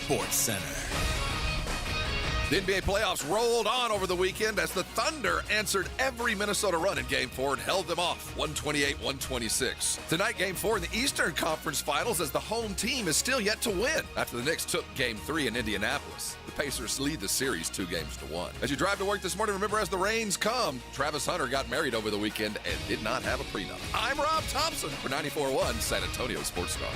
Sports Center. The NBA playoffs rolled on over the weekend as the Thunder answered every Minnesota run in Game 4 and held them off 128-126. Tonight, Game 4 in the Eastern Conference Finals as the home team is still yet to win after the Knicks took Game 3 in Indianapolis. The Pacers lead the series 2-1. As you drive to work this morning, remember as the rains come, Travis Hunter got married over the weekend and did not have a prenup. I'm Rob Thompson for 94.1 San Antonio Sports Star.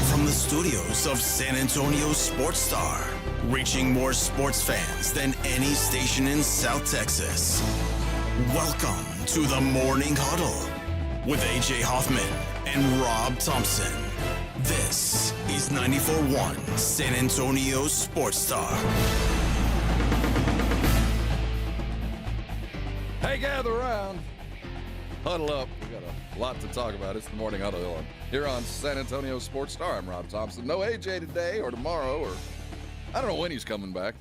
From the studios of San Antonio Sports Star, reaching more sports fans than any station in South Texas. Welcome to the Morning Huddle with AJ Hoffman and Rob Thompson. This is 94.1 San Antonio Sports Star. Hey, gather around. Huddle up. We got a lot to talk about. It's the Morning Huddle here on San Antonio Sports Star. I'm Rob Thompson. No AJ today or tomorrow, or I don't know when he's coming back.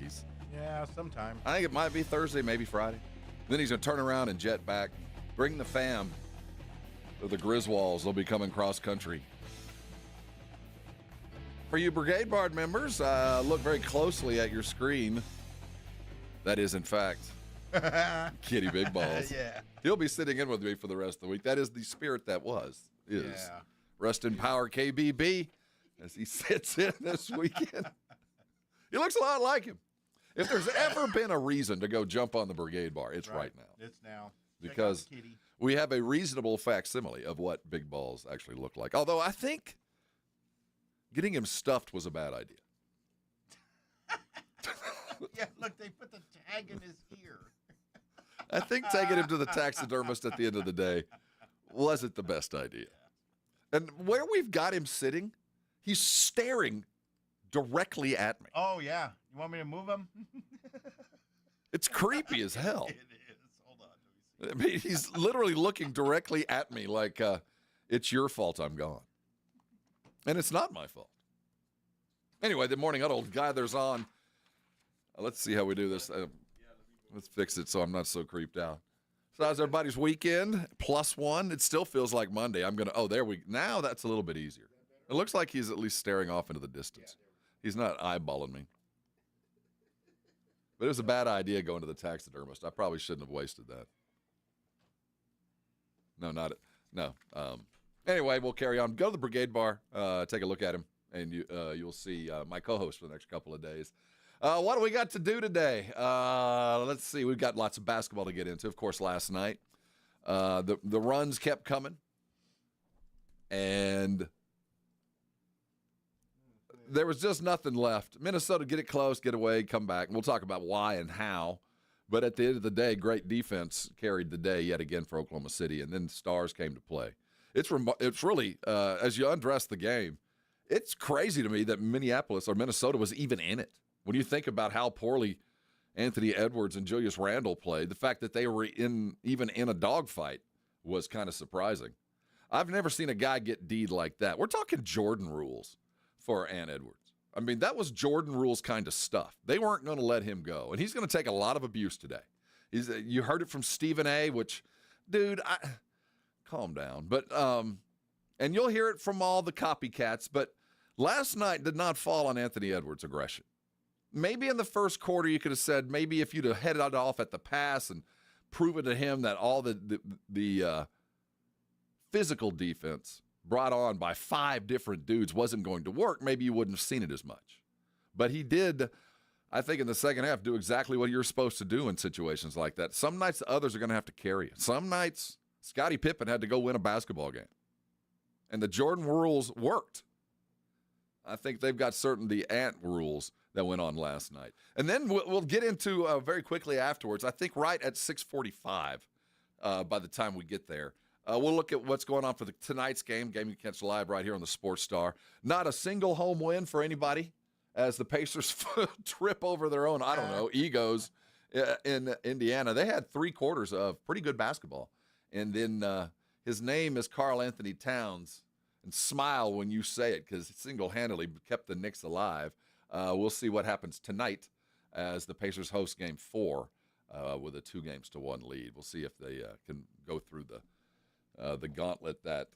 Sometime. I think it might be Thursday, maybe Friday. Then he's going to turn around and jet back. Bring the fam to the Griswolds. They'll be coming cross country. For you Brigade Bard members, look very closely at your screen. That is, in fact, Kitty Big Balls. Yeah. He'll be sitting in with me for the rest of the week. That is the spirit that is. Yeah. Rest in power, KBB, as he sits in this weekend. He looks a lot like him. If there's ever been a reason to go jump on the Brigade Bar, it's right now. It's now. Because we have a reasonable facsimile of what Big Balls actually look like. Although I think getting him stuffed was a bad idea. Yeah, look, they put the tag in his ear. I think taking him to the taxidermist at the end of the day wasn't the best idea. And where we've got him sitting, he's staring directly at me. Oh, yeah. You want me to move him? It's creepy as hell. It is. Hold on. Let me I mean, he's literally looking directly at me like it's your fault I'm gone. And it's not my fault. Anyway, the Morning Huddle gathers on. Let's see how we do this. Let's fix it so I'm not so creeped out. So how's everybody's weekend? +1. It still feels like Monday. Now that's a little bit easier. It looks like he's at least staring off into the distance. He's not eyeballing me. But it was a bad idea going to the taxidermist. I probably shouldn't have wasted that. No. Anyway, we'll carry on. Go to the Brigade Bar, take a look at him, and you'll see my co-host for the next couple of days. What do we got to do today? Let's see. We've got lots of basketball to get into. Of course, last night, the runs kept coming, and there was just nothing left. Minnesota, get it close, get away, come back. And we'll talk about why and how. But at the end of the day, great defense carried the day yet again for Oklahoma City, and then stars came to play. It's really, as you undress the game, it's crazy to me that Minnesota was even in it. When you think about how poorly Anthony Edwards and Julius Randle played, the fact that they were even in a dogfight was kind of surprising. I've never seen a guy get D'd like that. We're talking Jordan rules for Ant Edwards. I mean, that was Jordan rules kind of stuff. They weren't going to let him go, and he's going to take a lot of abuse today. You heard it from Stephen A., which, dude, calm down. But and you'll hear it from all the copycats, but last night did not fall on Anthony Edwards' aggression. Maybe in the first quarter you could have said, maybe if you'd have headed off at the pass and proven to him that all the physical defense brought on by 5 different dudes wasn't going to work, maybe you wouldn't have seen it as much. But he did, I think, in the second half, do exactly what you're supposed to do in situations like that. Some nights the others are going to have to carry it. Some nights Scottie Pippen had to go win a basketball game. And the Jordan rules worked. I think they've got certain the Ant rules that went on last night. And then we'll get into very quickly afterwards, I think right at 6:45 by the time we get there. We'll look at what's going on for tonight's game you can catch live right here on the Sports Star. Not a single home win for anybody as the Pacers trip over their own, egos in Indiana. They had 3 quarters of pretty good basketball. And then his name is Karl Anthony Towns. And smile when you say it because single-handedly kept the Knicks alive. We'll see what happens tonight as the Pacers host Game 4 with a 2-1 lead. We'll see if they can go through the gauntlet that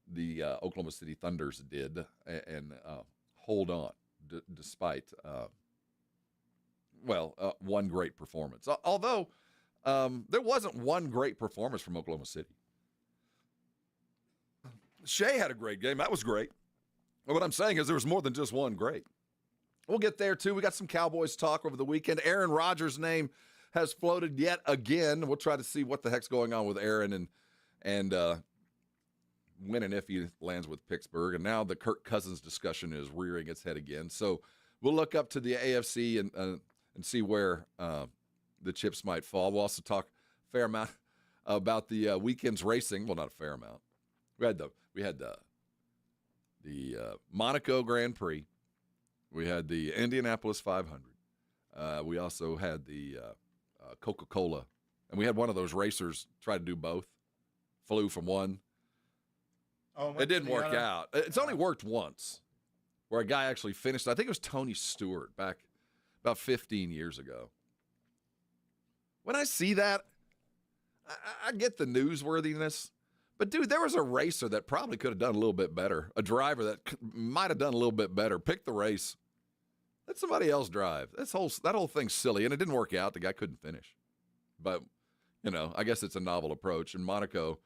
the Oklahoma City Thunders did and hold on despite, one great performance. Although there wasn't one great performance from Oklahoma City. Shea had a great game. That was great. But what I'm saying is there was more than just one great. We'll get there, too. We got some Cowboys talk over the weekend. Aaron Rodgers' name has floated yet again. We'll try to see what the heck's going on with Aaron and when and if he lands with Pittsburgh. And now the Kirk Cousins discussion is rearing its head again. So we'll look up to the AFC and see where the chips might fall. We'll also talk a fair amount about the weekend's racing. Well, not a fair amount. We had the Monaco Grand Prix. We had the Indianapolis 500. We also had the Coca-Cola. And we had one of those racers try to do both. Flew from one. It didn't work out. It's only worked once where a guy actually finished. I think it was Tony Stewart back about 15 years ago. When I see that, I get the newsworthiness. But, dude, there was a racer that probably could have done a little bit better. A driver that might have done a little bit better. Pick the race. Let somebody else drive. That whole thing's silly, and it didn't work out. The guy couldn't finish. But, I guess it's a novel approach. In Monaco,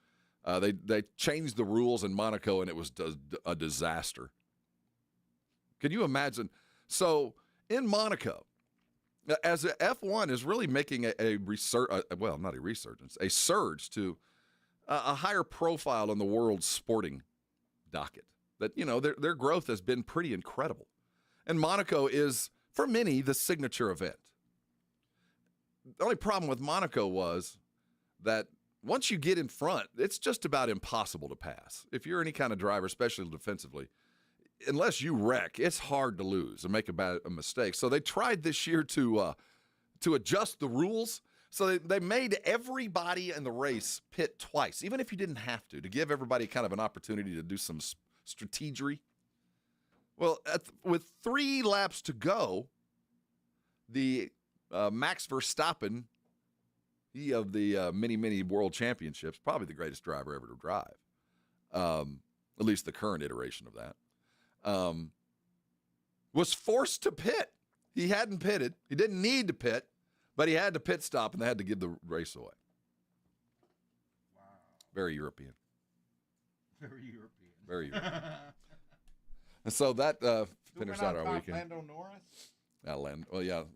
they changed the rules in Monaco, and it was a disaster. Can you imagine? So, in Monaco, as F1 is really making a surge to a higher profile in the world's sporting docket. That, their growth has been pretty incredible. And Monaco is, for many, the signature event. The only problem with Monaco was that once you get in front, it's just about impossible to pass. If you're any kind of driver, especially defensively, unless you wreck, it's hard to lose and make a mistake. So they tried this year to adjust the rules. So they made everybody in the race pit twice, even if you didn't have to give everybody kind of an opportunity to do some strategery. Well, with 3 laps to go, the Max Verstappen, he of the many world championships, probably the greatest driver ever to drive, at least the current iteration of that, was forced to pit. He hadn't pitted. He didn't need to pit, but he had to pit stop, and they had to give the race away. Wow. Very European. Very European. Very European. And so that finished out our weekend. Lando Norris?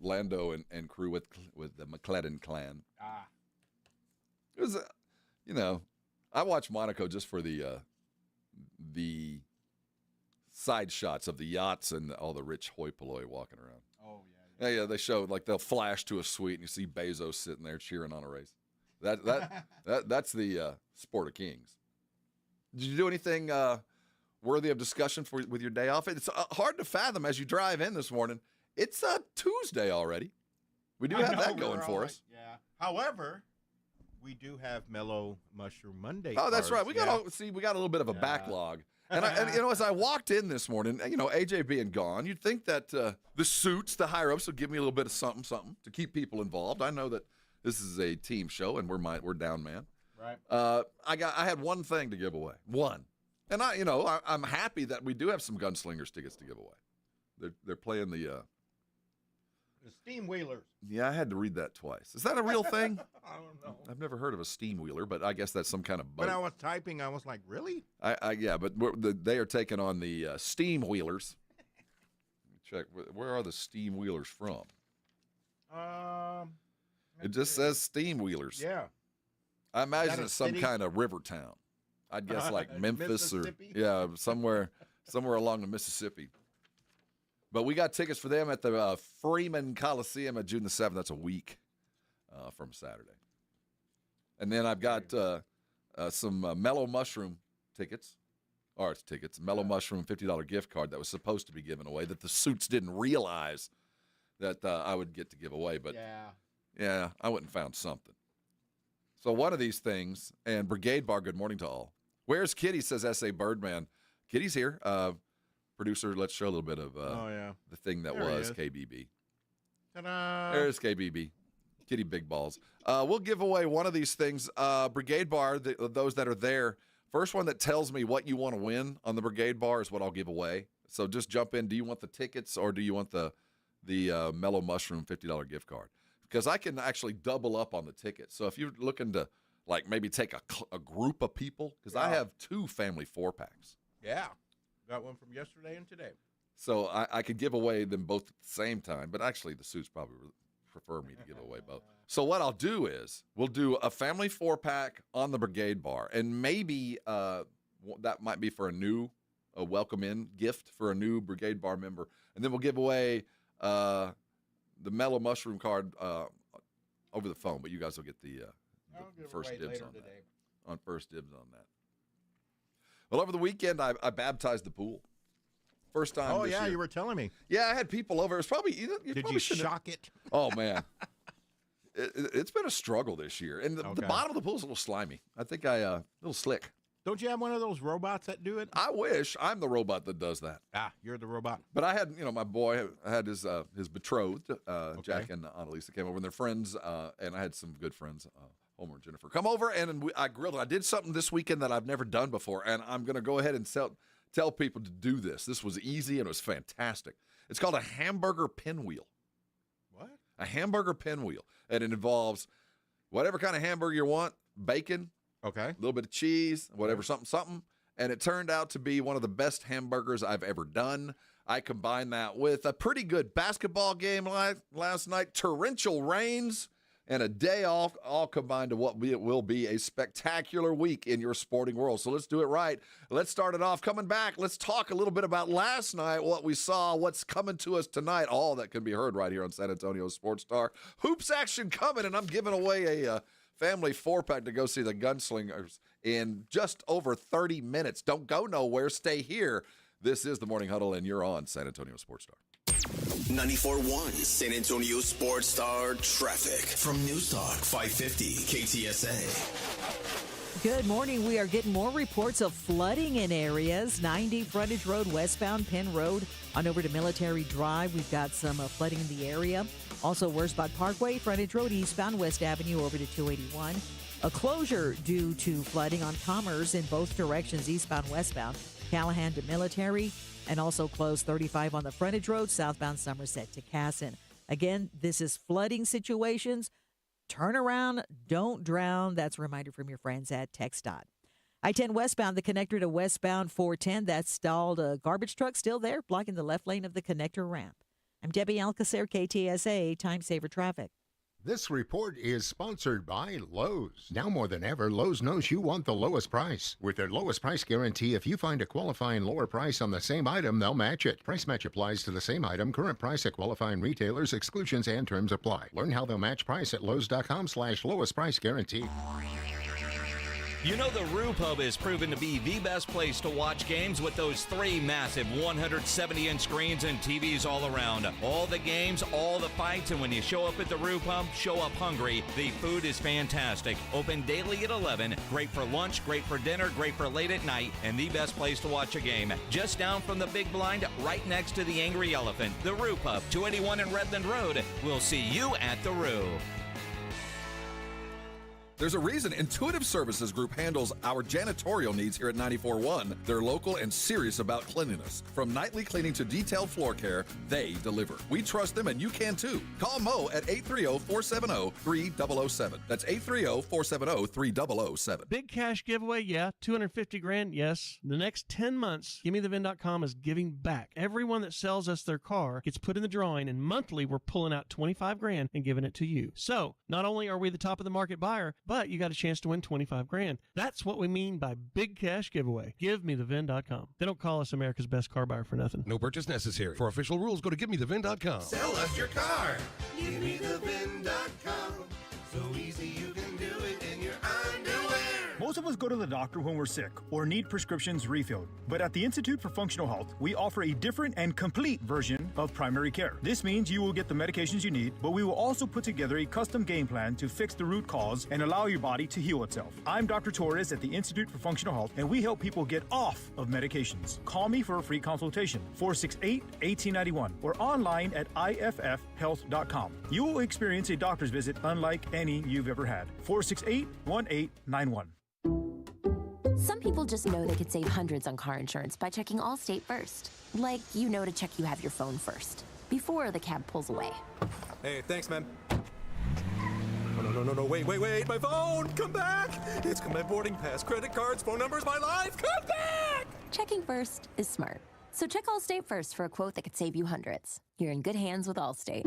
Lando and crew with the McLaren clan. Ah. It was, I watched Monaco just for the side shots of the yachts and all the rich hoi polloi walking around. Oh, yeah. Yeah, they show, they'll flash to a suite and you see Bezos sitting there cheering on a race. That's the sport of kings. Did you do anything worthy of discussion with your day off? It's hard to fathom as you drive in this morning. It's Tuesday already. We do have that going for us. Yeah. However, we do have Mellow Mushroom Monday. Oh, that's right. We got a little bit of a Yeah. backlog. And as I walked in this morning, AJ being gone, you'd think that the suits, the higher ups, would give me a little bit of something to keep people involved. I know that this is a team show and we're down man. Right. I had one thing to give away. One. And I'm happy that we do have some Gunslingers tickets to give away. They're playing the Steam Wheelers. Yeah, I had to read that twice. Is that a real thing? I don't know. I've never heard of a steam wheeler, but I guess that's some kind of boat. When I was typing, I was like, really? But they are taking on the steam wheelers. Check, where are the steam wheelers from? It just says steam wheelers. Yeah. I imagine a it's some city? kind of river town. I'd guess like Memphis or Mississippi? somewhere along the Mississippi. But we got tickets for them at the Freeman Coliseum at June the 7th. That's a week from Saturday. And then I've got some Mellow Mushroom tickets. Mellow Mushroom $50 gift card that was supposed to be given away that the suits didn't realize that I would get to give away. But yeah, I went and found something. So one of these things, and Brigade Bar, good morning to all. Where's Kitty, says S.A. Birdman. Kitty's here. Producer, let's show a little bit of the thing that was KBB. Ta-da! There's KBB. Kitty Big Balls. We'll give away one of these things. Brigade Bar, those that are there First one that tells me what you want to win on the Brigade Bar is what I'll give away. So just jump in. Do you want the tickets or do you want the Mellow Mushroom $50 gift card? Because I can actually double up on the tickets. So if you're looking to like maybe take a group of people, because I have 2 family 4-packs. Yeah. Got one from yesterday and today. So I could give away them both at the same time, but actually the suits probably prefer me to give away both. So what I'll do is we'll do a family 4-pack on the Brigade Bar, and maybe that might be for a welcome-in gift for a new Brigade Bar member, and then we'll give away the Mellow Mushroom card over the phone, but you guys will get the first dibs on that. On first dibs on that. Well, over the weekend, I baptized the pool. First time. Oh, this yeah, year. you were telling me. Yeah, I had people over. It was probably. Did you shock it? Oh, man. It's been a struggle this year. And the bottom of the pool is a little slimy. I think a little slick. Don't you have one of those robots that do it? I wish. I'm the robot that does that. Ah, you're the robot. But I had, my boy had his betrothed, Jack and Annalisa came over, and their friends, and I had some good friends, Homer and Jennifer, come over, and I grilled. I did something this weekend that I've never done before, and I'm going to go ahead and tell people to do this. This was easy, and it was fantastic. It's called a hamburger pinwheel. What? A hamburger pinwheel. And it involves whatever kind of hamburger you want, bacon, Okay. a little bit of cheese, whatever, something. And it turned out to be one of the best hamburgers I've ever done. I combined that with a pretty good basketball game last night, torrential rains, and a day off, all combined to what will be a spectacular week in your sporting world. So let's do it right. Let's start it off. Coming back, let's talk a little bit about last night, what we saw, what's coming to us tonight. All that can be heard right here on San Antonio Sports Star. Hoops action coming, and I'm giving away a family 4-pack to go see the Gunslingers in just over 30 minutes. Don't go nowhere. Stay here. This is the Morning Huddle, and you're on San Antonio Sports Star. 94.1 San Antonio Sports Star traffic from News Talk 550 KTSA. Good morning. We are getting more reports of flooding in areas. 90 Frontage Road westbound, Penn Road on over to Military Drive. We've got some flooding in the area. Also, Wurzbach Parkway, Frontage Road eastbound, West Avenue over to 281. A closure due to flooding on Commerce in both directions, eastbound, westbound, Callahan to Military, and also closed 35 on the Frontage Road, southbound Somerset to Casson. Again, this is flooding situations. Turn around, don't drown. That's a reminder from your friends at TxDOT. I-10 westbound, the connector to westbound 410, that's stalled. A garbage truck still there, blocking the left lane of the connector ramp. I'm Debbie Alcacer, KTSA, Time Saver Traffic. This report is sponsored by Lowe's. Now more than ever, Lowe's knows you want the lowest price. With their lowest price guarantee, if you find a qualifying lower price on the same item, they'll match it. Price match applies to the same item, current price at qualifying retailers, exclusions and terms apply. Learn how they'll match price at lowes.com/lowest price guarantee. You know the Roo Pub is proven to be the best place to watch games with those 3 massive 170-inch screens and TVs all around. All the games, all the fights, and when you show up at the Roo Pub, show up hungry. The food is fantastic. Open daily at 11. Great for lunch, great for dinner, great for late at night, and the best place to watch a game. Just down from the big blind, right next to the Angry Elephant. The Roo Pub, 281 in Redland Road. We'll see you at the Roo. There's a reason Intuitive Services Group handles our janitorial needs here at 94.1. They're local and serious about cleanliness. From nightly cleaning to detailed floor care, they deliver. We trust them, and you can too. Call Mo at 830-470-3007. That's 830-470-3007. Big cash giveaway, yeah. $250,000, yes. The next 10 months, GiveMeTheVin.com is giving back. Everyone that sells us their car gets put in the drawing, and monthly we're pulling out $25,000 and giving it to you. So, not only are we the top of the market buyer, but you got a chance to win $25,000. That's what we mean by big cash giveaway. GiveMeTheVin.com. They don't call us America's best car buyer for nothing. No purchase necessary. For official rules, go to GiveMeTheVin.com. Sell us your car. GiveMeTheVin.com. So easy you can do it in your underwear. Most of us go to the doctor when we're sick or need prescriptions refilled. But at the Institute for Functional Health, we offer a different and complete version of primary care. This means you will get the medications you need, but we will also put together a custom game plan to fix the root cause and allow your body to heal itself. I'm Dr. Torres at the Institute for Functional Health, and we help people get off of medications. Call me for a free consultation, 468-1891, or online at iffhealth.com. You will experience a doctor's visit unlike any you've ever had. 468-1891. Some people just know they could save hundreds on car insurance by checking Allstate first. Like, you know to check you have your phone first, before the cab pulls away. Hey, thanks, man. No, wait, my phone! Come back! It's got my boarding pass, credit cards, phone numbers, my life! Come back! Checking first is smart. So check Allstate first for a quote that could save you hundreds. You're in good hands with Allstate.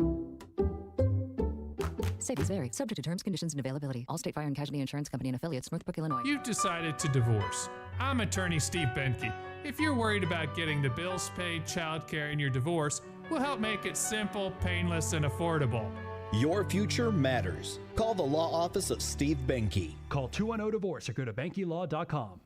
Savings vary, subject to terms, conditions, and availability. Allstate Fire and Casualty Insurance Company and affiliates, Northbrook, Illinois. You've decided to divorce. I'm attorney Steve Benke. If you're worried about getting the bills paid, childcare, and your divorce, we'll help make it simple, painless, and affordable. Your future matters. Call the law office of Steve Benke. Call 210-DIVORCE or go to BenkeLaw.com.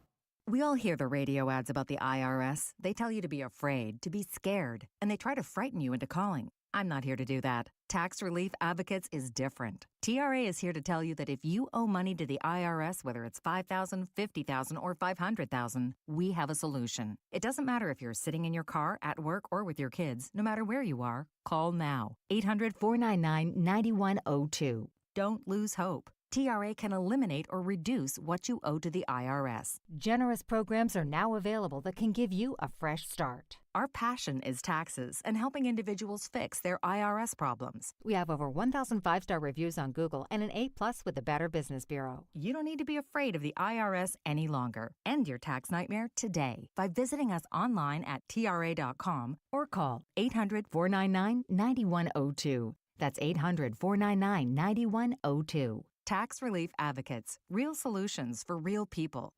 We all hear the radio ads about the IRS. They tell you to be afraid, to be scared, and they try to frighten you into calling. I'm not here to do that. Tax Relief Advocates is different. TRA is here to tell you that if you owe money to the IRS, whether it's $5,000, $50,000, or $500,000, we have a solution. It doesn't matter if you're sitting in your car, at work, or with your kids. No matter where you are, call now. 800-499-9102. Don't lose hope. TRA can eliminate or reduce what you owe to the IRS. Generous programs are now available that can give you a fresh start. Our passion is taxes and helping individuals fix their IRS problems. We have over 1,000 5-star reviews on Google and an A+ with the Better Business Bureau. You don't need to be afraid of the IRS any longer. End your tax nightmare today by visiting us online at TRA.com or call 800-499-9102. That's 800-499-9102. Tax Relief Advocates. Real solutions for real people.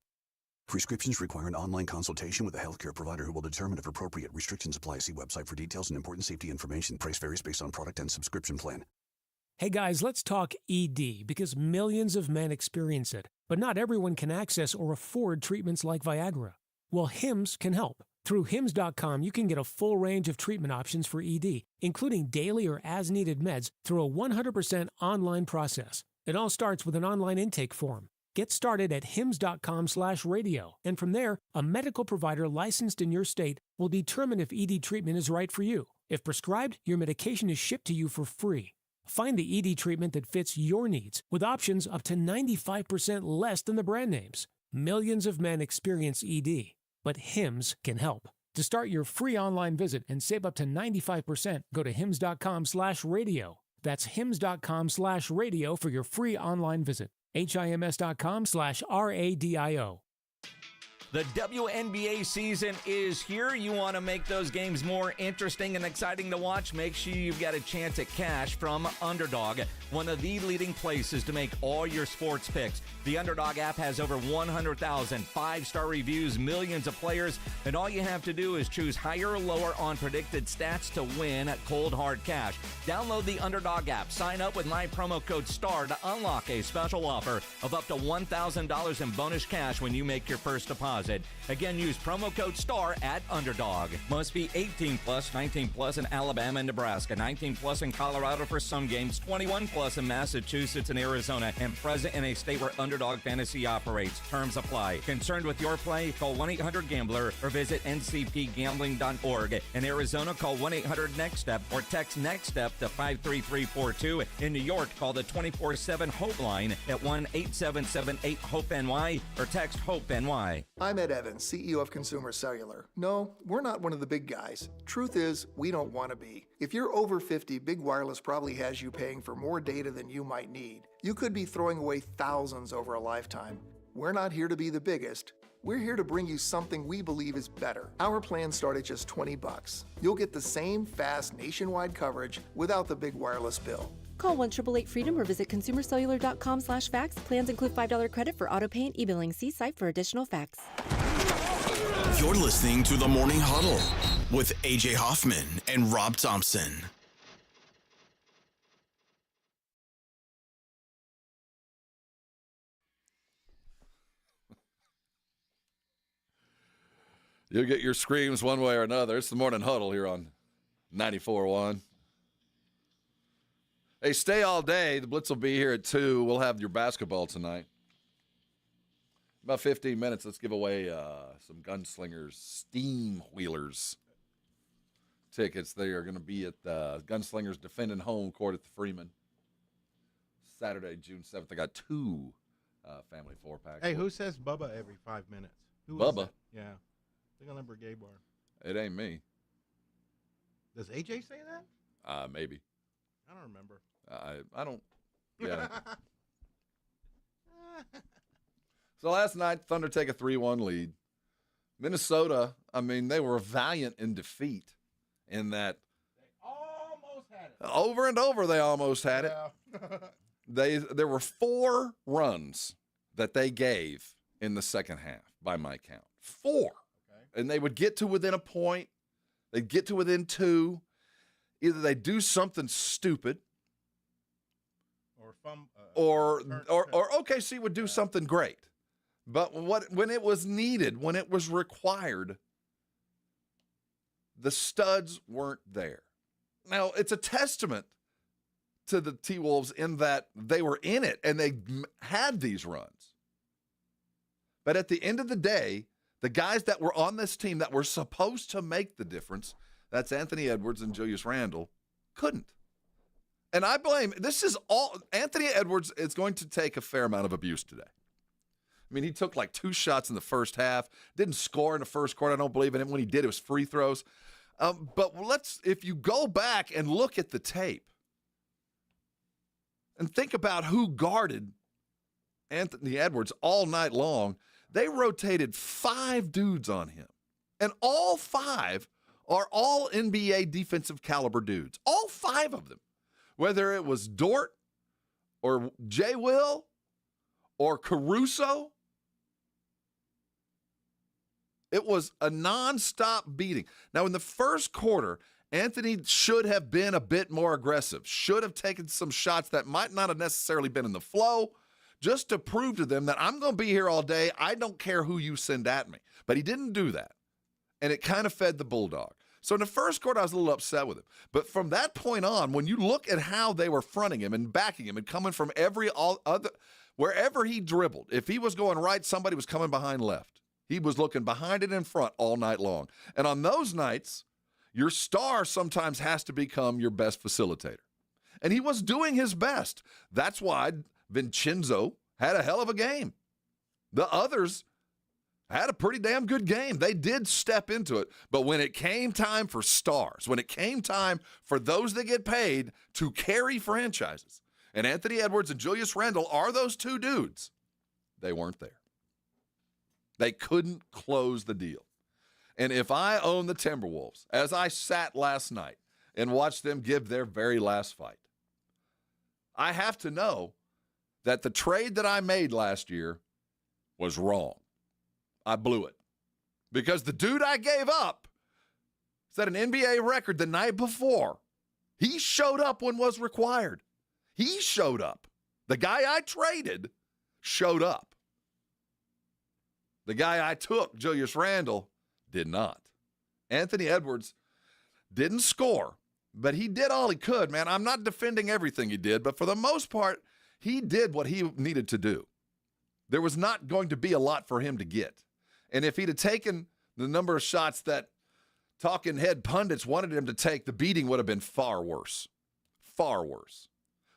Prescriptions require an online consultation with a healthcare provider who will determine if appropriate. Restrictions apply. See website for details and important safety information. Price varies based on product and subscription plan. Hey guys, let's talk ED because millions of men experience it, but not everyone can access or afford treatments like Viagra. Well, Hims can help. Through Hims.com, you can get a full range of treatment options for ED, including daily or as-needed meds through a 100% online process. It all starts with an online intake form. Get started at hims.com/radio, and from there, a medical provider licensed in your state will determine if ED treatment is right for you. If prescribed, your medication is shipped to you for free. Find the ED treatment that fits your needs with options up to 95% less than the brand names. Millions of men experience ED, but Hims can help. To start your free online visit and save up to 95%, go to hims.com/radio. That's hims.com/radio for your free online visit. HIMS.com/RADIO. The WNBA season is here. You want to make those games more interesting and exciting to watch? Make sure you've got a chance at cash from Underdog, one of the leading places to make all your sports picks. The Underdog app has over 100,000 5-star reviews, millions of players, and all you have to do is choose higher or lower on predicted stats to win cold hard cash. Download the Underdog app, sign up with my promo code STAR to unlock a special offer of up to $1,000 in bonus cash when you make your first deposit. Again, use promo code STAR at Underdog. Must be 18 plus, 19 plus in Alabama and Nebraska, 19 plus in Colorado for some games, 21 plus in Massachusetts and Arizona, and present in a state where Underdog Fantasy operates. Terms apply. Concerned with your play? Call 1-800-GAMBLER or visit ncpgambling.org. In Arizona, call 1-800-NEXT-STEP or text NEXT-STEP to 53342. In New York, call the 24/7 Hope line at 1-877-8-HOPE-NY or text HOPE-NY. I'm Ed Evans, CEO of Consumer Cellular. No, we're not one of the big guys. Truth is, we don't want to be. If you're over 50, Big Wireless probably has you paying for more data than you might need. You could be throwing away thousands over a lifetime. We're not here to be the biggest. We're here to bring you something we believe is better. Our plans start at just $20. You'll get the same fast nationwide coverage without the big wireless bill. Call 1-888-FREEDOM or visit consumercellular.com/facts. Plans include $5 credit for auto pay and e-billing. See site for additional facts. You're listening to the Morning Huddle with AJ Hoffman and Rob Thompson. You'll get your screams one way or another. It's the Morning Huddle here on 94.1. Hey, stay all day. The Blitz will be here at 2. We'll have your basketball tonight. About 15 minutes, let's give away some Gunslingers Steam Wheelers tickets. They are going to be at Gunslingers defending home court at the Freeman Saturday, June 7th. I got 2 family 4-pack. Hey, who says Bubba every 5 minutes? Who is Bubba? that? Yeah. I think on the Brigade Bar. It ain't me. Does AJ say that? Maybe. I don't remember. I don't. Yeah. So last night, Thunder take a 3-1 lead. Minnesota, I mean, they were valiant in defeat in that. They almost had it. Over and over, they almost had it. There were 4 runs that they gave in the second half, by my count. 4. Okay. And they would get to within a point. They'd get to within 2. Either they do something stupid, or OKC would do something great. But when it was needed, when it was required, the studs weren't there. Now, it's a testament to the T-Wolves in that they were in it and they had these runs. But at the end of the day, the guys that were on this team that were supposed to make the difference, that's Anthony Edwards and Julius Randle, couldn't. And I blame, Anthony Edwards is going to take a fair amount of abuse today. I mean, he took like 2 shots in the first half, didn't score in the first quarter. I don't believe in it. When he did, it was free throws. But if you go back and look at the tape and think about who guarded Anthony Edwards all night long, they rotated 5 dudes on him. And all 5 are all NBA defensive caliber dudes. All 5 of them. Whether it was Dort or Jay Will or Caruso, it was a nonstop beating. Now, in the first quarter, Anthony should have been a bit more aggressive, should have taken some shots that might not have necessarily been in the flow, just to prove to them that I'm going to be here all day. I don't care who you send at me. But he didn't do that, and it kind of fed the Bulldog. So in the first quarter, I was a little upset with him. But from that point on, when you look at how they were fronting him and backing him and coming from wherever he dribbled, if he was going right, somebody was coming behind left. He was looking behind it in front all night long. And on those nights, your star sometimes has to become your best facilitator. And he was doing his best. That's why Vincenzo had a hell of a game. The others had a pretty damn good game. They did step into it. But when it came time for stars, when it came time for those that get paid to carry franchises, and Anthony Edwards and Julius Randle are those 2 dudes, they weren't there. They couldn't close the deal. And if I own the Timberwolves, as I sat last night and watched them give their very last fight, I have to know that the trade that I made last year was wrong. I blew it. Because the dude I gave up set an NBA record the night before. He showed up when was required. He showed up. The guy I traded showed up. The guy I took, Julius Randle, did not. Anthony Edwards didn't score, but he did all he could, man. I'm not defending everything he did, but for the most part, he did what he needed to do. There was not going to be a lot for him to get. And if he'd have taken the number of shots that talking head pundits wanted him to take, the beating would have been far worse. Far worse.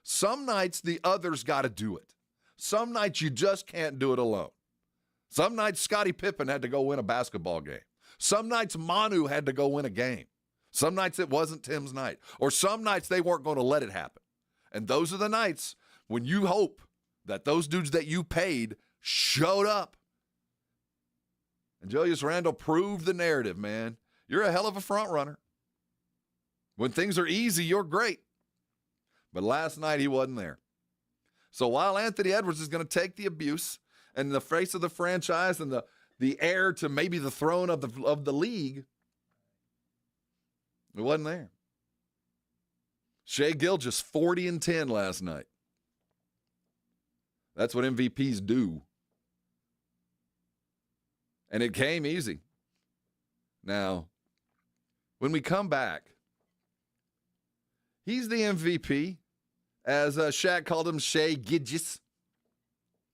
Some nights the others got to do it. Some nights you just can't do it alone. Some nights Scottie Pippen had to go win a basketball game. Some nights Manu had to go win a game. Some nights it wasn't Tim's night. Or some nights they weren't going to let it happen. And those are the nights when you hope that those dudes that you paid showed up. And Julius Randle proved the narrative, man. You're a hell of a front runner. When things are easy, you're great. But last night he wasn't there. So while Anthony Edwards is going to take the abuse and the face of the franchise and the heir to maybe the throne of the league, it wasn't there. Shai Gilgeous, 40 and 10 last night. That's what MVPs do. And it came easy. Now, when we come back, he's the MVP, as Shaq called him, Shai Gilgeous.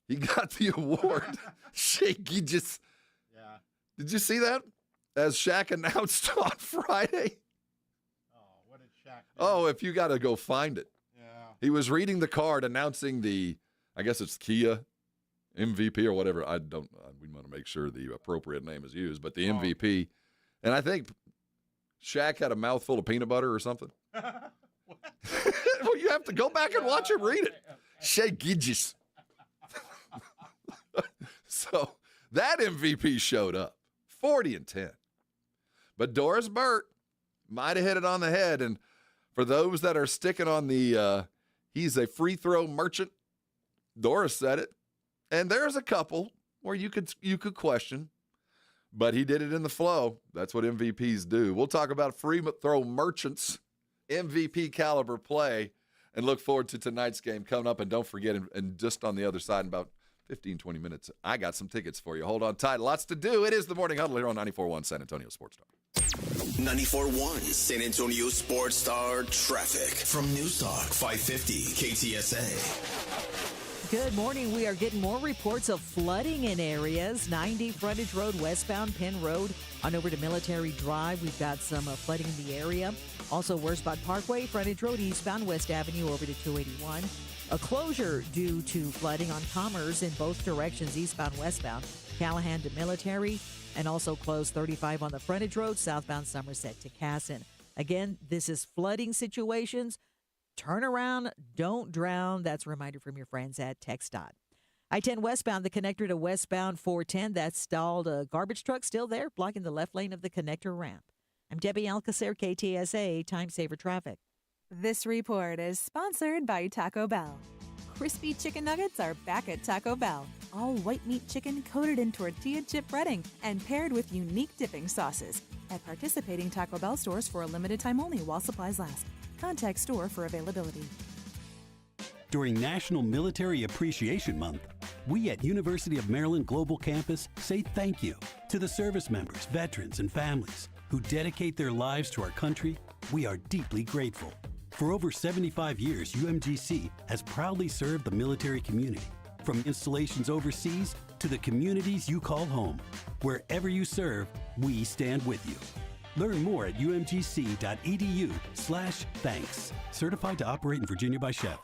He got the award. Shai Gilgeous. Yeah. Did you see that? As Shaq announced on Friday. Oh, what did Shaq do? Oh, if you got to go find it. Yeah. He was reading the card announcing I guess it's Kia MVP or whatever. We want to make sure the appropriate name is used, but the MVP. And I think Shaq had a mouthful of peanut butter or something. Well, you have to go back and watch it, read it. Shea Gidges. So that MVP showed up, 40-10. But Doris Burt might have hit it on the head. And for those that are sticking on the he's a free throw merchant, Doris said it. And there's a couple where you could question, but he did it in the flow. That's what MVPs do. We'll talk about free throw merchants, MVP caliber play, and look forward to tonight's game coming up. And don't forget, and just on the other side in about 15, 20 minutes, I got some tickets for you. Hold on tight. Lots to do. It is the Morning Huddle here on 94.1 San Antonio Sports Star. 94.1 San Antonio Sports Star traffic from News Talk 550 KTSA. Good morning. We are getting more reports of flooding in areas. 90 Frontage Road, westbound Penn Road, on over to Military Drive. We've got some flooding in the area. Also, Worspot Parkway, Frontage Road, eastbound West Avenue over to 281. A closure due to flooding on Commerce in both directions, eastbound, westbound, Callahan to Military, and also closed 35 on the Frontage Road, southbound Somerset to Casson. Again, this is flooding situations. Turn around, don't drown. That's a reminder from your friends at TxDOT. I-10 westbound, the connector to westbound 410, that stalled a garbage truck still there, blocking the left lane of the connector ramp. I'm Debbie Alcacer, KTSA, Time Saver Traffic. This report is sponsored by Taco Bell. Crispy chicken nuggets are back at Taco Bell. All white meat chicken coated in tortilla chip breading and paired with unique dipping sauces. At participating Taco Bell stores for a limited time only while supplies last. Contact store for availability. During National Military Appreciation Month, we at University of Maryland Global Campus say thank you to the service members, veterans, and families who dedicate their lives to our country. We are deeply grateful. For over 75 years, UMGC has proudly served the military community, from installations overseas to the communities you call home. Wherever you serve, we stand with you. Learn more at umgc.edu/thanks. Certified to operate in Virginia by Chef.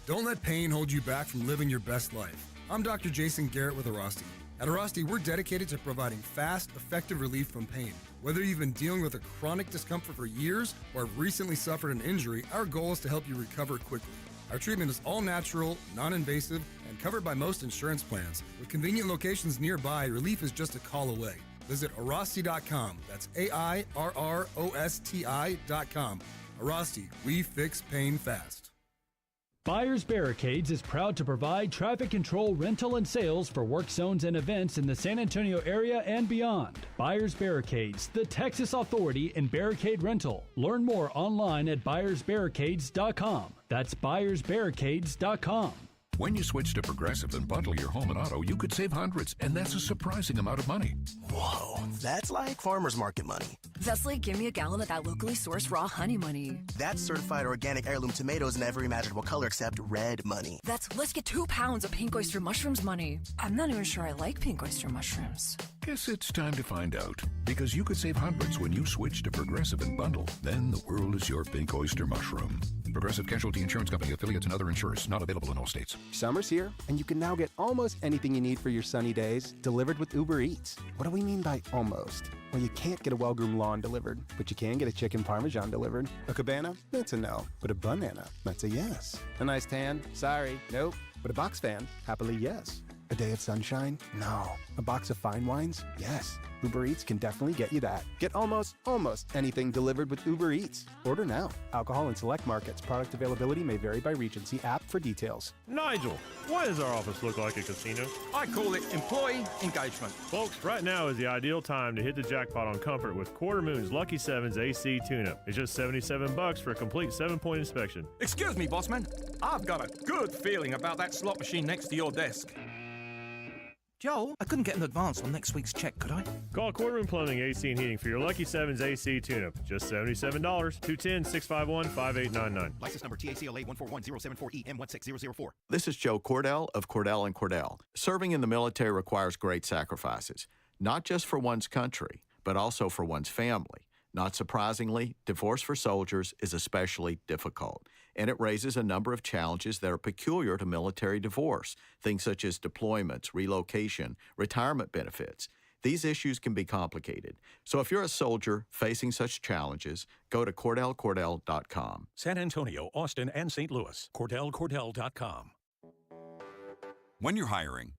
Don't let pain hold you back from living your best life. I'm Dr. Jason Garrett with Arasti. At Arasti, we're dedicated to providing fast, effective relief from pain. Whether you've been dealing with a chronic discomfort for years or have recently suffered an injury, our goal is to help you recover quickly. Our treatment is all natural, non-invasive, and covered by most insurance plans. With convenient locations nearby, relief is just a call away. Visit Arasti.com. That's AIRROSTI.com. Arasti, we fix pain fast. Buyers Barricades is proud to provide traffic control, rental, and sales for work zones and events in the San Antonio area and beyond. Buyers Barricades, the Texas authority in barricade rental. Learn more online at buyersbarricades.com. That's buyersbarricades.com. When you switch to Progressive and bundle your home and auto, you could save hundreds, and that's a surprising amount of money. Whoa, that's like farmer's market money. That's like give me a gallon of that locally sourced raw honey money. That's certified organic heirloom tomatoes in every imaginable color except red money. That's let's get 2 pounds of pink oyster mushrooms money. I'm not even sure I like pink oyster mushrooms. Guess it's time to find out, because you could save hundreds when you switch to Progressive and bundle. Then the world is your pink oyster mushroom. Progressive Casualty Insurance Company, affiliates, and other insurers. Not available in all states. Summer's here, and you can now get almost anything you need for your sunny days delivered with Uber Eats. What do we mean by almost? Well, you can't get a well-groomed lawn delivered, but you can get a chicken parmesan delivered. A cabana? That's a no. But a banana? That's a yes. A nice tan? Sorry, nope. But a box fan? Happily, yes. A day of sunshine? No. A box of fine wines? Yes. Uber Eats can definitely get you that. Get almost anything delivered with Uber Eats. Order now. Alcohol in select markets. Product availability may vary by region. See app for details. Nigel, why does our office look like a casino? I call it employee engagement. Folks, right now is the ideal time to hit the jackpot on comfort with Quarter Moon's Lucky 7's AC tune-up. It's just $77 for a complete 7-point inspection. Excuse me, bossman. I've got a good feeling about that slot machine next to your desk. Joel, I couldn't get an advance on next week's check, could I? Call Quarter Moon Plumbing, AC and Heating for your Lucky 7's AC tune-up. Just $77. 210-651-5899. License number TACLA 141074EM16004. This is Joe Cordell of Cordell & Cordell. Serving in the military requires great sacrifices, not just for one's country, but also for one's family. Not surprisingly, divorce for soldiers is especially difficult, and it raises a number of challenges that are peculiar to military divorce, things such as deployments, relocation, retirement benefits. These issues can be complicated. So if you're a soldier facing such challenges, go to CordellCordell.com. San Antonio, Austin, and St. Louis. CordellCordell.com. When you're hiring,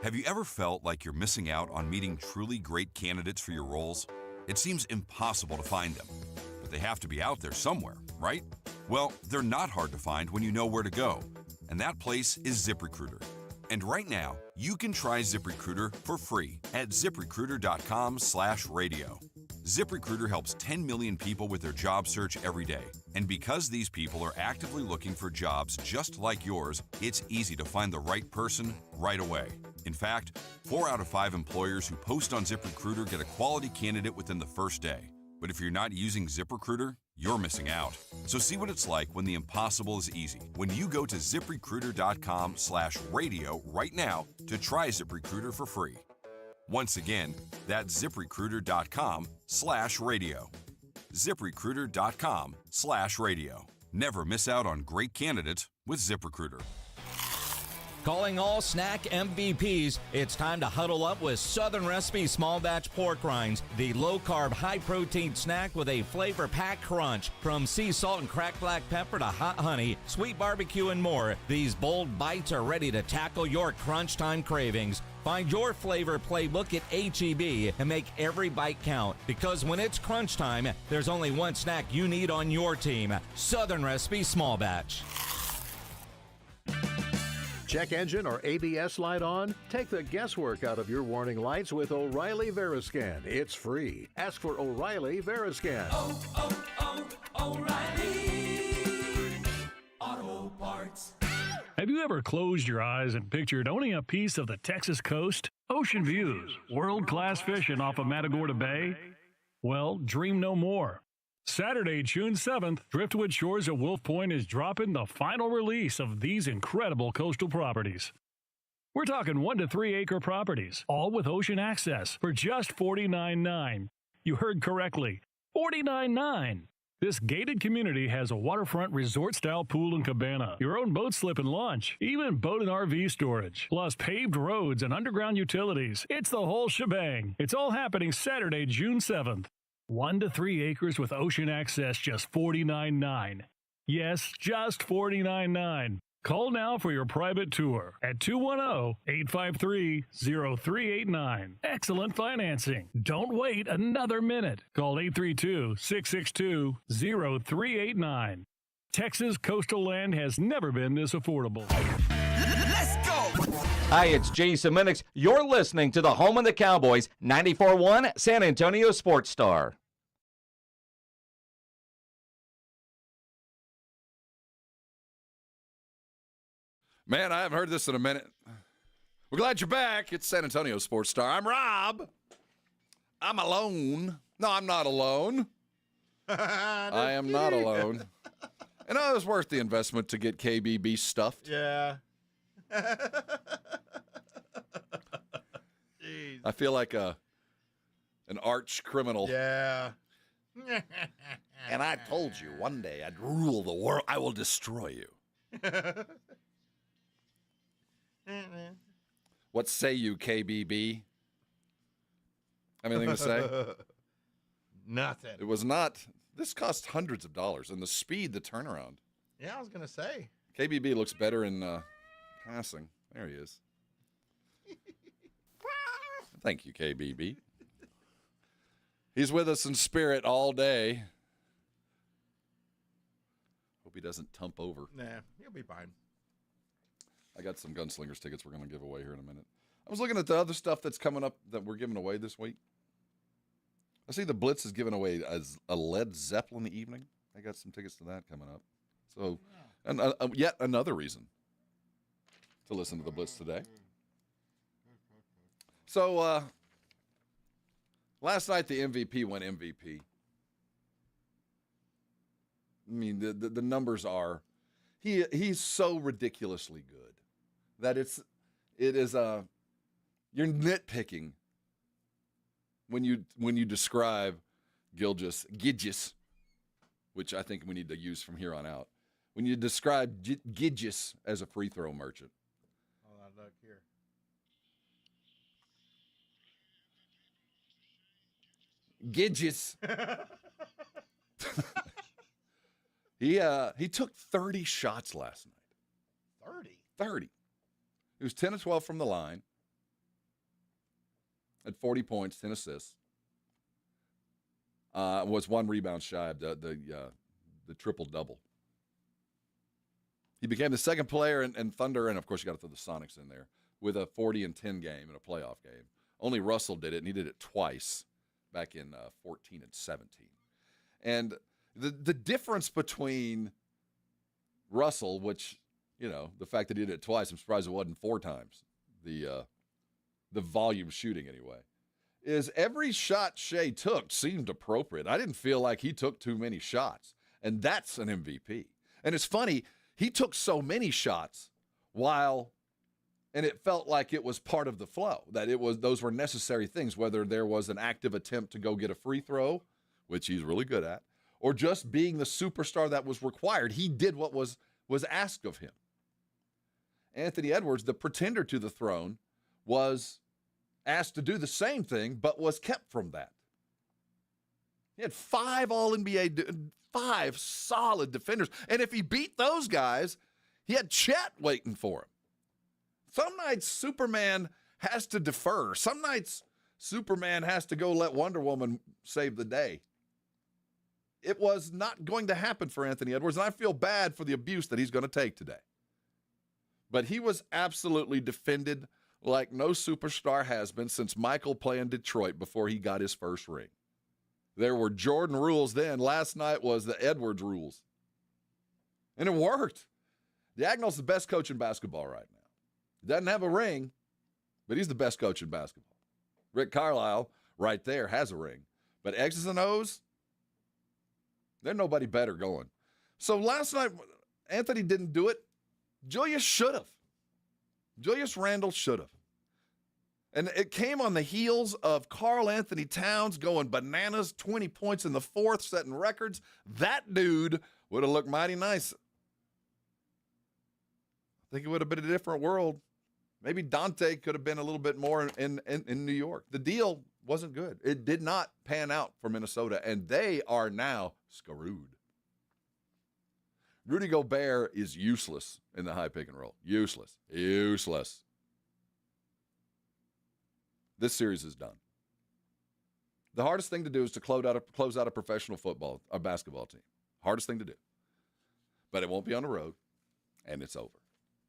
have you ever felt like you're missing out on meeting truly great candidates for your roles? It seems impossible to find them, but they have to be out there somewhere, right? Well, they're not hard to find when you know where to go, and that place is ZipRecruiter. And right now, you can try ZipRecruiter for free at ZipRecruiter.com/radio. ZipRecruiter helps 10 million people with their job search every day. And because these people are actively looking for jobs just like yours, it's easy to find the right person right away. In fact, 4 out of 5 employers who post on ZipRecruiter get a quality candidate within the first day. But if you're not using ZipRecruiter, you're missing out. So see what it's like when the impossible is easy. When you go to ZipRecruiter.com/radio right now to try ZipRecruiter for free. Once again, that's ZipRecruiter.com/radio. ZipRecruiter.com/radio. Never miss out on great candidates with ZipRecruiter. Calling all snack MVPs, it's time to huddle up with Southern Recipe Small Batch Pork Rinds, the low-carb, high-protein snack with a flavor-packed crunch. From sea salt and cracked black pepper to hot honey, sweet barbecue, and more, these bold bites are ready to tackle your crunch time cravings. Find your flavor playbook at H-E-B and make every bite count. Because when it's crunch time, there's only one snack you need on your team. Southern Recipe Small Batch. Check engine or ABS light on? Take the guesswork out of your warning lights with O'Reilly Veriscan. It's free. Ask for O'Reilly Veriscan. O'Reilly Auto Parts. Have you ever closed your eyes and pictured owning a piece of the Texas coast? Ocean views, world-class fishing off of Matagorda Bay? Well, dream no more. Saturday, June 7th, Driftwood Shores at Wolf Point is dropping the final release of these incredible coastal properties. We're talking 1 to 3 acre properties, all with ocean access for just $49.9. You heard correctly, $49.9. This gated community has a waterfront resort-style pool and cabana, your own boat slip and launch, even boat and RV storage, plus paved roads and underground utilities. It's the whole shebang. It's all happening Saturday, June 7th. 1 to 3 acres with ocean access, just $49.9. Yes, just $49.9. Call now for your private tour at 210-853-0389. Excellent financing. Don't wait another minute. Call 832-662-0389. Texas coastal land has never been this affordable. Let's go! Hi, it's Jason Minix. You're listening to the home of the Cowboys, 94.1 San Antonio Sports Star. Man, I haven't heard this in a minute. We're glad you're back. It's San Antonio Sports Star. I'm Rob. I'm alone. No, I'm not alone. I am not alone. And it was worth the investment to get KBB stuffed. Yeah. I feel like an arch criminal. Yeah. And I told you one day I'd rule the world. I will destroy you. What say you, KBB? Have anything to say? Nothing. It was not. This cost hundreds of dollars, and the speed, the turnaround. Yeah, I was going to say. KBB looks better in passing. There he is. Thank you, KBB. He's with us in spirit all day. Hope he doesn't tump over. Nah, he'll be fine. I got some Gunslingers tickets we're going to give away here in a minute. I was looking at the other stuff that's coming up that we're giving away this week. I see the Blitz is giving away a Led Zeppelin evening. I got some tickets to that coming up. So, and yet another reason to listen to the Blitz today. So, last night the MVP went MVP. I mean, the numbers are, he's so ridiculously good that it is you're nitpicking when you describe Gidgis, which I think we need to use from here on out. When you describe Gidgis as a free throw merchant. Oh, I look here. Gidgis. He took 30 shots last night. 30. He was 10 of 12 from the line. Had 40 points, 10 assists. Was 1 rebound shy of the triple-double. He became the second player in Thunder, and of course you got to throw the Sonics in there, with a 40-10 game in a playoff game. Only Russell did it, and he did it twice back in 14 and 17. And the difference between Russell, which, the fact that he did it twice, I'm surprised it wasn't 4 times, the volume shooting anyway, is every shot Shea took seemed appropriate. I didn't feel like he took too many shots, and that's an MVP. And it's funny, he took so many shots and it felt like it was part of the flow, that those were necessary things, whether there was an active attempt to go get a free throw, which he's really good at, or just being the superstar that was required. He did what was asked of him. Anthony Edwards, the pretender to the throne, was asked to do the same thing, but was kept from that. He had 5 All-NBA, 5 solid defenders. And if he beat those guys, he had Chet waiting for him. Some nights Superman has to defer. Some nights Superman has to go let Wonder Woman save the day. It was not going to happen for Anthony Edwards, and I feel bad for the abuse that he's going to take today. But he was absolutely defended like no superstar has been since Michael playing Detroit before he got his first ring. There were Jordan rules then. Last night was the Edwards rules. And it worked. Diagonal's the best coach in basketball right now. He doesn't have a ring, but he's the best coach in basketball. Rick Carlisle, right there, has a ring. But X's and O's, there's nobody better going. So last night, Anthony didn't do it. Julius should have. Julius Randle should have. And it came on the heels of Karl Anthony Towns going bananas, 20 points in the fourth, setting records. That dude would have looked mighty nice. I think it would have been a different world. Maybe Dante could have been a little bit more in New York. The deal wasn't good. It did not pan out for Minnesota, and they are now screwed. Rudy Gobert is useless in the high pick and roll. Useless. This series is done. The hardest thing to do is to close out a professional basketball team. Hardest thing to do. But it won't be on the road, and it's over.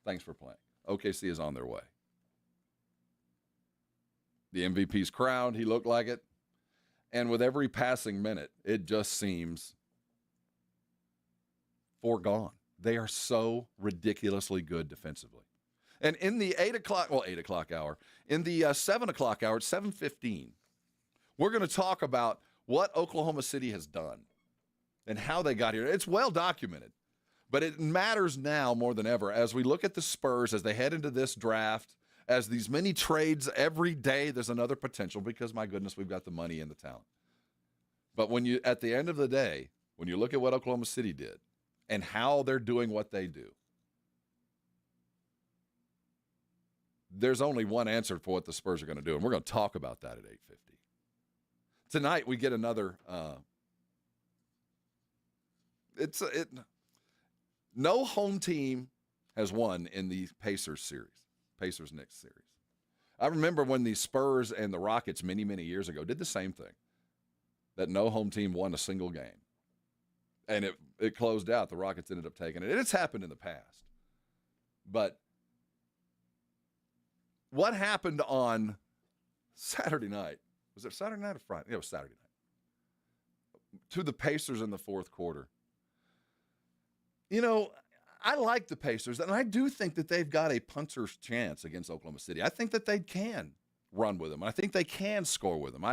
Thanks for playing. OKC is on their way. The MVP's crowned. He looked like it. And with every passing minute, it just seems foregone. They are so ridiculously good defensively. And in the 8 o'clock hour, in the 7 o'clock hour, at 7:15, we're going to talk about what Oklahoma City has done and how they got here. It's well documented, but it matters now more than ever as we look at the Spurs as they head into this draft, as these many trades every day, there's another potential because, my goodness, we've got the money and the talent. But at the end of the day, when you look at what Oklahoma City did and how they're doing what they do, there's only one answer for what the Spurs are going to do, and we're going to talk about that at 8:50. Tonight, we get another no home team has won in the Pacers-Knicks series. I remember when the Spurs and the Rockets many, many years ago did the same thing, that no home team won a single game. And it closed out. The Rockets ended up taking it. It's happened in the past. But what happened on Saturday night? Was it Saturday night or Friday? It was Saturday night. To the Pacers in the fourth quarter. I like the Pacers, and I do think that they've got a puncher's chance against Oklahoma City. I think that they can run with them. I think they can score with them.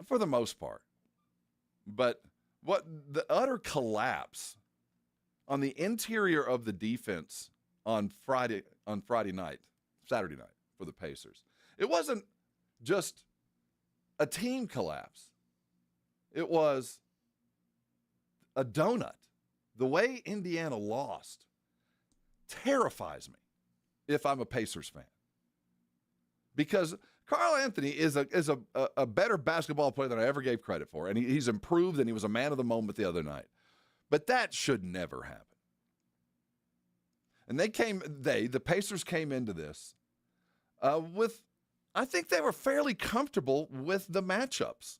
For the most part. But what the utter collapse on the interior of the defense on Saturday night for the Pacers. It wasn't just a team collapse. It was a donut. The way Indiana lost terrifies me if I'm a Pacers fan. Because Carl Anthony is a better basketball player than I ever gave credit for, and he's improved, and he was a man of the moment the other night. But that should never happen. And the Pacers came into this with, I think they were fairly comfortable with the matchups.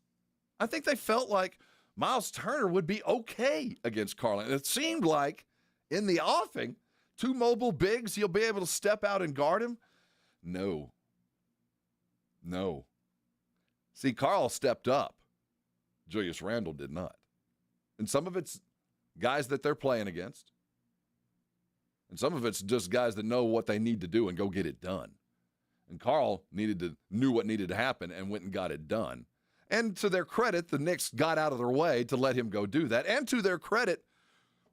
I think they felt like Miles Turner would be okay against Carl Anthony. It seemed like in the offing, 2 mobile bigs, you'll be able to step out and guard him. No. See, Carl stepped up. Julius Randle did not. And some of it's guys that they're playing against. And some of it's just guys that know what they need to do and go get it done. And Carl knew what needed to happen and went and got it done. And to their credit, the Knicks got out of their way to let him go do that. And to their credit,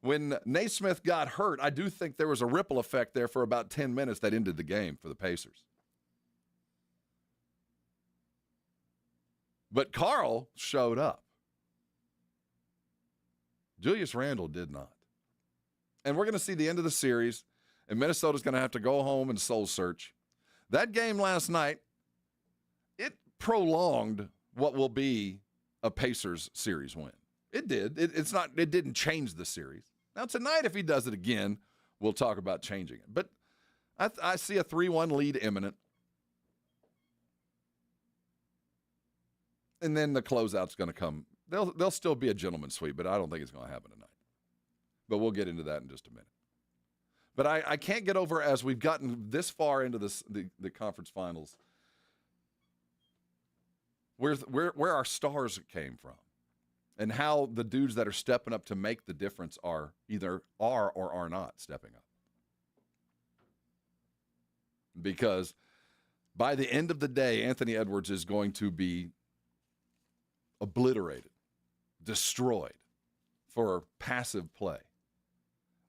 when Naismith got hurt, I do think there was a ripple effect there for about 10 minutes that ended the game for the Pacers. But Carl showed up. Julius Randle did not. And we're going to see the end of the series, and Minnesota's going to have to go home and soul search. That game last night, it prolonged what will be a Pacers series win. It did. It didn't change the series. Now tonight, if he does it again, we'll talk about changing it. But I see a 3-1 lead imminent. And then the closeout's going to come. There'll still be a gentleman's sweep, but I don't think it's going to happen tonight. But we'll get into that in just a minute. But I can't get over, as we've gotten this far into the conference finals, where our stars came from and how the dudes that are stepping up to make the difference are or are not stepping up. Because by the end of the day, Anthony Edwards is going to be obliterated, destroyed for passive play.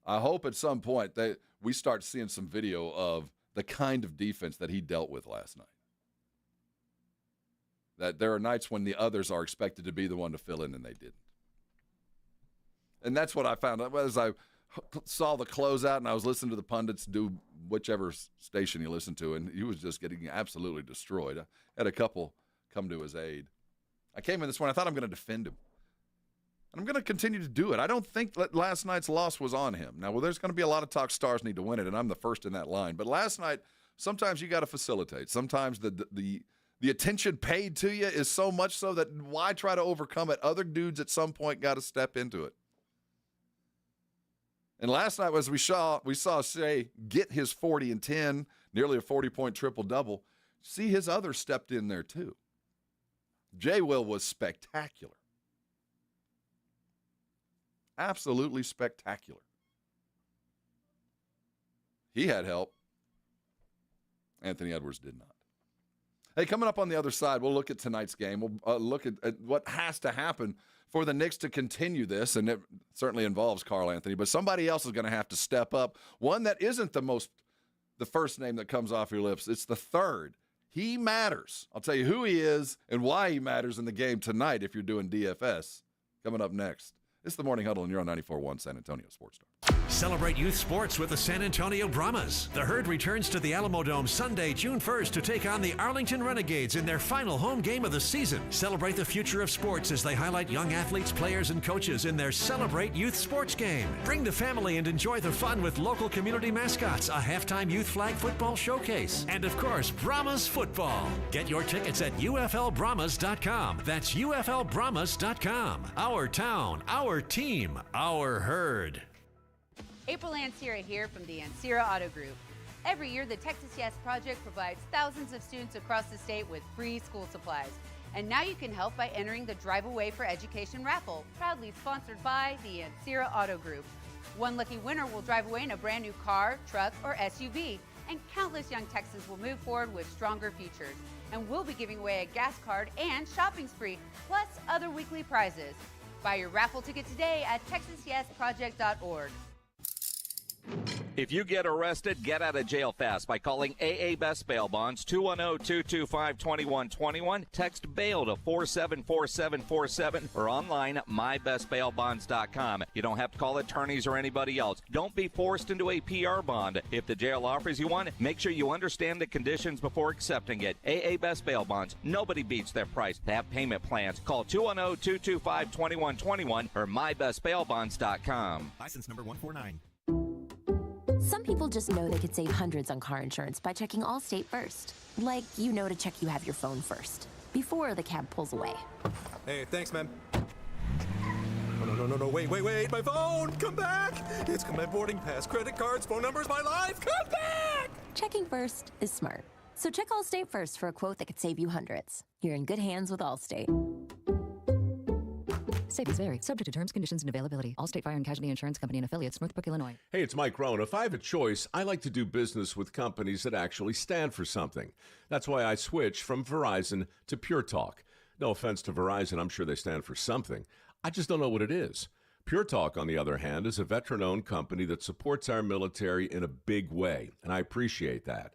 I hope at some point that we start seeing some video of the kind of defense that he dealt with last night. That there are nights when the others are expected to be the one to fill in and they didn't. And that's what I found out as I saw the closeout and I was listening to the pundits do whichever station you listen to, and he was just getting absolutely destroyed. I had a couple come to his aid. I came in this one, I thought I'm going to defend him. And I'm going to continue to do it. I don't think that last night's loss was on him. Now, there's going to be a lot of talk stars need to win it, and I'm the first in that line. But last night, sometimes you got to facilitate. Sometimes the attention paid to you is so much so that why try to overcome it? Other dudes at some point got to step into it. And last night, as we saw Shea get his 40 and 10, nearly a 40-point triple-double, see his others stepped in there too. J. Will was spectacular. Absolutely spectacular. He had help. Anthony Edwards did not. Hey, coming up on the other side, we'll look at tonight's game. We'll look at what has to happen for the Knicks to continue this, and it certainly involves Carl Anthony, but somebody else is going to have to step up. One that isn't the first name that comes off your lips. It's the third. He matters. I'll tell you who he is and why he matters in the game tonight if you're doing DFS. Coming up next. It's the Morning Huddle, and you're on 94.1 San Antonio Sports Star. Celebrate youth sports with the San Antonio Brahmas. The Herd returns to the Alamo Dome Sunday, June 1st to take on the Arlington Renegades in their final home game of the season. Celebrate the future of sports as they highlight young athletes, players, and coaches in their Celebrate Youth Sports game. Bring the family and enjoy the fun with local community mascots, a halftime youth flag football showcase, and of course, Brahmas football. Get your tickets at UFLBrahmas.com. That's UFLBrahmas.com. Our town, our team, our Herd. April Ansira here from the Ansira Auto Group. Every year, the Texas Yes Project provides thousands of students across the state with free school supplies. And now you can help by entering the Drive Away for Education raffle, proudly sponsored by the Ansira Auto Group. One lucky winner will drive away in a brand new car, truck, or SUV, and countless young Texans will move forward with stronger futures. And we'll be giving away a gas card and shopping spree, plus other weekly prizes. Buy your raffle ticket today at TexasYesProject.org. If you get arrested, get out of jail fast by calling AA Best Bail Bonds, 210-225-2121. Text bail to 474747 or online at mybestbailbonds.com. You don't have to call attorneys or anybody else. Don't be forced into a PR bond. If the jail offers you one, make sure you understand the conditions before accepting it. AA Best Bail Bonds. Nobody beats their price. They have payment plans. Call 210-225-2121 or mybestbailbonds.com. License number 149. Some people just know they could save hundreds on car insurance by checking Allstate first. Like, you know to check you have your phone first, before the cab pulls away. Hey, thanks, man. No, wait, my phone! Come back! It's got my boarding pass, credit cards, phone numbers, my life! Come back! Checking first is smart. So check Allstate first for a quote that could save you hundreds. You're in good hands with Allstate. Savings vary. Subject to terms, conditions, and availability. Allstate Fire and Casualty Insurance Company and affiliates, Northbrook, Illinois. Hey, it's Mike Rohn. If I have a choice, I like to do business with companies that actually stand for something. That's why I switched from Verizon to Pure Talk. No offense to Verizon, I'm sure they stand for something. I just don't know what it is. Pure Talk, on the other hand, is a veteran-owned company that supports our military in a big way, and I appreciate that.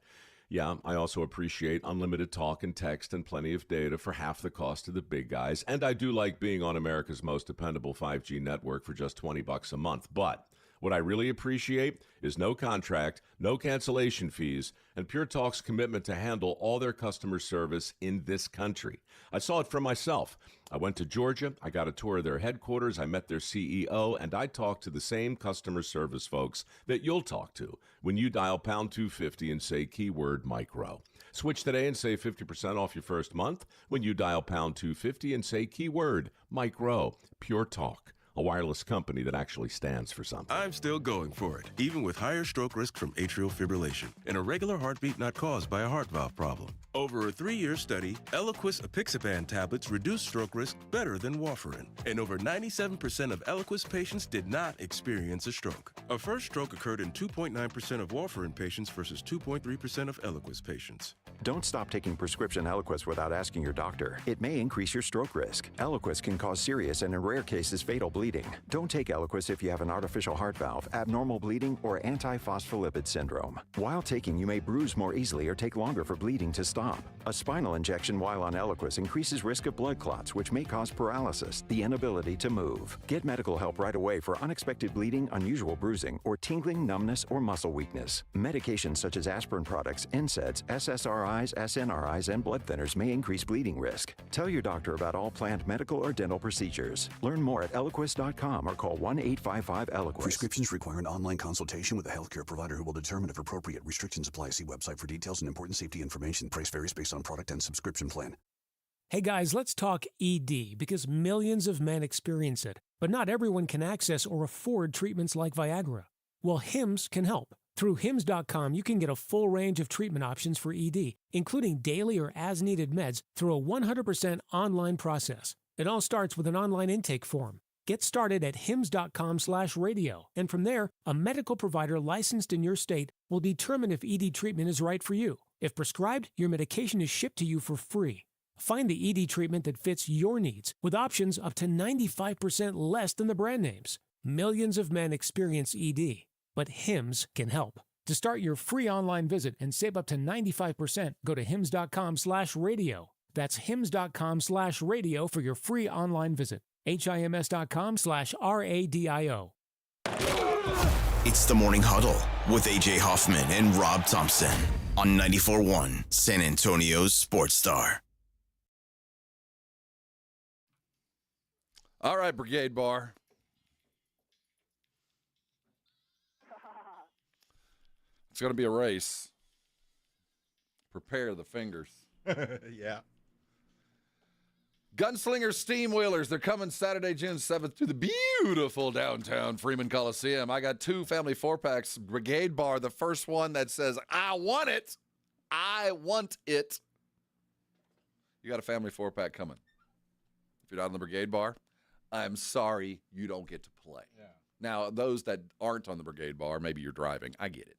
Yeah, I also appreciate unlimited talk and text and plenty of data for half the cost of the big guys. And I do like being on America's most dependable 5G network for just $20 a month. But what I really appreciate is no contract, no cancellation fees, and Pure Talk's commitment to handle all their customer service in this country. I saw it for myself. I went to Georgia, I got a tour of their headquarters, I met their CEO, and I talked to the same customer service folks that you'll talk to when you dial pound 250 and say keyword micro. Switch today and save 50% off your first month when you dial pound 250 and say keyword micro. Pure Talk, a wireless company that actually stands for something. I'm still going for it, even with higher stroke risk from atrial fibrillation and a regular heartbeat not caused by a heart valve problem. Over a 3-year study, Eliquis apixaban tablets reduce stroke risk better than warfarin, and over 97% of Eliquis patients did not experience a stroke. A first stroke occurred in 2.9% of warfarin patients versus 2.3% of Eliquis patients. Don't stop taking prescription Eliquis without asking your doctor. It may increase your stroke risk. Eliquis can cause serious and, in rare cases, fatal bleeding. Don't take Eliquis if you have an artificial heart valve, abnormal bleeding, or antiphospholipid syndrome. While taking, you may bruise more easily or take longer for bleeding to stop. A spinal injection while on Eliquis increases risk of blood clots, which may cause paralysis, the inability to move. Get medical help right away for unexpected bleeding, unusual bruising, or tingling, numbness, or muscle weakness. Medications such as aspirin products, NSAIDs, SSRIs, SNRIs, and blood thinners may increase bleeding risk. Tell your doctor about all planned medical or dental procedures. Learn more at Eliquis.com or call 1-855-ELIQUIS. Prescriptions require an online consultation with a healthcare provider who will determine if appropriate. Restrictions apply. See website for details and important safety information. Price varies based on product and subscription plan. Hey guys, let's talk ED because millions of men experience it, but not everyone can access or afford treatments like Viagra. Well, Hims can help. Through Hims.com, you can get a full range of treatment options for ED, including daily or as-needed meds through a 100% online process. It all starts with an online intake form. Get started at hims.com/radio, and from there, a medical provider licensed in your state will determine if ED treatment is right for you. If prescribed, your medication is shipped to you for free. Find the ED treatment that fits your needs with options up to 95% less than the brand names. Millions of men experience ED, but Hims can help. To start your free online visit and save up to 95%, go to hims.com/radio. That's hims.com/radio for your free online visit. HIMS.com/RADIO. It's the Morning Huddle with AJ Hoffman and Rob Thompson on 94.1 San Antonio's Sports Star. All right, Brigade Bar. It's going to be a race. Prepare the fingers. Yeah. Gunslinger Steam Wheelers, they're coming Saturday, June 7th to the beautiful downtown Freeman Coliseum. I got 2 family 4-packs, Brigade Bar, the first one that says, I want it. I want it. You got a family 4-pack coming. If you're not on the Brigade Bar, I'm sorry you don't get to play. Yeah. Now, those that aren't on the Brigade Bar, maybe you're driving. I get it.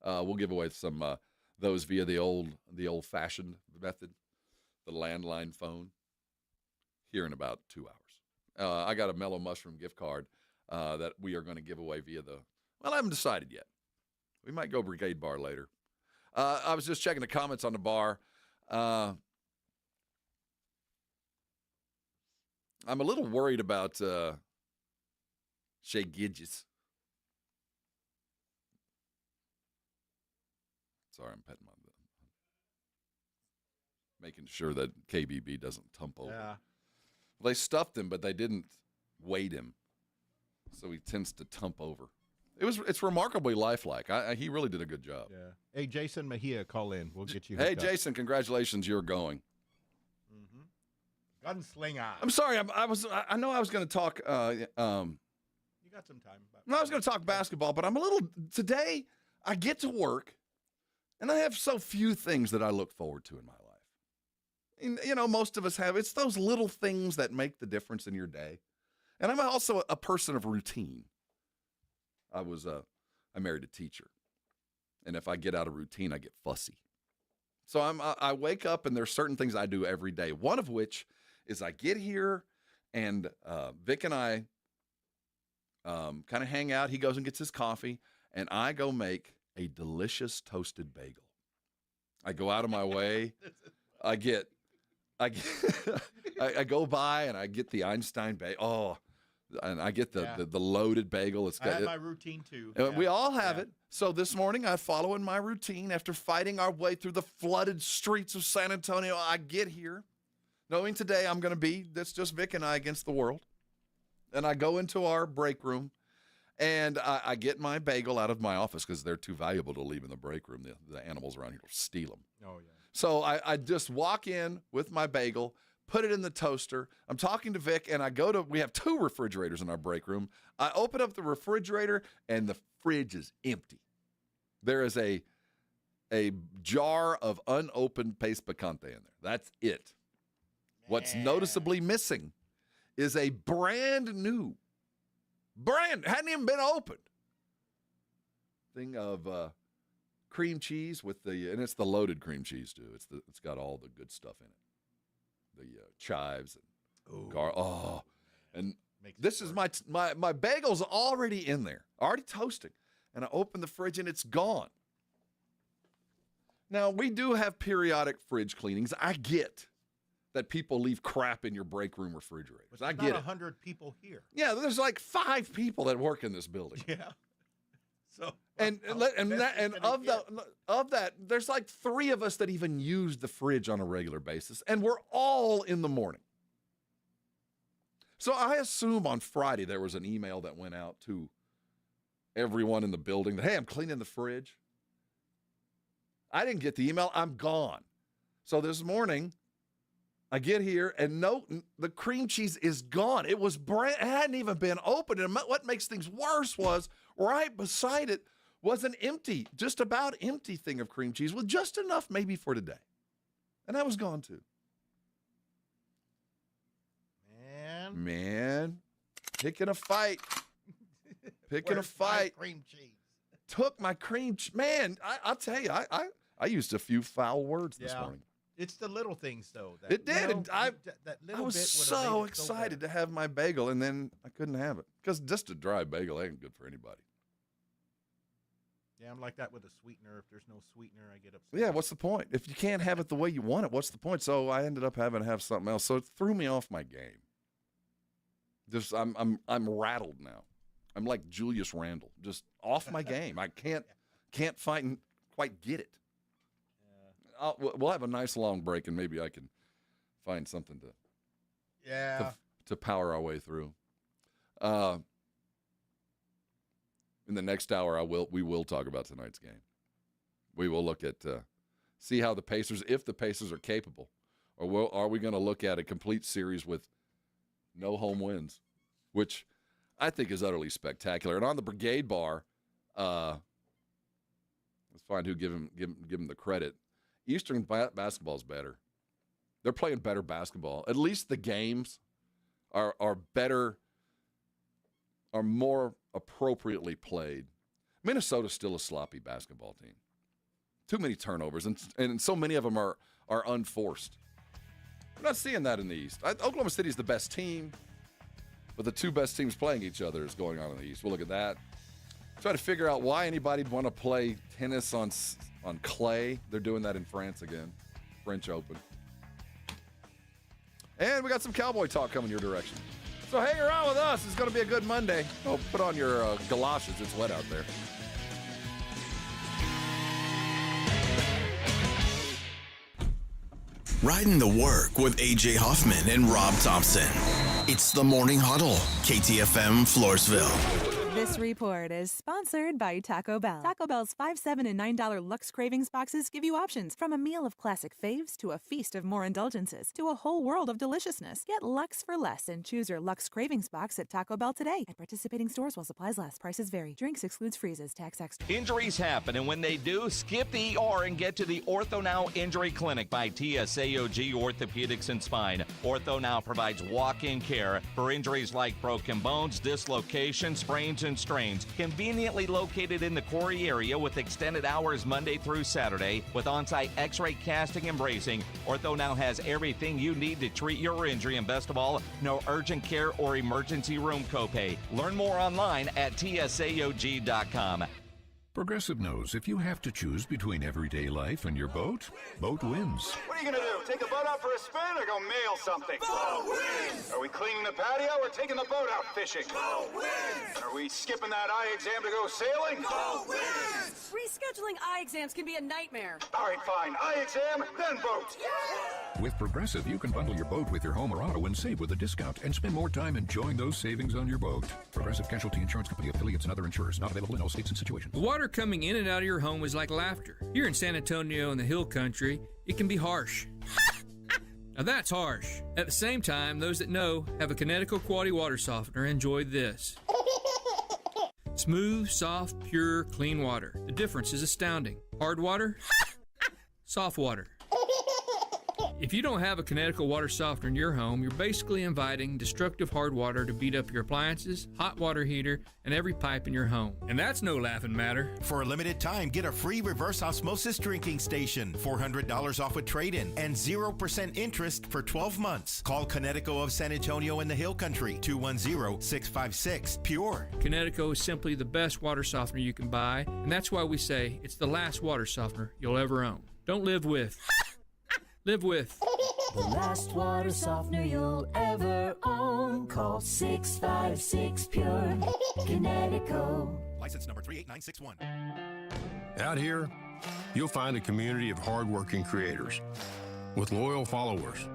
We'll give away some those via the old-fashioned method, the landline phone, here in about 2 hours. I got a Mellow Mushroom gift card that we are going to give away via I haven't decided yet. We might go Brigade Bar later. I was just checking the comments on the bar. I'm a little worried about Shea Gidges. Sorry, I'm petting making sure that KBB doesn't tump over. Yeah. They stuffed him, but they didn't weight him, so he tends to tump over. It's remarkably lifelike. He really did a good job. Yeah. Hey, Jason Mejia, call in. We'll get you. Hey, hooked up. Jason, congratulations, you're going. Gunslinger. I'm sorry. I know I was going to talk. You got some time. No, I was going to talk basketball, but I'm a little today. I get to work, and I have so few things that I look forward to in my life. And, you know, most of us have. It's those little things that make the difference in your day. And I'm also a person of routine. I married a teacher, and if I get out of routine, I get fussy. So I wake up, and there's certain things I do every day. One of which is I get here, and Vic and I kind of hang out. He goes and gets his coffee, and I go make a delicious toasted bagel. I go out of my way. I go by and I get the Einstein bagel. Oh, and I get the loaded bagel. I have my routine too. We all have it. So this morning I follow in my routine. After fighting our way through the flooded streets of San Antonio, I get here, knowing today that's just Vic and I against the world. And I go into our break room, and I get my bagel out of my office because they're too valuable to leave in the break room. The animals around here will steal them. Oh, yeah. So I just walk in with my bagel, put it in the toaster. I'm talking to Vic, and we have 2 refrigerators in our break room. I open up the refrigerator, and the fridge is empty. There is a jar of unopened paste picante in there. That's it. What's noticeably missing is a hadn't even been opened, thing of cream cheese and it's the loaded cream cheese too. It's got all the good stuff in it. The chives and garlic. Oh, and this is my bagel's already in there, already toasting, and I open the fridge and it's gone. Now we do have periodic fridge cleanings. I get that people leave crap in your break room refrigerators. I get it. 100 people here. Yeah, there's like 5 people that work in this building. Yeah. So of that, there's like 3 of us that even use the fridge on a regular basis, and we're all in the morning. So I assume on Friday there was an email that went out to everyone in the building that, hey, I'm cleaning the fridge. I didn't get the email. I'm gone. So this morning, I get here, and the cream cheese is gone. It hadn't even been opened. And what makes things worse was right beside it was an just about empty thing of cream cheese with just enough maybe for today. And that was gone too. Man, picking a fight. Cream cheese. Took my cream cheese. Man, I'll tell you, I used a few foul words this morning. It's the little things, though. It did. I was so excited to have my bagel, and then I couldn't have it. Because just a dry bagel ain't good for anybody. Yeah, I'm like that with a sweetener. If there's no sweetener, I get upset. Yeah, what's the point? If you can't have it the way you want it, what's the point? So I ended up having to have something else. So it threw me off my game. Just I'm rattled now. I'm like Julius Randle, just off my game. I can't fight and quite get it. We'll have a nice long break, and maybe I can find something to power our way through. In the next hour, we will talk about tonight's game. We will look at see how if the Pacers are capable, or are we going to look at a complete series with no home wins, which I think is utterly spectacular. And on the Brigade Bar, let's find who give him the credit. Eastern basketball is better. They're playing better basketball. At least the games are better, are more appropriately played. Minnesota's still a sloppy basketball team. Too many turnovers, and so many of them are unforced. We're not seeing that in the East. Oklahoma City is the best team, but the 2 best teams playing each other is going on in the East. We'll look at that. Try to figure out why anybody'd want to play tennis on clay. They're doing that in France again. French Open. And we got some cowboy talk coming your direction. So hang around with us. It's going to be a good Monday. Oh, put on your galoshes. It's wet out there. Riding the work with AJ Hoffman and Rob Thompson. It's the Morning Huddle, KTFM Floresville. This report is sponsored by Taco Bell. Taco Bell's $5, $7, and $9 Lux Cravings boxes give you options from a meal of classic faves to a feast of more indulgences to a whole world of deliciousness. Get Lux for less and choose your Lux Cravings box at Taco Bell today. At participating stores while supplies last. Prices vary. Drinks excludes freezes. Tax extra. Injuries happen, and when they do, skip the ER and get to the Ortho Now Injury Clinic by TSAOG Orthopedics and Spine. Ortho Now provides walk-in care for injuries like broken bones, dislocation, sprains, and strains. Conveniently located in the Quarry area with extended hours Monday through Saturday with on-site x-ray casting and bracing. Ortho Now has everything you need to treat your injury, and best of all, no urgent care or emergency room copay. Learn more online at tsaog.com. Progressive knows if you have to choose between everyday life and your boat, boat wins. What are you going to do? Take the boat out for a spin or go mail something? Boat wins! Are we cleaning the patio or taking the boat out fishing? Boat wins! And are we skipping that eye exam to go sailing? Boat wins! Rescheduling eye exams can be a nightmare. All right, fine. Eye exam, then boat. Yeah! With Progressive, you can bundle your boat with your home or auto and save with a discount and spend more time enjoying those savings on your boat. Progressive Casualty Insurance Company, affiliates, and other insurers. Not available in all states and situations. The water coming in and out of your home is like laughter. Here in San Antonio in the Hill Country, it can be harsh. Now that's harsh. At the same time, those that know have a Connecticut quality water softener enjoy this. Smooth, soft, pure, clean water. The difference is astounding. Hard water, soft water. If you don't have a Connecticut water softener in your home, you're basically inviting destructive hard water to beat up your appliances, hot water heater, and every pipe in your home. And that's no laughing matter. For a limited time, get a free reverse osmosis drinking station, $400 off with trade-in, and 0% interest for 12 months. Call Connecticut of San Antonio in the Hill Country, 210-656-PURE. Connecticut is simply the best water softener you can buy, and that's why we say it's the last water softener you'll ever own. Don't live with. Live with. The last water softener you'll ever own. Call 656-PURE. Connecticut. License number 38961. Out here, you'll find a community of hardworking creators with loyal followers,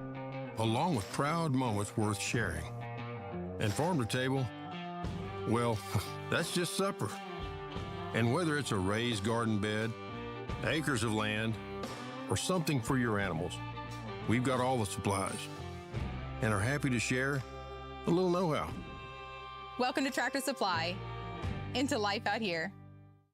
along with proud moments worth sharing. And farm to table, well, that's just supper. And whether it's a raised garden bed, acres of land, or something for your animals, we've got all the supplies and are happy to share a little know-how. Welcome to Tractor Supply. Into life out here.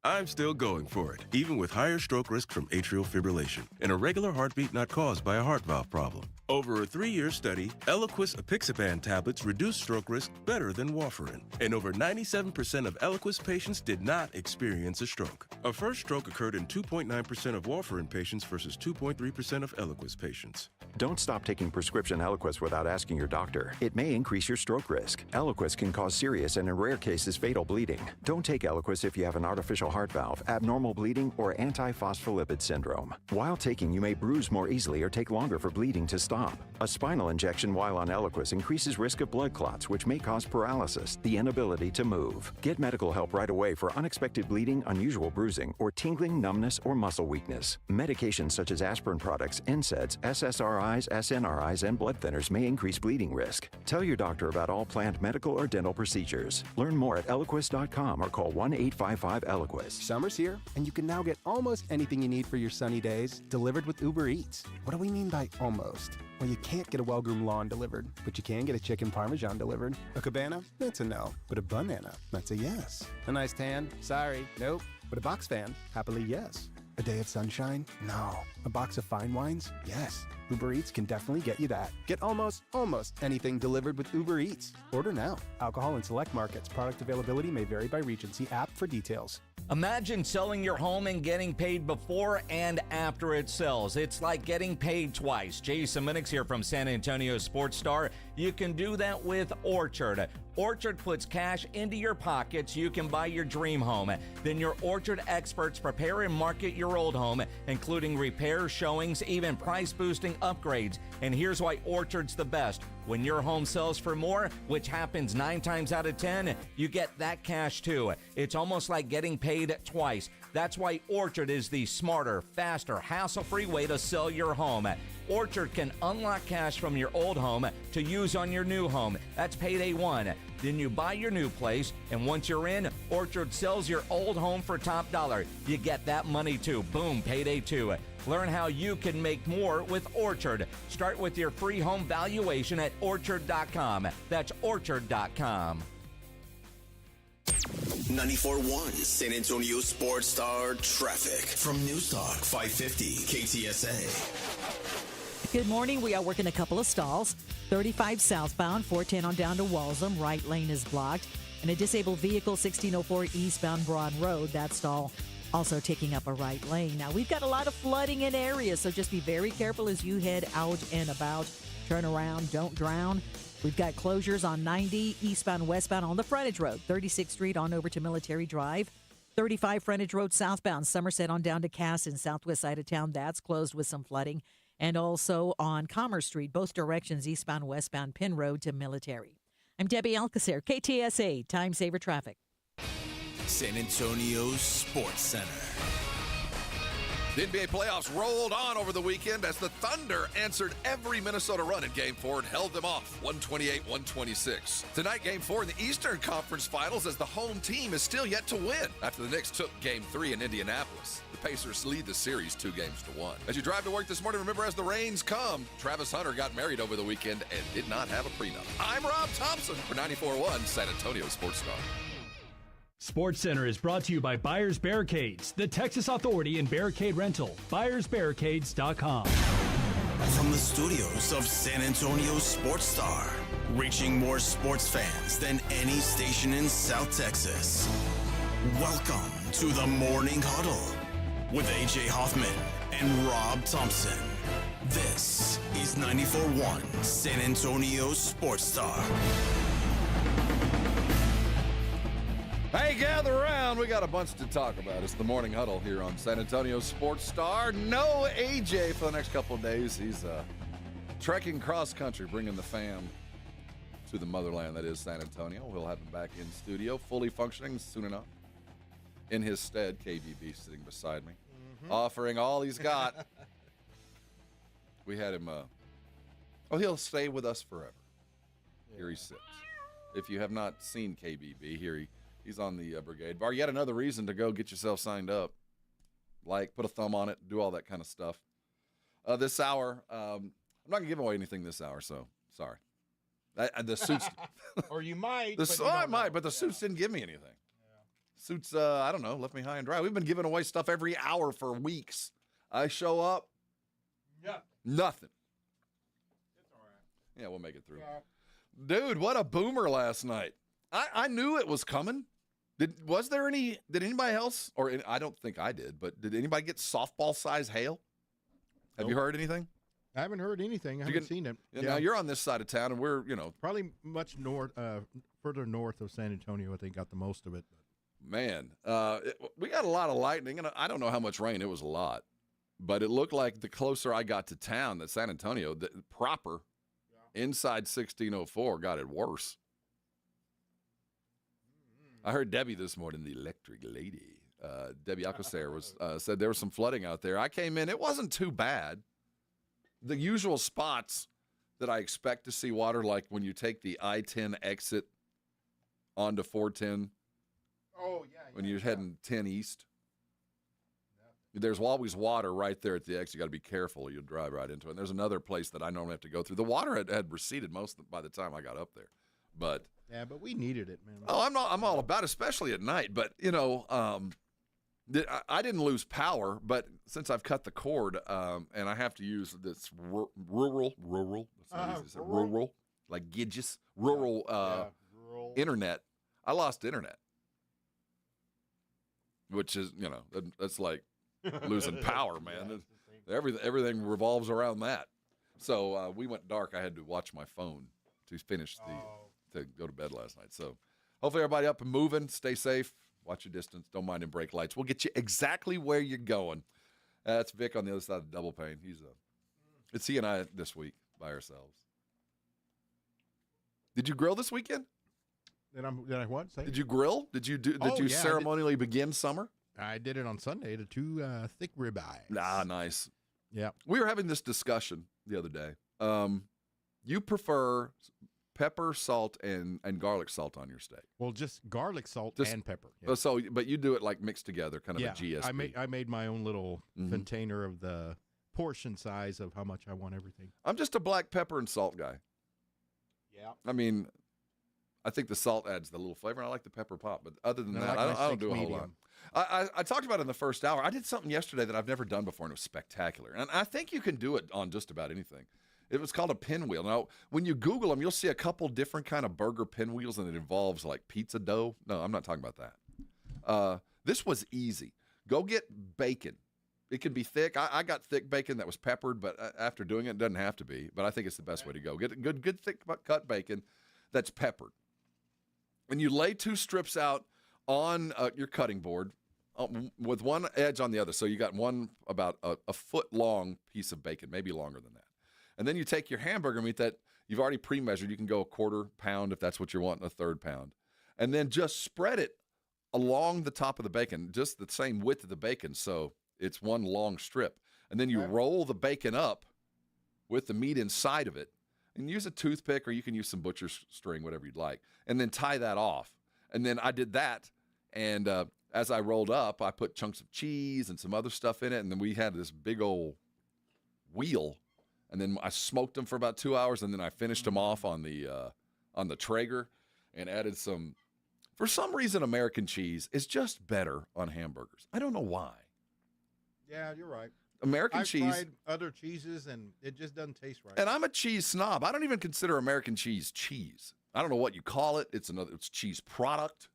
I'm still going for it, even with higher stroke risk from atrial fibrillation, an irregular heartbeat not caused by a heart valve problem. Over a 3-year study, Eliquis apixaban tablets reduced stroke risk better than warfarin, and over 97% of Eliquis patients did not experience a stroke. A first stroke occurred in 2.9% of warfarin patients versus 2.3% of Eliquis patients. Don't stop taking prescription Eliquis without asking your doctor. It may increase your stroke risk. Eliquis can cause serious and in rare cases fatal bleeding. Don't take Eliquis if you have an artificial heart valve, abnormal bleeding, or antiphospholipid syndrome. While taking, you may bruise more easily or take longer for bleeding to stop. A spinal injection while on Eliquis increases risk of blood clots, which may cause paralysis, the inability to move. Get medical help right away for unexpected bleeding, unusual bruising, or tingling, numbness, or muscle weakness. Medications such as aspirin products, NSAIDs, SSRIs, SNRIs, and blood thinners may increase bleeding risk. Tell your doctor about all planned medical or dental procedures. Learn more at Eliquis.com or call 1-855-ELIQUIS. Summer's here, and you can now get almost anything you need for your sunny days delivered with Uber Eats. What do we mean by almost? Well, you can't get a well-groomed lawn delivered, but you can get a chicken parmesan delivered. A cabana? That's a no. But a banana? That's a yes. A nice tan? Sorry, nope. But a box fan? Happily, yes. A day of sunshine? No. A box of fine wines? Yes. Uber Eats can definitely get you that. Get almost anything delivered with Uber Eats. Order now. Alcohol in select markets. Product availability may vary by region. See app for details. Imagine selling your home and getting paid before and after it sells. It's like getting paid twice. Jason Minix here from San Antonio Sports Star. You can do that with Orchard. Orchard puts cash into your pockets. You can buy your dream home. Then your Orchard experts prepare and market your old home, including repairs, showings, even price-boosting upgrades. And here's why Orchard's the best. When your home sells for more, which happens 9 times out of 10, you get that cash too. It's almost like getting paid twice. That's why Orchard is the smarter, faster, hassle-free way to sell your home. Orchard can unlock cash from your old home to use on your new home. That's payday 1. Then you buy your new place, and once you're in, Orchard sells your old home for top dollar. You get that money too. Boom, payday 2. Learn how you can make more with Orchard. Start with your free home valuation at Orchard.com. That's Orchard.com. 94.1 San Antonio Sports Star traffic from Newstalk 550 KTSA. Good morning. We are working a couple of stalls. 35 southbound, 410 on down to Walsham. Right lane is blocked. And a disabled vehicle, 1604 eastbound Broad Road. That stall also taking up a right lane. Now, we've got a lot of flooding in areas, so just be very careful as you head out and about. Turn around, don't drown. We've got closures on 90 eastbound, westbound on the frontage road. 36th Street on over to Military Drive. 35 frontage road southbound, Somerset on down to Cass in southwest side of town. That's closed with some flooding. And also on Commerce Street, both directions, eastbound, westbound, Penn Road to Military. I'm Debbie Alcacer, KTSA, Time Saver Traffic. San Antonio Sports Center. The NBA playoffs rolled on over the weekend as the Thunder answered every Minnesota run in Game 4 and held them off 128-126. Tonight, Game 4 in the Eastern Conference Finals as the home team is still yet to win after the Knicks took Game 3 in Indianapolis. The Pacers lead the series 2-1. As you drive to work this morning, remember as the rains come, Travis Hunter got married over the weekend and did not have a prenup. I'm Rob Thompson for 94.1 San Antonio Sports Star. Sports Center is brought to you by Buyers Barricades, the Texas Authority in Barricade Rental. BuyersBarricades.com. From the studios of San Antonio Sports Star, reaching more sports fans than any station in South Texas. Welcome to the Morning Huddle with A.J. Hoffman and Rob Thompson. This is 94.1 San Antonio Sports Star. Hey, gather around. We got a bunch to talk about. It's the Morning Huddle here on San Antonio Sports Star. No AJ for the next couple of days. He's trekking cross country, bringing the fam to the motherland that is San Antonio. We'll have him back in studio, fully functioning soon enough. In his stead, KBB sitting beside me, offering all he's got. We had him, he'll stay with us forever. Yeah. Here he sits. If you have not seen KBB, he's on the Brigade Bar. Yet another reason to go get yourself signed up. Like, put a thumb on it, do all that kind of stuff. This hour, I'm not going to give away anything this hour, so sorry. The suits. Or you might. I might, but the suits didn't give me anything. Yeah. Suits, I don't know, left me high and dry. We've been giving away stuff every hour for weeks. I show up. Yeah. Nothing. It's all right. Yeah, we'll make it through. Yeah. Dude, what a boomer last night. I knew it was coming. Did anybody else, or I don't think I did, but did anybody get softball-size hail? Have you heard anything? I haven't heard anything. I haven't seen it. Yeah. Now, you're on this side of town, and we're, probably much further north of San Antonio, I think, got the most of it. Man, we got a lot of lightning, and I don't know how much rain. It was a lot. But it looked like the closer I got to town, that San Antonio, proper, inside 1604, got it worse. I heard Debbie this morning, the electric lady, Debbie Alcacer, said there was some flooding out there. I came in. It wasn't too bad. The usual spots that I expect to see water, like when you take the I-10 exit onto 410. Oh, yeah. When you're heading 10 east. There's always water right there at the exit. You got to be careful. You'll drive right into it. And there's another place that I normally have to go through. The water had receded by the time I got up there. But yeah, but we needed it, man. Oh, I'm all about it, especially at night. But, I didn't lose power, but since I've cut the cord and I have to use this rural, that's not easy to say, rural, like Gidges, rural internet, I lost internet, which is, that's like losing power, man. Everything revolves around that. So we went dark. I had to watch my phone to finish to go to bed last night. So hopefully everybody up and moving. Stay safe. Watch your distance. Don't mind them brake lights. We'll get you exactly where you're going. That's Vic on the other side of the double pane. It's he and I this week by ourselves. Did you grill this weekend? Did I what? Say Did you grill? Did you ceremonially begin summer? I did it on Sunday to 2 thick ribeyes. Ah, nice. Yeah. We were having this discussion the other day. You prefer pepper, salt, and garlic salt on your steak? Well, just garlic salt and pepper. Yeah. So, but you do it like mixed together, kind of a GSP. I made my own little container of the portion size of how much I want everything. I'm just a black pepper and salt guy. Yeah. I mean, I think the salt adds the little flavor, and I like the pepper pop. But other than that, I don't do a whole lot. I talked about it in the first hour. I did something yesterday that I've never done before, and it was spectacular. And I think you can do it on just about anything. It was called a pinwheel. Now, when you Google them, you'll see a couple different kind of burger pinwheels, and it involves like pizza dough. No, I'm not talking about that. This was easy. Go get bacon. It can be thick. I got thick bacon that was peppered, but after doing it doesn't have to be. But I think it's the best way to go. Get good thick cut bacon that's peppered. And you lay 2 strips out on your cutting board with one edge on the other. So you got one about a foot long piece of bacon, maybe longer than that. And then you take your hamburger meat that you've already pre-measured. You can go 1/4 pound if that's what you're wanting, 1/3 pound. And then just spread it along the top of the bacon, just the same width of the bacon. So it's one long strip. And then you roll the bacon up with the meat inside of it. And use a toothpick, or you can use some butcher's string, whatever you'd like. And then tie that off. And then I did that. And as I rolled up, I put chunks of cheese and some other stuff in it. And then we had this big old wheel. And then I smoked them for about 2 hours. And then I finished them off on the Traeger and added some. For some reason, American cheese is just better on hamburgers. I don't know why. Yeah, you're right. American cheese. I've tried other cheeses, and it just doesn't taste right. And I'm a cheese snob. I don't even consider American cheese cheese. I don't know what you call it. It's cheese product.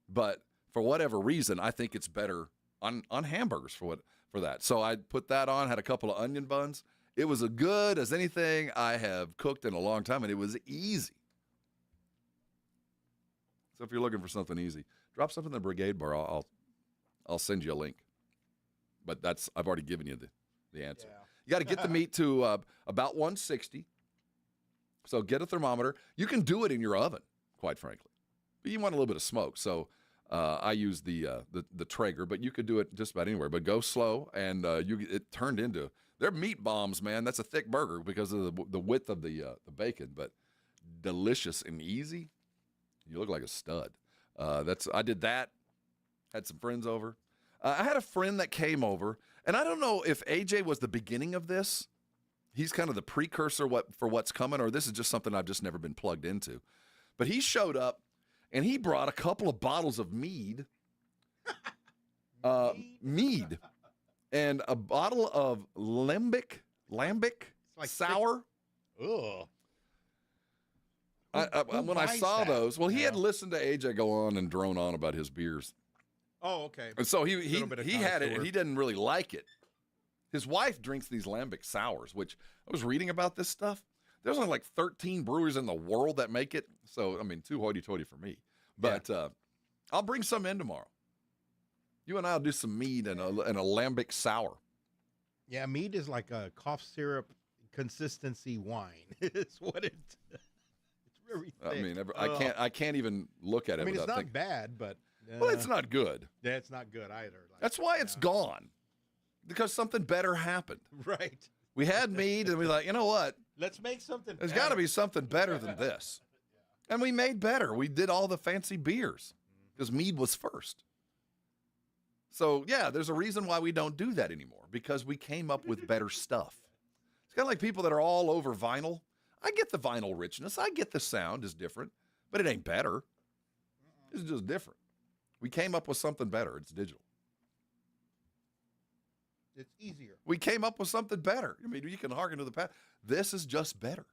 But for whatever reason, I think it's better on hamburgers for that. So I put that on, had a couple of onion buns. It was as good as anything I have cooked in a long time, and it was easy. So if you're looking for something easy, drop something in the Brigade Bar. I'll send you a link. But I've already given you the answer. Yeah. You got to get the meat to about 160. So get a thermometer. You can do it in your oven, quite frankly. But you want a little bit of smoke. So I use the Traeger, but you could do it just about anywhere. But go slow, and it turned into they're meat bombs, man. That's a thick burger because of the width of the bacon, but delicious and easy. You look like a stud. I did that. Had some friends over. I had a friend that came over, and I don't know if AJ was the beginning of this. He's kind of the precursor for what's coming, or this is just something I've just never been plugged into. But he showed up, and he brought a couple of bottles of mead, and a bottle of lambic like sour. Ugh. When I saw those, he had listened to AJ go on and drone on about his beers. Oh, okay. And so he had it, and he didn't really like it. His wife drinks these lambic sours, which I was reading about this stuff. There's only like 13 brewers in the world that make it. So, I mean, too hoity-toity for me. But I'll bring some in tomorrow. You and I will do some mead and a lambic sour. Yeah, mead is like a cough syrup consistency wine. It's what it's very thick. I mean, I can't even look at it. I mean, it's not thinking, bad, but well, it's not good. Yeah, it's not good either. That's why it's gone, because something better happened. Right. We had mead, and we like, you know what? Let's make something. There's got to be something better than this, and we made better. We did all the fancy beers because mead was first. So yeah, there's a reason why we don't do that anymore, because we came up with better stuff. It's kind of like people that are all over vinyl. I get the vinyl richness. I get the sound is different, but it ain't better. It's just different. We came up with something better. It's digital. It's easier. We came up with something better. I mean, you can hearken to the past. This is just better.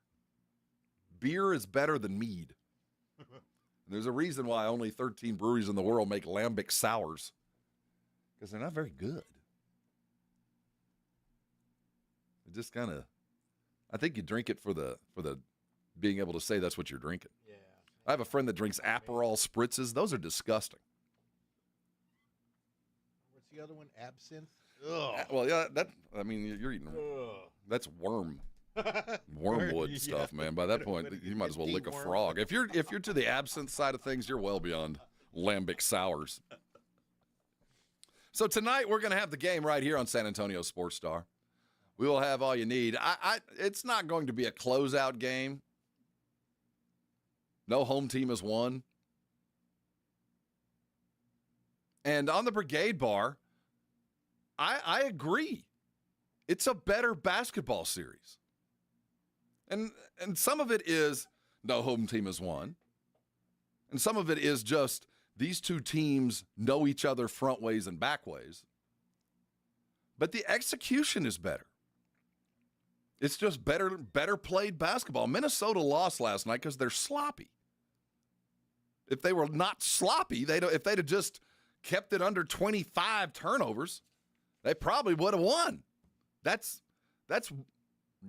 Beer is better than mead. There's a reason why only 13 breweries in the world make lambic sours, because they're not very good. It just kind of, I think you drink it for the being able to say that's what you're drinking. Yeah. I have a friend that drinks Aperol spritzes. Those are disgusting. What's the other one? Absinthe. Ugh. Well, yeah, you're eating. That's wormwood stuff, man. By that point, you might as well lick a frog. If you're to the absinthe side of things, you're well beyond lambic sours. So tonight we're going to have the game right here on San Antonio Sports Star. We will have all you need. It's not going to be a closeout game. No home team has won. And on the Brigade Bar, I agree. It's a better basketball series. And some of it is no home team has won. And some of it is just these two teams know each other front ways and back ways. But the execution is better. It's just better played basketball. Minnesota lost last night because they're sloppy. If they were not sloppy, if they'd have just kept it under 25 turnovers, they probably would have won. That's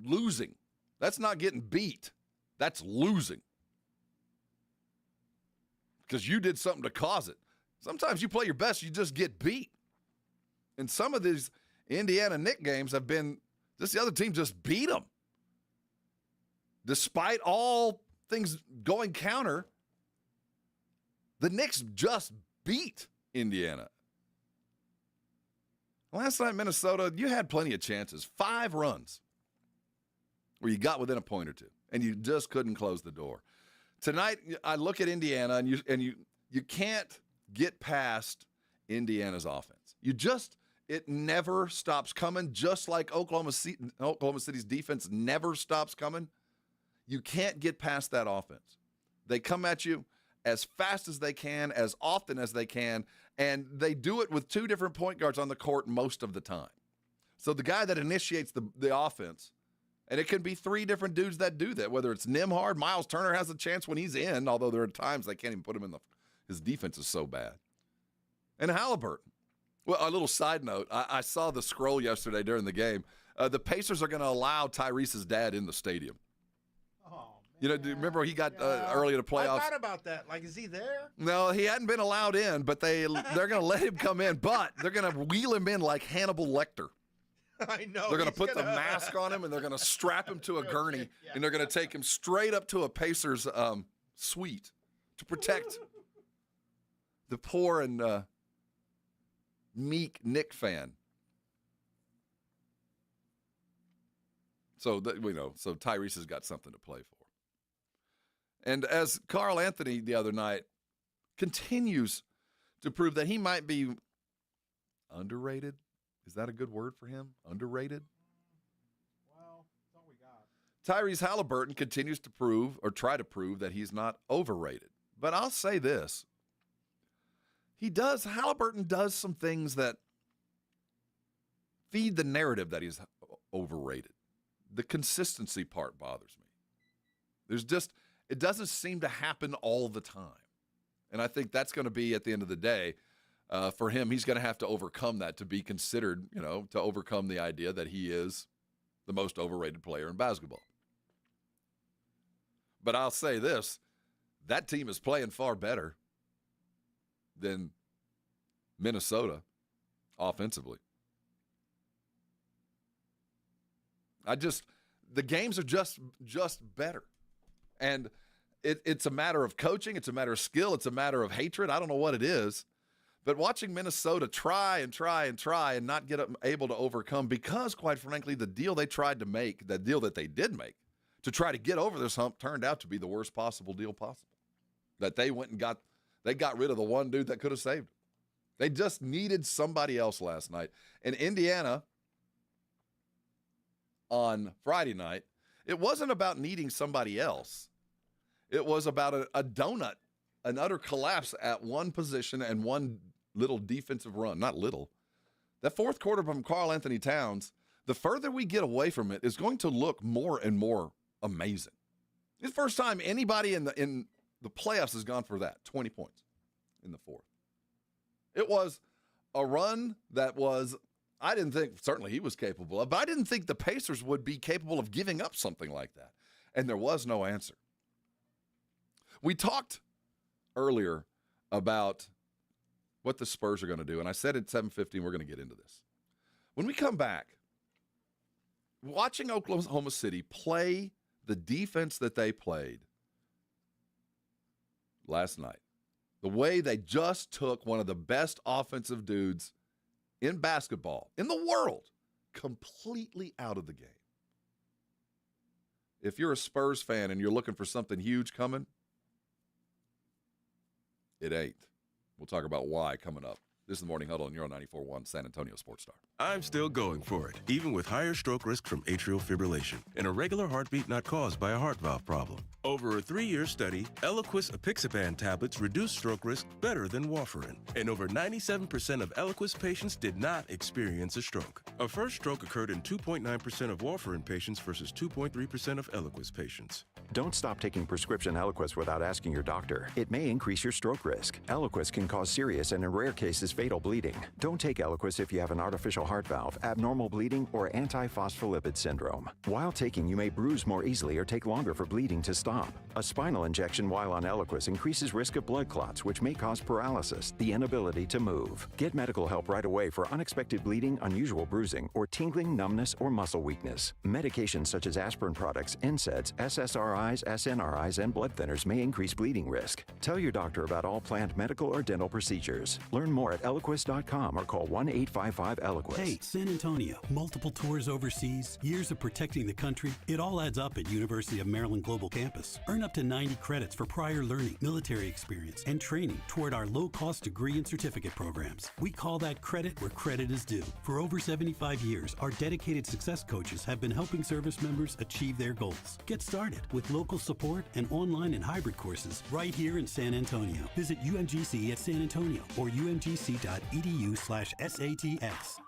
losing. That's not getting beat. That's losing. Because you did something to cause it. Sometimes you play your best, you just get beat. And some of these Indiana Knick games have been just the other team just beat them. Despite all things going counter, the Knicks just beat Indiana. Last night, Minnesota, you had plenty of chances. 5 runs where you got within a point or two, and you just couldn't close the door. Tonight, I look at Indiana, and you can't get past Indiana's offense. It never stops coming, just like Oklahoma City's defense never stops coming. You can't get past that offense. They come at you as fast as they can, as often as they can, and they do it with 2 different point guards on the court most of the time. So the guy that initiates the offense, and it can be 3 different dudes that do that, whether it's Nembhard, Miles Turner has a chance when he's in, although there are times they can't even put him in his defense is so bad. And Halliburton. Well, a little side note, I saw the scroll yesterday during the game. The Pacers are going to allow Tyrese's dad in the stadium. Do you remember he got early in the playoffs? I thought about that. Like, is he there? No, he hadn't been allowed in, but they're going to let him come in. But they're going to wheel him in like Hannibal Lecter. I know. They're going to put the mask on him, and they're going to strap him to a gurney, and they're going to take him straight up to a Pacers suite to protect the poor and meek Knick fan. So so Tyrese has got something to play for. And as Carl Anthony the other night continues to prove that he might be underrated. Is that a good word for him? Underrated? Well, that's all we got. Tyrese Halliburton continues to prove or try to prove that he's not overrated. But I'll say this. Halliburton does some things that feed the narrative that he's overrated. The consistency part bothers me. It doesn't seem to happen all the time. And I think that's going to be, at the end of the day, for him, he's going to have to overcome that to be considered, to overcome the idea that he is the most overrated player in basketball. But I'll say this, that team is playing far better than Minnesota offensively. The games are just better. And it's a matter of coaching. It's a matter of skill. It's a matter of hatred. I don't know what it is. But watching Minnesota try and not get able to overcome, because, quite frankly, the deal they tried to make, the deal that they did make to try to get over this hump turned out to be the worst possible deal possible. That they went and got rid of the one dude that could have saved them. They just needed somebody else last night. And Indiana, on Friday night, it wasn't about needing somebody else. It was about a donut, an utter collapse at one position and one little defensive run. Not little. That fourth quarter from Karl Anthony Towns, the further we get away from it, is going to look more and more amazing. It's the first time anybody in the playoffs has gone for that, 20 points in the fourth. It was a run that was, I didn't think, certainly he was capable of, but I didn't think the Pacers would be capable of giving up something like that. And there was no answer. We talked earlier about what the Spurs are going to do, and I said at 7:15 we're going to get into this. When we come back, watching Oklahoma City play the defense that they played last night, the way they just took one of the best offensive dudes in basketball, in the world, completely out of the game. If you're a Spurs fan and you're looking for something huge coming, it ain't. We'll talk about why coming up. This is the Morning Huddle on Euro 94.1 San Antonio Sports Star. I'm still going for it, even with higher stroke risk from atrial fibrillation and a regular heartbeat not caused by a heart valve problem. Over a 3-year study, Eliquis apixaban tablets reduced stroke risk better than warfarin, and over 97% of Eliquis patients did not experience a stroke. A first stroke occurred in 2.9% of warfarin patients versus 2.3% of Eliquis patients. Don't stop taking prescription Eliquis without asking your doctor. It may increase your stroke risk. Eliquis can cause serious and, in rare cases, fatal bleeding. Don't take Eliquis if you have an artificial heart valve, abnormal bleeding, or antiphospholipid syndrome. While taking, you may bruise more easily or take longer for bleeding to stop. A spinal injection while on Eliquis increases risk of blood clots, which may cause paralysis, the inability to move. Get medical help right away for unexpected bleeding, unusual bruising, or tingling, numbness, or muscle weakness. Medications such as aspirin products, NSAIDs, SSRIs, SNRIs, and blood thinners may increase bleeding risk. Tell your doctor about all planned medical or dental procedures. Learn more at Eliquis.com or call 1-855-ELIQUIS. Hey, San Antonio. Multiple tours overseas, years of protecting the country. It all adds up at University of Maryland Global Campus. Earn up to 90 credits for prior learning, military experience, and training toward our low-cost degree and certificate programs. We call that credit where credit is due. For over 75 years, our dedicated success coaches have been helping service members achieve their goals. Get started with local support and online and hybrid courses right here in San Antonio. Visit UMGC at San Antonio or umgc.edu/SATX.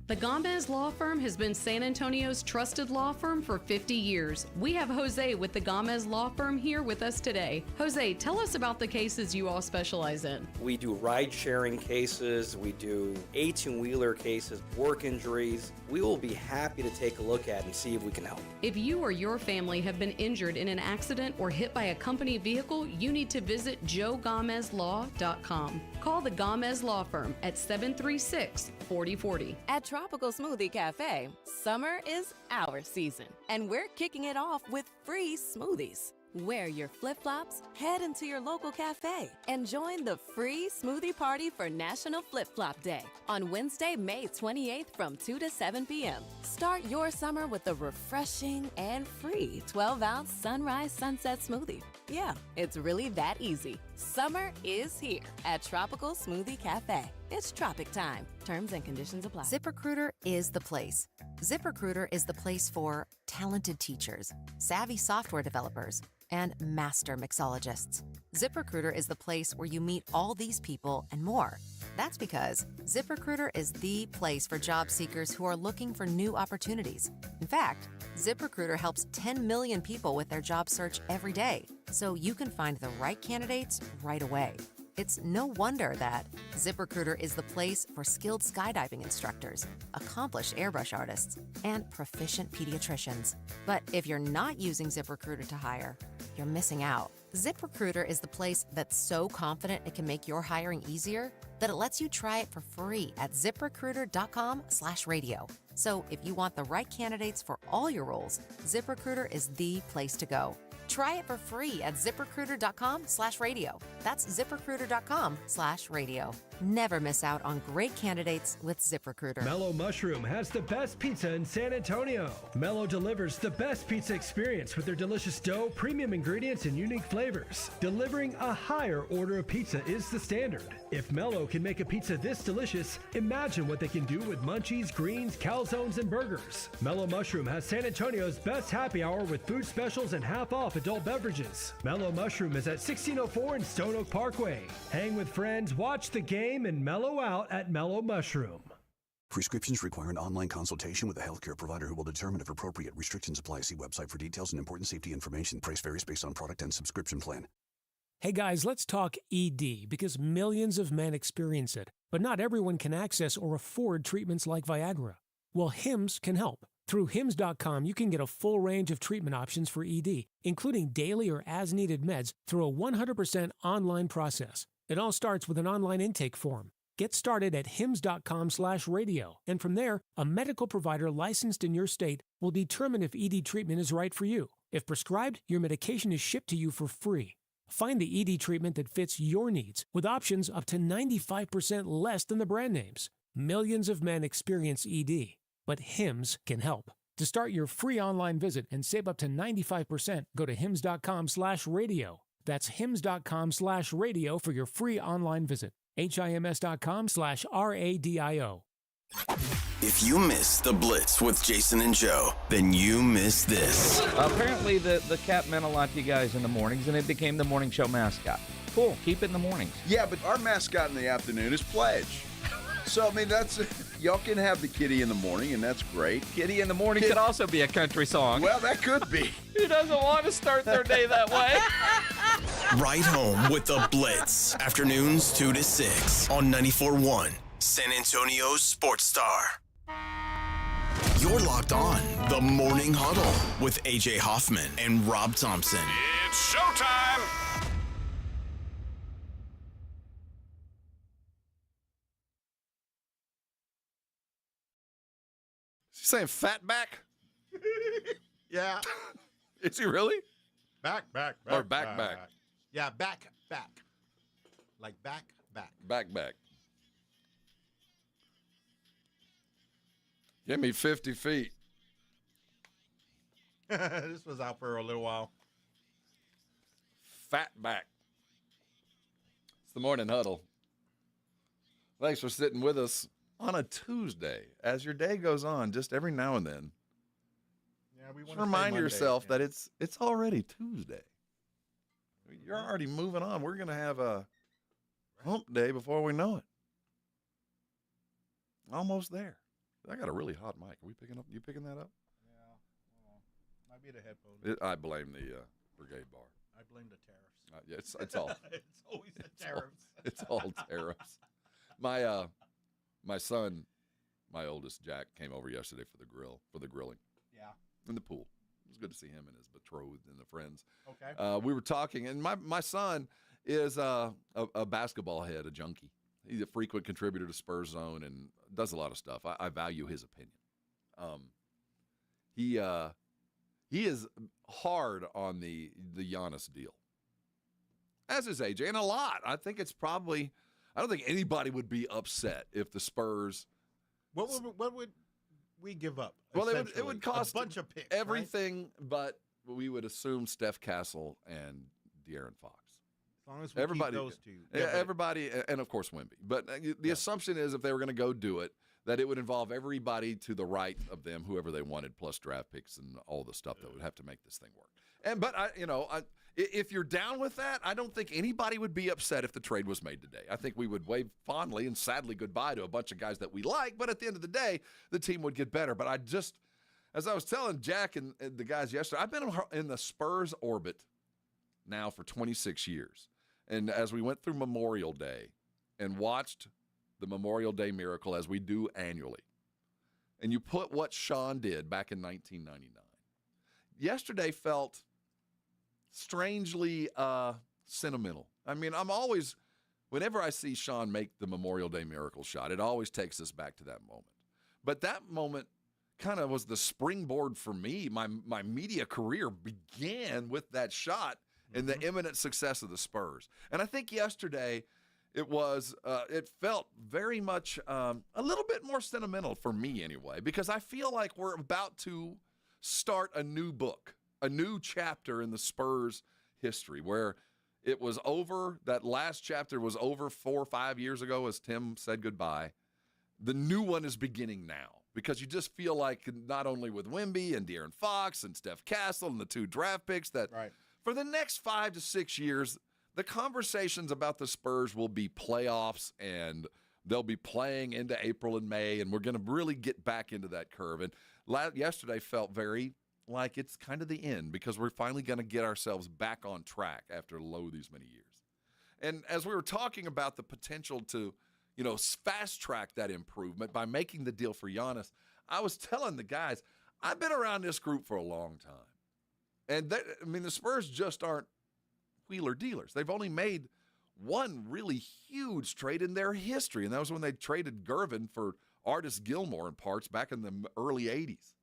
The Gomez Law Firm has been San Antonio's trusted law firm for 50 years. We have Jose with the Gomez Law Firm here with us today. Jose, tell us about the cases you all specialize in. We do ride-sharing cases, we do 18-wheeler cases, work injuries. We will be happy to take a look at and see if we can help. If you or your family have been injured in an accident or hit by a company vehicle, you need to visit joegomezlaw.com. Call the Gomez Law Firm at 736-4040. At Tropical Smoothie Cafe, summer is our season, and we're kicking it off with free smoothies. Wear your flip-flops, head into your local cafe, and join the free smoothie party for National Flip-Flop Day on Wednesday, May 28th from 2 to 7 p.m. Start your summer with a refreshing and free 12-ounce Sunrise Sunset Smoothie. Yeah, it's really that easy. Summer is here at Tropical Smoothie Cafe. It's tropic time. Terms and conditions apply. ZipRecruiter is the place. ZipRecruiter is the place for talented teachers, savvy software developers, and master mixologists. ZipRecruiter is the place where you meet all these people and more. That's because ZipRecruiter is the place for job seekers who are looking for new opportunities. In fact, ZipRecruiter helps 10 million people with their job search every day, so you can find the right candidates right away. It's no wonder that ZipRecruiter is the place for skilled skydiving instructors, accomplished airbrush artists, and proficient pediatricians. But if you're not using ZipRecruiter to hire, you're missing out. ZipRecruiter is the place that's so confident it can make your hiring easier that it lets you try it for free at ZipRecruiter.com/radio. So if you want the right candidates for all your roles, ZipRecruiter is the place to go. Try it for free at ZipRecruiter.com/radio. That's ZipRecruiter.com/radio. Never miss out on great candidates with ZipRecruiter. Mellow Mushroom has the best pizza in San Antonio. Mellow delivers the best pizza experience with their delicious dough, premium ingredients, and unique flavors. Delivering a higher order of pizza is the standard. If Mellow can make a pizza this delicious, imagine what they can do with munchies, greens, calzones, and burgers. Mellow Mushroom has San Antonio's best happy hour with food specials and half-off adult beverages. Mellow Mushroom is at 1604 in Stone Oak Parkway. Hang with friends, watch the game, and mellow out at Mellow Mushroom. Prescriptions require an online consultation with a healthcare provider who will determine if appropriate. Restrictions apply. See website for details and important safety information. Price varies based on product and subscription plan. Hey guys, let's talk ED because millions of men experience it, but not everyone can access or afford treatments like Viagra. Well, Hims can help. Through Hims.com, you can get a full range of treatment options for ED, including daily or as-needed meds through a 100% online process. It all starts with an online intake form. Get started at hims.com/radio, and from there, a medical provider licensed in your state will determine if ED treatment is right for you. If prescribed, your medication is shipped to you for free. Find the ED treatment that fits your needs with options up to 95% less than the brand names. Millions of men experience ED, but Hims can help. To start your free online visit and save up to 95%, go to hims.com/radio. That's hims.com/radio for your free online visit. HIMS.com/RADIO. If you missed the Blitz with Jason and Joe, then you missed this. Apparently the cat meant a lot to you guys in the mornings, and it became the morning show mascot. Cool, keep it in the mornings. Yeah, but our mascot in the afternoon is Pledge. So, I mean, that's y'all can have the kitty in the morning, and that's great. Kitty in the morning could also be a country song. Well, that could be. Who doesn't want to start their day that way? Right home with the Blitz. Afternoons 2 to 6 on 94.1 San Antonio's Sports Star. You're locked on the Morning Huddle with AJ Hoffman and Rob Thompson. It's showtime! Is he saying fatback? Yeah. Is he really? Back. Or back. Yeah, back. Like back. Back. Give me 50 feet. This was out for a little while. Fatback. It's the Morning Huddle. Thanks for sitting with us on a Tuesday. As your day goes on, just every now and then, Yeah, we just remind yourself that it's already Tuesday. You're already moving on. We're going to have a hump day before we know it. Almost there. I got a really hot mic. Are we picking up? You picking that up? Yeah. Might be the headphones. I blame the Brigade Bar. I blame the tariffs. Yeah, it's all. It's always the tariffs. It's all tariffs. My son, my oldest Jack, came over yesterday for the grilling. Yeah. In the pool. It was good to see him and his betrothed and the friends. Okay. We were talking, and my son is a basketball head, a junkie. He's a frequent contributor to Spurs Zone and does a lot of stuff. I value his opinion. He is hard on the Giannis deal, as is AJ, and a lot. I think it's probably. I don't think anybody would be upset if the Spurs. What would we give up? Well, it would cost a bunch of picks, everything, right? But we would assume Steph Castle and De'Aaron Fox. As long as we keep those two. Yeah, everybody, and of course Wemby. But the assumption is if they were going to go do it, that it would involve everybody to the right of them, whoever they wanted, plus draft picks and all the stuff that would have to make this thing work. But if you're down with that, I don't think anybody would be upset if the trade was made today. I think we would wave fondly and sadly goodbye to a bunch of guys that we like. But at the end of the day, the team would get better. But as I was telling Jack and the guys yesterday, I've been in the Spurs orbit now for 26 years. And as we went through Memorial Day and watched the Memorial Day miracle as we do annually, and you put what Sean did back in 1999, yesterday felt strangely sentimental. I mean, whenever I see Sean make the Memorial Day miracle shot, it always takes us back to that moment. But that moment kind of was the springboard for me. My media career began with that shot and the imminent success of the Spurs. And I think yesterday it felt very much a little bit more sentimental for me anyway, because I feel like we're about to start a new book, a new chapter in the Spurs history where it was over. That last chapter was over 4 or 5 years ago as Tim said goodbye. The new one is beginning now because you just feel like not only with Wemby and De'Aaron Fox and Steph Castle and the 2 draft picks that for the next 5 to 6 years, the conversations about the Spurs will be playoffs and they'll be playing into April and May, and we're going to really get back into that curve. And yesterday felt very like it's kind of the end because we're finally going to get ourselves back on track after these many years. And as we were talking about the potential to, fast track that improvement by making the deal for Giannis, I was telling the guys, I've been around this group for a long time. And the Spurs just aren't wheeler dealers. They've only made one really huge trade in their history, and that was when they traded Gervin for Artis Gilmore in parts back in the early 80s.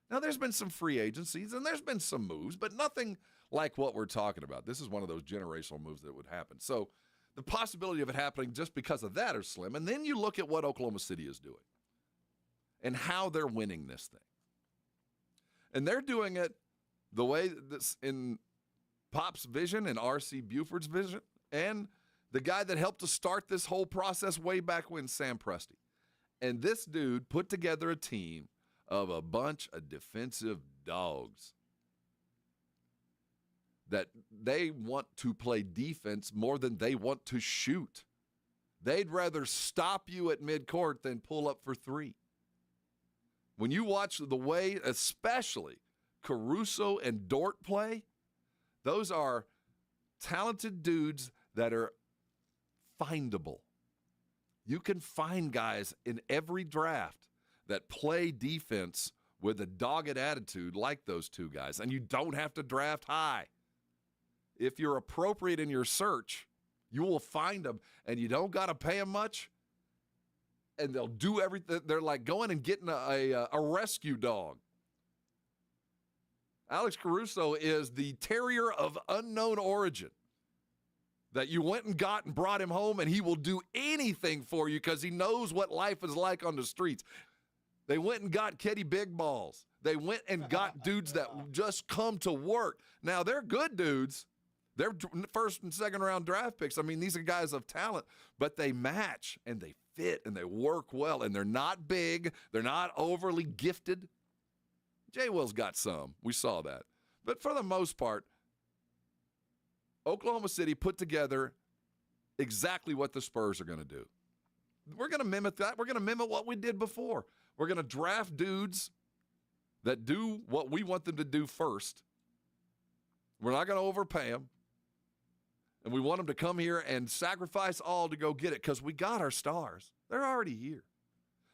Now, there's been some free agencies, and there's been some moves, but nothing like what we're talking about. This is one of those generational moves that would happen. So the possibility of it happening just because of that are slim. And then you look at what Oklahoma City is doing and how they're winning this thing. And they're doing it the way that's in Pop's vision and R.C. Buford's vision, and the guy that helped to start this whole process way back when, Sam Presti. And this dude put together a team of a bunch of defensive dogs that they want to play defense more than they want to shoot. They'd rather stop you at midcourt than pull up for three. When you watch the way, especially Caruso and Dort play, those are talented dudes that are findable. You can find guys in every draft that play defense with a dogged attitude like those two guys, and you don't have to draft high. If you're appropriate in your search, you will find them, and you don't got to pay them much, and they'll do everything. They're like going and getting a rescue dog. Alex Caruso is the terrier of unknown origin that you went and got and brought him home, and he will do anything for you because he knows what life is like on the streets. They went and got Ketty Big Balls. They went and got dudes that just come to work. Now, they're good dudes. They're first and second round draft picks. I mean, these are guys of talent, but they match and they fit and they work well, and they're not big. They're not overly gifted. Jay Will's got some. We saw that. But for the most part, Oklahoma City put together exactly what the Spurs are going to do. We're going to mimic that. We're going to mimic what we did before. We're going to draft dudes that do what we want them to do first. We're not going to overpay them. And we want them to come here and sacrifice all to go get it because we got our stars. They're already here.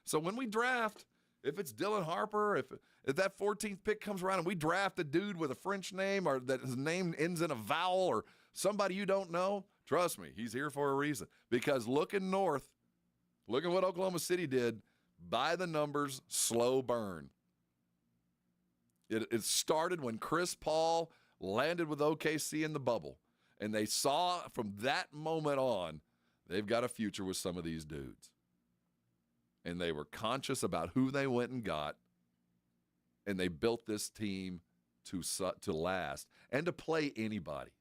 So when we draft, if it's Dylan Harper, if that 14th pick comes around and we draft a dude with a French name or that his name ends in a vowel or somebody you don't know, trust me, he's here for a reason. Because looking north, look at what Oklahoma City did, by the numbers, slow burn. It started when Chris Paul landed with OKC in the bubble. And they saw from that moment on, they've got a future with some of these dudes. And they were conscious about who they went and got. And they built this team to last and to play anybody.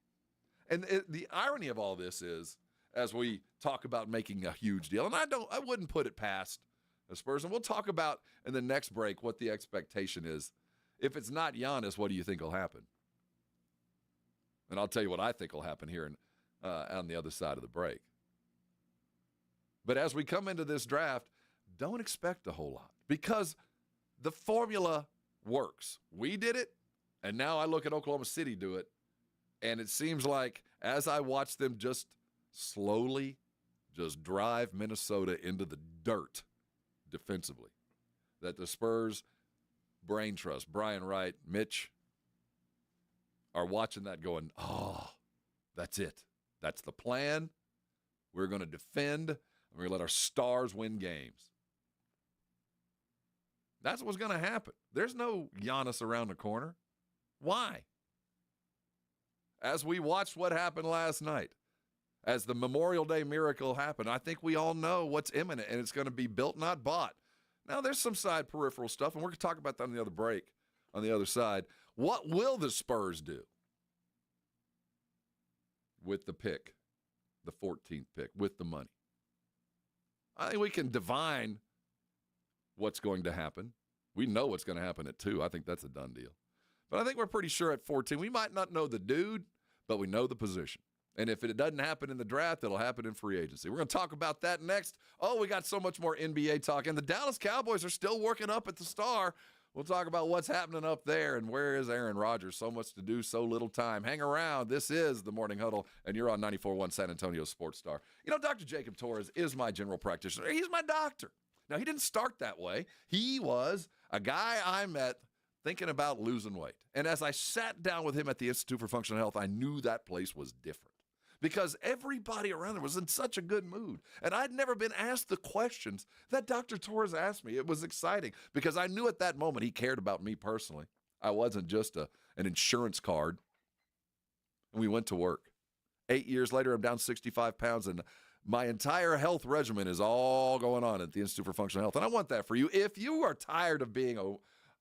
And the irony of all this is, as we talk about making a huge deal, and I wouldn't put it past the Spurs, and we'll talk about in the next break what the expectation is. If it's not Giannis, what do you think will happen? And I'll tell you what I think will happen here on the other side of the break. But as we come into this draft, don't expect a whole lot because the formula works. We did it, and now I look at Oklahoma City do it, and it seems like as I watch them just slowly just drive Minnesota into the dirt defensively, that the Spurs brain trust, Brian Wright, Mitch, are watching that going, oh, that's it. That's the plan. We're going to defend, and we're going to let our stars win games. That's what's going to happen. There's no Giannis around the corner. Why? As we watched what happened last night, as the Memorial Day miracle happened, I think we all know what's imminent, and it's going to be built, not bought. Now, there's some side peripheral stuff, and we're going to talk about that on the other break, on the other side. What will the Spurs do with the pick, the 14th pick, with the money? I think we can divine what's going to happen. We know what's going to happen at 2. I think that's a done deal. But I think we're pretty sure at 14. We might not know the dude, but we know the position. And if it doesn't happen in the draft, it'll happen in free agency. We're going to talk about that next. Oh, we got so much more NBA talk. And the Dallas Cowboys are still working up at the Star. We'll talk about what's happening up there and where is Aaron Rodgers. So much to do, so little time. Hang around. This is the Morning Huddle, and you're on 94.1 San Antonio Sports Star. You know, Dr. Jacob Torres is my general practitioner. He's my doctor. Now, he didn't start that way. He was a guy I met thinking about losing weight. And as I sat down with him at the Institute for Functional Health, I knew that place was different because everybody around there was in such a good mood. And I'd never been asked the questions that Dr. Torres asked me. It was exciting because I knew at that moment he cared about me personally. I wasn't just an insurance card. And we went to work. 8 years later, I'm down 65 pounds, and my entire health regimen is all going on at the Institute for Functional Health. And I want that for you. If you are tired of being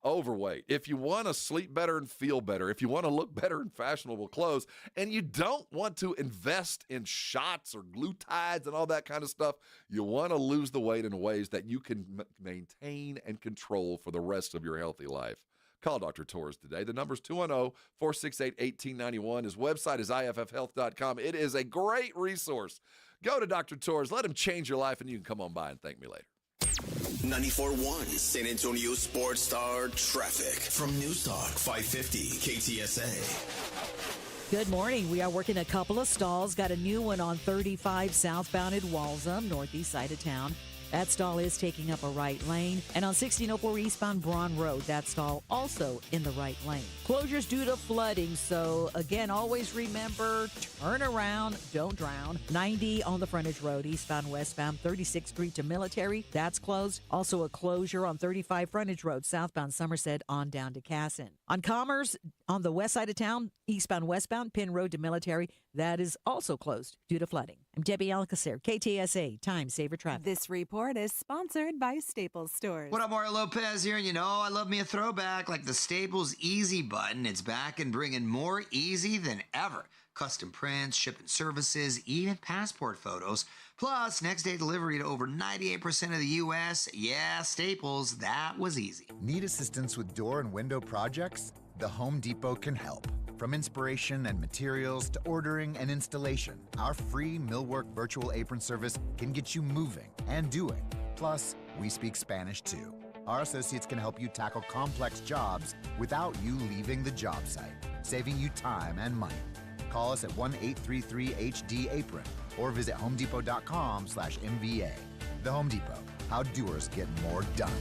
overweight, if you want to sleep better and feel better, if you want to look better in fashionable clothes, and you don't want to invest in shots or glutides and all that kind of stuff, you want to lose the weight in ways that you can maintain and control for the rest of your healthy life. Call Dr. Torres today. The number's 210-468-1891. His website is iffhealth.com. It is a great resource. Go to Dr. Torres. Let him change your life, and you can come on by and thank me later. 94.1 San Antonio Sports Star traffic from News Talk 550 KTSA. Good morning. We are working a couple of stalls. Got a new one on 35 southbound at Walsham, northeast side of town. That stall is taking up a right lane. And on 1604 eastbound Braun Road, that stall also in the right lane. Closures due to flooding. So, again, always remember, turn around, don't drown. 90 on the frontage road, eastbound, westbound, 36th Street to Military. That's closed. Also a closure on 35 frontage road, southbound Somerset on down to Casson. On Commerce, on the west side of town, eastbound, westbound, Penn Road to Military. That is also closed due to flooding. I'm Debbie Alcacer, KTSA, Time Saver Traffic. This report is sponsored by Staples Stores. What up, Mario Lopez here, and you know I love me a throwback like the Staples Easy button. It's back and bringing more easy than ever. Custom prints, shipping services, even passport photos. Plus, next day delivery to over 98% of the U.S. Yeah, Staples, that was easy. Need assistance with door and window projects? The Home Depot can help. From inspiration and materials to ordering and installation, our free Millwork virtual apron service can get you moving and doing. Plus, we speak Spanish too. Our associates can help you tackle complex jobs without you leaving the job site, saving you time and money. Call us at 1-833-HD-APRON or visit homedepot.com/MVA. The Home Depot, how doers get more done.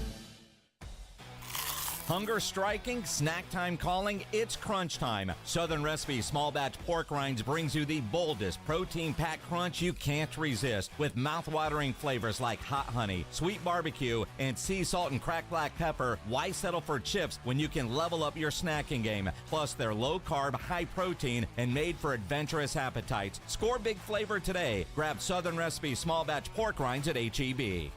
Hunger striking, snack time calling, it's crunch time. Southern Recipe Small Batch Pork Rinds brings you the boldest protein-packed crunch you can't resist with mouth-watering flavors like hot honey, sweet barbecue, and sea salt and cracked black pepper. Why settle for chips when you can level up your snacking game? Plus, they're low-carb, high-protein, and made for adventurous appetites. Score big flavor today. Grab Southern Recipe Small Batch Pork Rinds at H-E-B.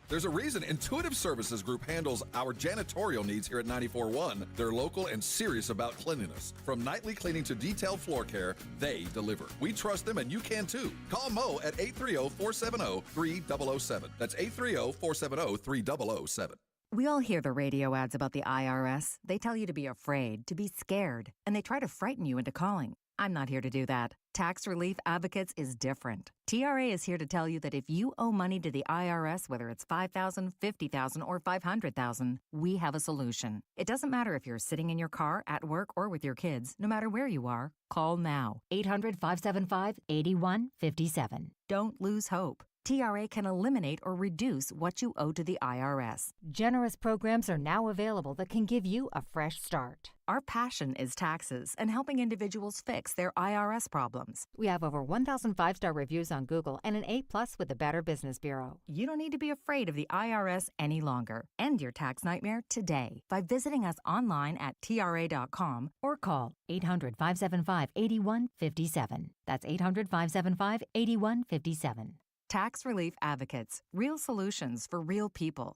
There's a reason Intuitive Services Group handles our janitorial needs here at 94.1. They're local and serious about cleanliness. From nightly cleaning to detailed floor care, they deliver. We trust them, and you can too. Call Mo at 830-470-3007. That's 830-470-3007. We all hear the radio ads about the IRS. They tell you to be afraid, to be scared, and they try to frighten you into calling. I'm not here to do that. Tax Relief Advocates is different. TRA is here to tell you that if you owe money to the IRS, whether it's $5,000, $50,000, or $500,000, we have a solution. It doesn't matter if you're sitting in your car, at work, or with your kids. No matter where you are, call now. 800-575-8157. Don't lose hope. TRA can eliminate or reduce what you owe to the IRS. Generous programs are now available that can give you a fresh start. Our passion is taxes and helping individuals fix their IRS problems. We have over 1,000 5-star reviews on Google and an A+ with the Better Business Bureau. You don't need to be afraid of the IRS any longer. End your tax nightmare today by visiting us online at TRA.com or call 800-575-8157. That's 800-575-8157. Tax Relief Advocates. Real solutions for real people.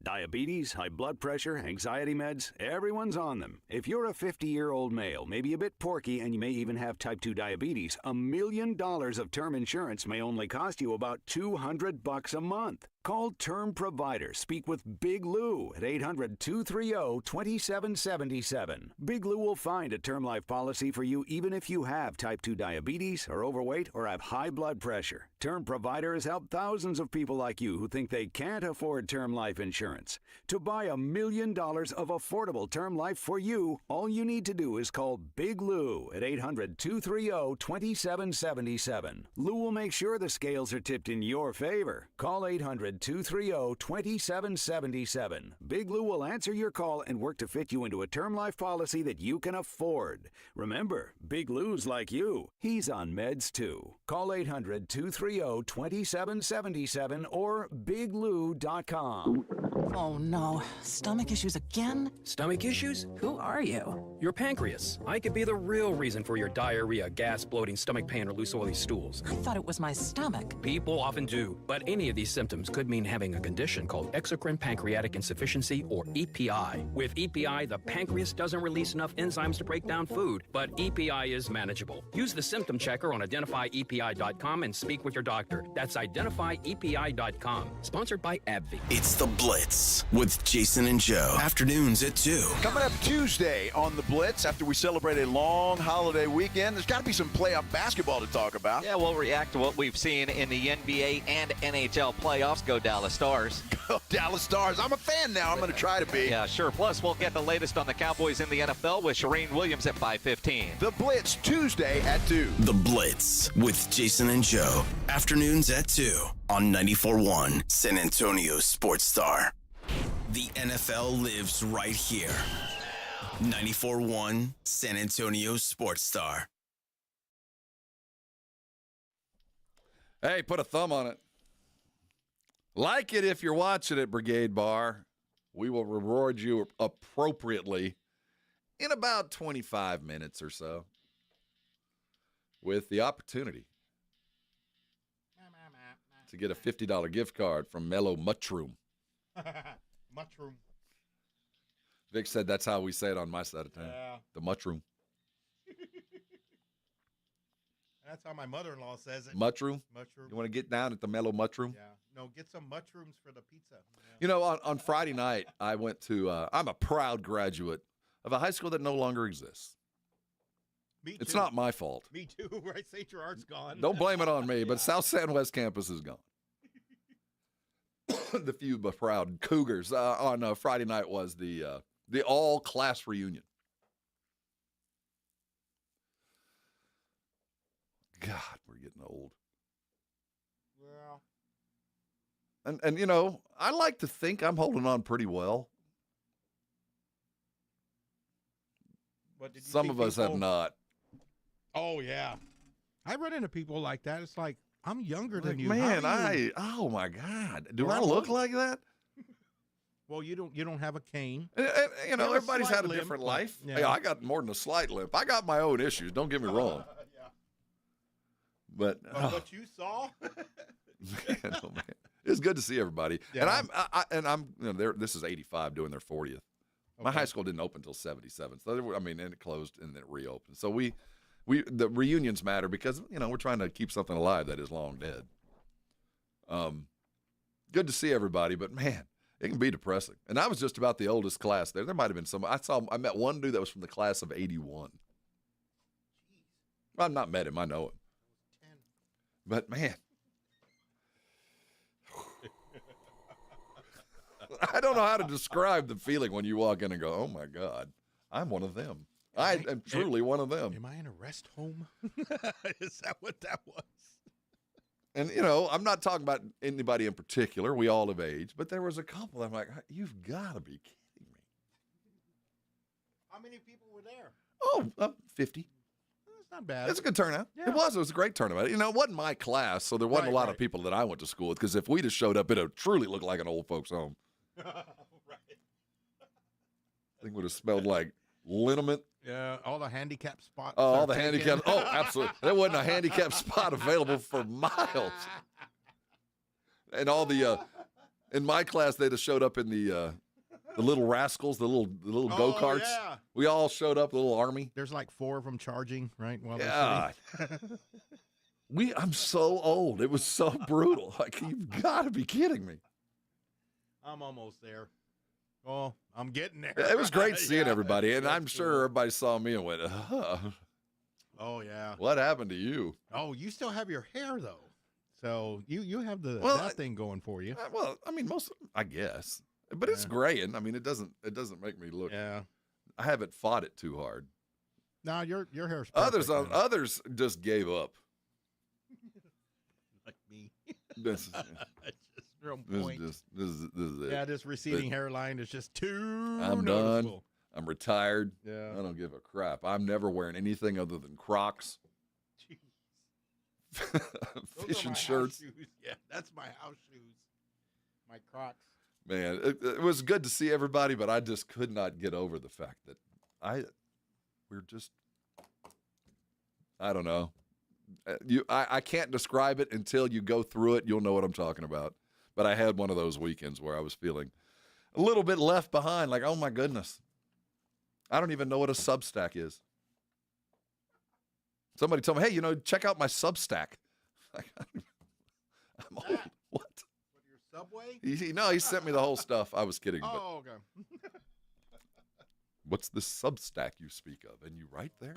Diabetes, high blood pressure, anxiety meds, everyone's on them. If you're a 50-year-old male, maybe a bit porky, and you may even have type 2 diabetes, $1 million of term insurance may only cost you about $200 a month. Call Term Provider. Speak with Big Lou at 800-230-2777. Big Lou will find a term life policy for you even if you have type 2 diabetes, are overweight, or have high blood pressure. Term Provider has helped thousands of people like you who think they can't afford term life insurance. To buy $1 million of affordable term life for you, all you need to do is call Big Lou at 800-230-2777. Lou will make sure the scales are tipped in your favor. Call 800-230-2777. Big Lou will answer your call and work to fit you into a term life policy that you can afford. Remember, Big Lou's like you. He's on meds too. Call 800-230-2777 or biglou.com. Oh no, stomach issues again? Stomach issues? Who are you? Your pancreas. I could be the real reason for your diarrhea, gas, bloating, stomach pain, or loose oily stools. I thought it was my stomach. People often do, but any of these symptoms could mean having a condition called exocrine pancreatic insufficiency, or EPI. With EPI, the pancreas doesn't release enough enzymes to break down food, but EPI is manageable. Use the symptom checker on identifyepi.com and speak with your doctor. That's identifyepi.com. Sponsored by AbbVie. It's The Blitz with Jason and Joe. Afternoons at 2. Coming up Tuesday on The Blitz, after we celebrate a long holiday weekend, there's got to be some playoff basketball to talk about. Yeah, we'll react to what we've seen in the NBA and NHL playoffs. Go Dallas Stars. Go Dallas Stars. I'm a fan now. I'm going to try to be. Yeah, sure. Plus, we'll get the latest on the Cowboys in the NFL with Shereen Williams at 5:15. The Blitz, Tuesday at 2. The Blitz with Jason and Joe. Afternoons at 2 on 94.1 San Antonio Sports Star. The NFL lives right here. 94.1 San Antonio Sports Star. Hey, put a thumb on it. Like it if you're watching it, Brigade Bar. We will reward you appropriately in about 25 minutes or so with the opportunity to get a $50 gift card from Mellow Mushroom. Mushroom. Vic said that's how we say it on my side of town. Yeah. The mushroom. That's how my mother-in-law says it. Mushroom? Mushroom. You want to get down at the Mellow Mushroom? Yeah. No, get some mushrooms for the pizza. Yeah. You know, on Friday night, I went to, I'm a proud graduate of a high school that no longer exists. Me too. It's not my fault. Me too, right? St. Gerard's gone. Don't blame it on me, but South San West campus is gone. The few but proud Cougars on Friday night was the all-class reunion. God, we're getting old. Well. And you know, I like to think I'm holding on pretty well. But did you Some see of us have people- not. Oh, yeah. I run into people like that. It's like, I'm younger than Like, you. man, How are you? oh my God. Do Well, I look like that? Well, you don't have a cane. And, you know, You have a everybody's slight had a limp, different but- life. yeah. Hey, I got more than a slight limp. I got my own issues. Don't get me wrong. Yeah. But What you saw? man, oh, man. It's good to see everybody. Yeah. And I'm you know, this is 85 doing their 40th. My Okay. high school didn't open until 77. So and it closed and then it reopened. So the reunions matter because, you know, we're trying to keep something alive that is long dead. Good to see everybody, but man, it can be depressing. And I was just about the oldest class there. There might have been some. I met one dude that was from the class of 81. I've not met him. I know him. But man, I don't know how to describe the feeling when you walk in and go, oh my God, I'm one of them. I am truly one of them. Am I in a rest home? Is that what that was? And, you know, I'm not talking about anybody in particular. We all have aged. But there was a couple. I'm like, you've got to be kidding me. How many people were there? Oh, 50. That's not bad. It's a good turnout. Yeah. It was a great turnout. You know, it wasn't my class, so there wasn't a lot of people that I went to school with. Because if we'd have showed up, it would truly look like an old folks' home. Right. I think it would have smelled like liniment. Yeah, all the handicap spots. Oh, all are the taken. handicap. Oh, absolutely. There wasn't a handicap spot available for miles. And all the In my class, they'd have showed up in the little rascals, the little go-karts. Yeah. We all showed up, the little army. There's like 4 of them charging, right? While Yeah. they're sitting. I'm so old. It was so brutal. Like, you've got to be kidding me. I'm almost there. Oh, I'm getting there. It was great seeing everybody, and that's I'm sure cool. everybody saw me and went, Oh, yeah. what happened to you? Oh, you still have your hair, though. So you have that thing going for you. Well, I mean, I guess. But it's graying. I mean, it doesn't make me look. Yeah. I haven't fought it too hard. No, your hair's perfect. Others just gave up. Like me. This real point. This is it. Yeah, this receding hairline is just too I'm noticeable. done. I'm retired. Yeah. I don't give a crap. I'm never wearing anything other than Crocs. Fishing shirts. Yeah, that's my house shoes. My Crocs. Man, it was good to see everybody, but I just could not get over the fact that I don't know. I can't describe it until you go through it. You'll know what I'm talking about. But I had one of those weekends where I was feeling a little bit left behind, like, oh my goodness. I don't even know what a Substack is. Somebody told me, hey, check out my Substack. Like, I'm old. What? Your Subway? He sent me the whole stuff. I was kidding. Oh, okay. What's the Substack you speak of? And you write there?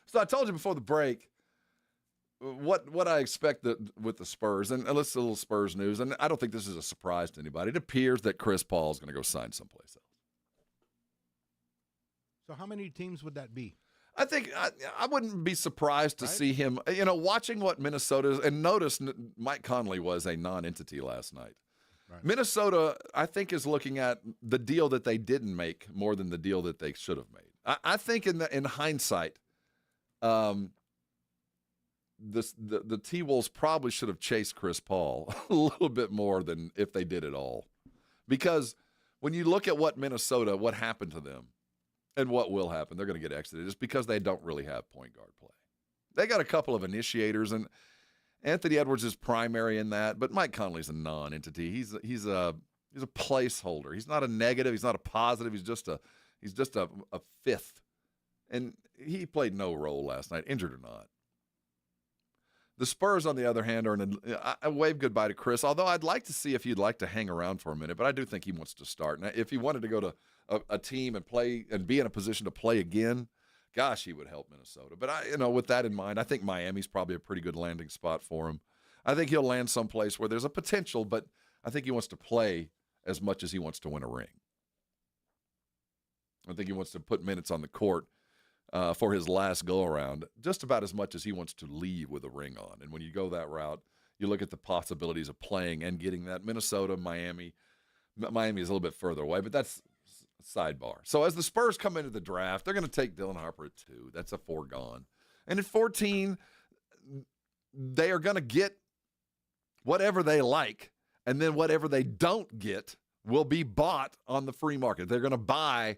So I told you before the break what I expect with the Spurs. And let's do a little Spurs news. And I don't think this is a surprise to anybody. It appears that Chris Paul is going to go sign someplace else. So how many teams would that be? I think I wouldn't be surprised to see him, watching what Minnesota is. And notice Mike Conley was a non-entity last night. Right. Minnesota, I think, is looking at the deal that they didn't make more than the deal that they should have made. I think in hindsight, the T-Wolves probably should have chased Chris Paul a little bit more than if they did it all. Because when you look at what happened to them, and what will happen, they're going to get exited. It's because they don't really have point guard play. They got a couple of initiators, and Anthony Edwards is primary in that, but Mike Conley's a non-entity. He's a placeholder. He's not a negative. He's not a positive. He's just a fifth. And he played no role last night, injured or not. The Spurs, on the other hand, I wave goodbye to Chris, although I'd like to see if he'd like to hang around for a minute, but I do think he wants to start. Now, if he wanted to go to a team and play and be in a position to play again, gosh, he would help Minnesota. But with that in mind, I think Miami's probably a pretty good landing spot for him. I think he'll land someplace where there's a potential, but I think he wants to play as much as he wants to win a ring. I think he wants to put minutes on the court for his last go-around, just about as much as he wants to leave with a ring on. And when you go that route, you look at the possibilities of playing and getting that. Minnesota, Miami is a little bit further away, but that's sidebar. So as the Spurs come into the draft, they're going to take Dylan Harper at 2. That's a foregone. And at 14, they are going to get whatever they like, and then whatever they don't get will be bought on the free market. They're going to buy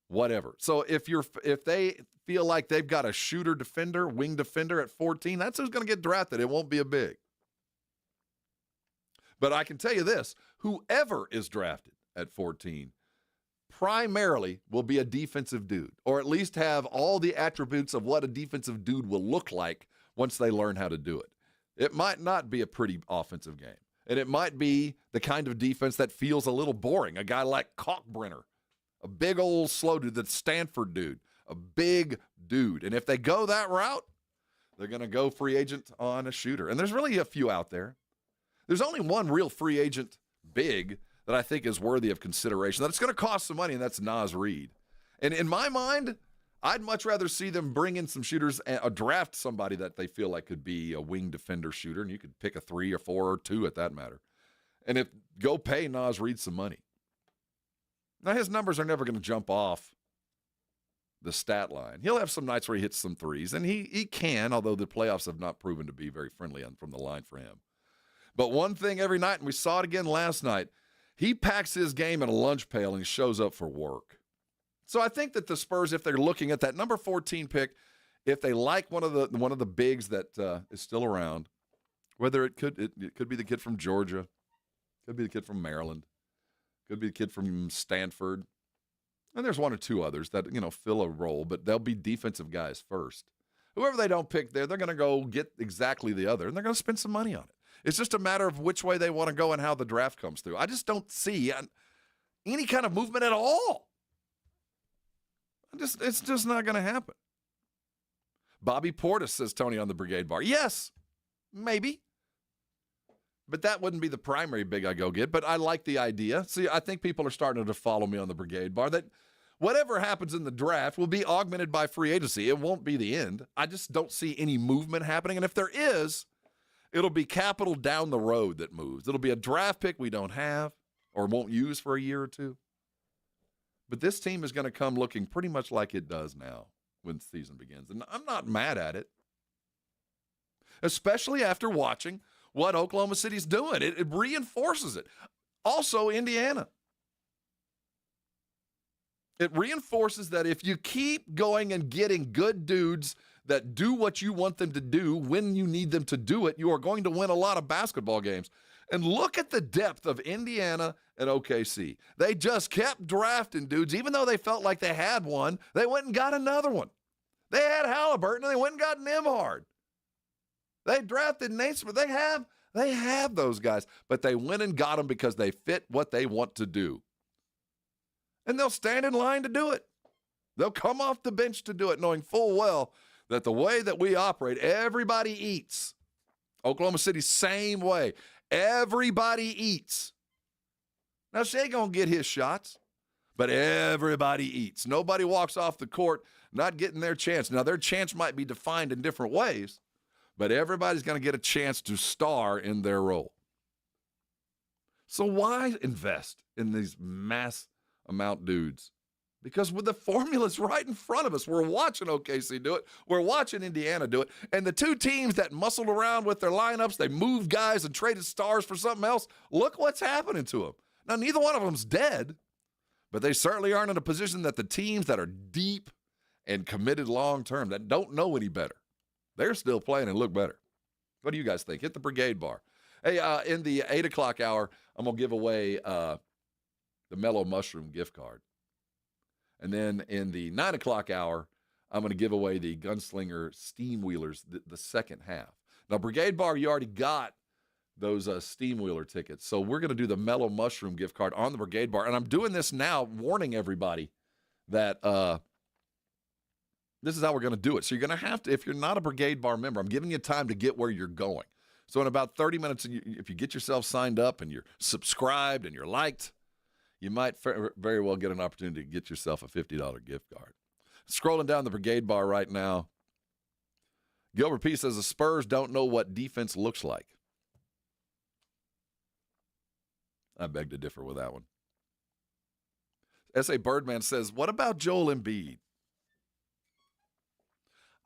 whatever. So if they feel like they've got a shooter defender, wing defender at 14, that's who's going to get drafted. It won't be a big. But I can tell you this, whoever is drafted at 14 primarily will be a defensive dude, or at least have all the attributes of what a defensive dude will look like once they learn how to do it. It might not be a pretty offensive game, and it might be the kind of defense that feels a little boring. A guy like Kalkbrenner, a big old slow dude, the Stanford dude, a big dude. And if they go that route, they're going to go free agent on a shooter. And there's really a few out there. There's only one real free agent big that I think is worthy of consideration. That it's going to cost some money, and that's Naz Reid. And in my mind, I'd much rather see them bring in some shooters and draft somebody that they feel like could be a wing defender shooter, and you could pick a 3 or 4 or 2 at that matter. And go pay Naz Reid some money. Now, his numbers are never going to jump off the stat line. He'll have some nights where he hits some threes, and he can, although the playoffs have not proven to be very friendly from the line for him. But one thing every night, and we saw it again last night, he packs his game in a lunch pail and he shows up for work. So I think that the Spurs, if they're looking at that number 14 pick, if they like one of the bigs that is still around, whether it could be the kid from Georgia, Could be the kid from Maryland. Could be the kid from Stanford. And there's one or two others that, fill a role, but they'll be defensive guys first. Whoever they don't pick there, they're going to go get exactly the other, and they're going to spend some money on it. It's just a matter of which way they want to go and how the draft comes through. I just don't see any kind of movement at all. It's just not going to happen. Bobby Portis, says Tony on the Brigade Bar. Yes, maybe. But that wouldn't be the primary big I go get. But I like the idea. See, I think people are starting to follow me on the Brigade Bar that whatever happens in the draft will be augmented by free agency. It won't be the end. I just don't see any movement happening. And if there is, it'll be capital down the road that moves. It'll be a draft pick we don't have or won't use for a year or two. But this team is going to come looking pretty much like it does now when the season begins. And I'm not mad at it, especially after watching what Oklahoma City's doing. It reinforces it. Also, Indiana. It reinforces that if you keep going and getting good dudes that do what you want them to do when you need them to do it, you are going to win a lot of basketball games. And look at the depth of Indiana and OKC. They just kept drafting dudes. Even though they felt like they had one, they went and got another one. They had Halliburton, and they went and got Nembhard. They drafted Naismith. They have those guys, but they went and got them because they fit what they want to do. And they'll stand in line to do it. They'll come off the bench to do it, knowing full well that the way that we operate, everybody eats. Oklahoma City, same way. Everybody eats. Now, Shea going to get his shots, but everybody eats. Nobody walks off the court not getting their chance. Now, their chance might be defined in different ways, but everybody's going to get a chance to star in their role. So why invest in these mass amount dudes? Because with the formula's right in front of us. We're watching OKC do it. We're watching Indiana do it. And the two teams that muscled around with their lineups, they moved guys and traded stars for something else. Look what's happening to them. Now, neither one of them's dead, but they certainly aren't in a position that the teams that are deep and committed long-term, that don't know any better, they're still playing and look better. What do you guys think? Hit the Brigade Bar. Hey, in the 8 o'clock hour, I'm going to give away the Mellow Mushroom gift card. And then in the 9 o'clock hour, I'm going to give away the Gunslinger Steam Wheelers the second half. Now, Brigade Bar, you already got those Steam Wheeler tickets. So we're going to do the Mellow Mushroom gift card on the Brigade Bar. And I'm doing this now, warning everybody that this is how we're going to do it. So you're going to have to, if you're not a Brigade Bar member, I'm giving you time to get where you're going. So in about 30 minutes, if you get yourself signed up and you're subscribed and you're liked, you might very well get an opportunity to get yourself a $50 gift card. Scrolling down the Brigade Bar right now, Gilbert P. says the Spurs don't know what defense looks like. I beg to differ with that one. S.A. Birdman says, what about Joel Embiid?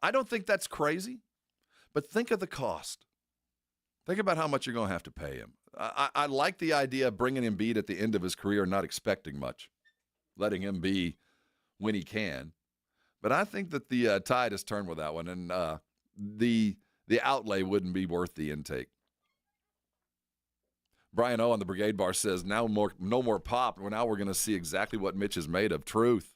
I don't think that's crazy, but think of the cost. Think about how much you're going to have to pay him. I like the idea of bringing Embiid at the end of his career, not expecting much, letting him be when he can. But I think that the tide has turned with that one, and the outlay wouldn't be worth the intake. Brian O. on the Brigade Bar says, no more Pop. Now we're going to see exactly what Mitch is made of. Truth.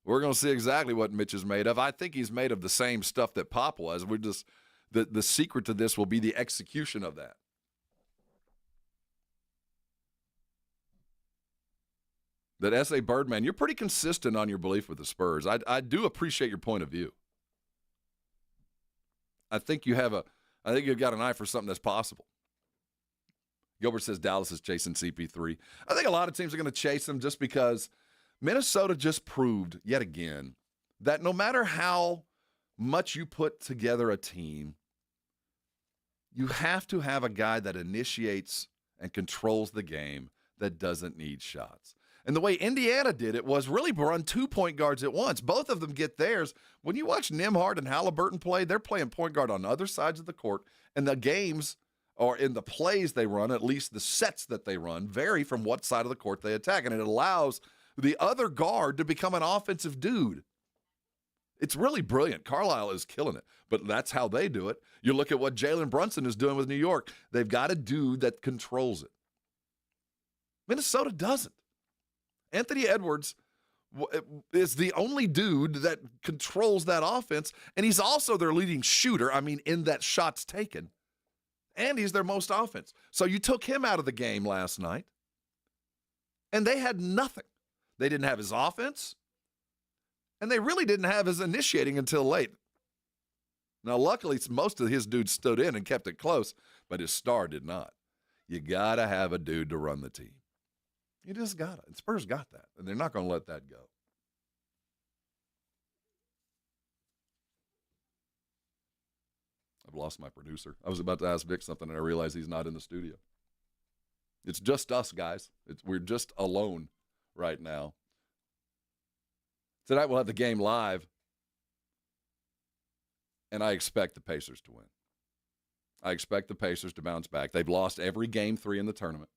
We're going to see exactly what Mitch is made of. I think he's made of the same stuff that Pop was. We're just the secret to this will be the execution of that. That S.A. Birdman, you're pretty consistent on your belief with the Spurs. I do appreciate your point of view. I think you've got an eye for something that's possible. Gilbert says Dallas is chasing CP3. I think a lot of teams are going to chase him just because Minnesota just proved yet again that no matter how much you put together a team, you have to have a guy that initiates and controls the game that doesn't need shots. And the way Indiana did it was really run 2 point guards at once. Both of them get theirs. When you watch Nembhard and Halliburton play, they're playing point guard on other sides of the court, and the games or in the plays they run, at least the sets that they run, vary from what side of the court they attack. And it allows the other guard to become an offensive dude. It's really brilliant. Carlisle is killing it, but that's how they do it. You look at what Jalen Brunson is doing with New York. They've got a dude that controls it. Minnesota doesn't. Anthony Edwards is the only dude that controls that offense, and he's also their leading shooter, in that shots taken, and he's their most offense. So you took him out of the game last night, and they had nothing. They didn't have his offense, and they really didn't have his initiating until late. Now, luckily, most of his dudes stood in and kept it close, but his star did not. You got to have a dude to run the team. You just got it. And Spurs got that, and they're not going to let that go. I've lost my producer. I was about to ask Vic something, and I realized he's not in the studio. It's just us, guys. We're just alone right now. Tonight we'll have the game live, and I expect the Pacers to win. I expect the Pacers to bounce back. They've lost every game 3 in the tournament.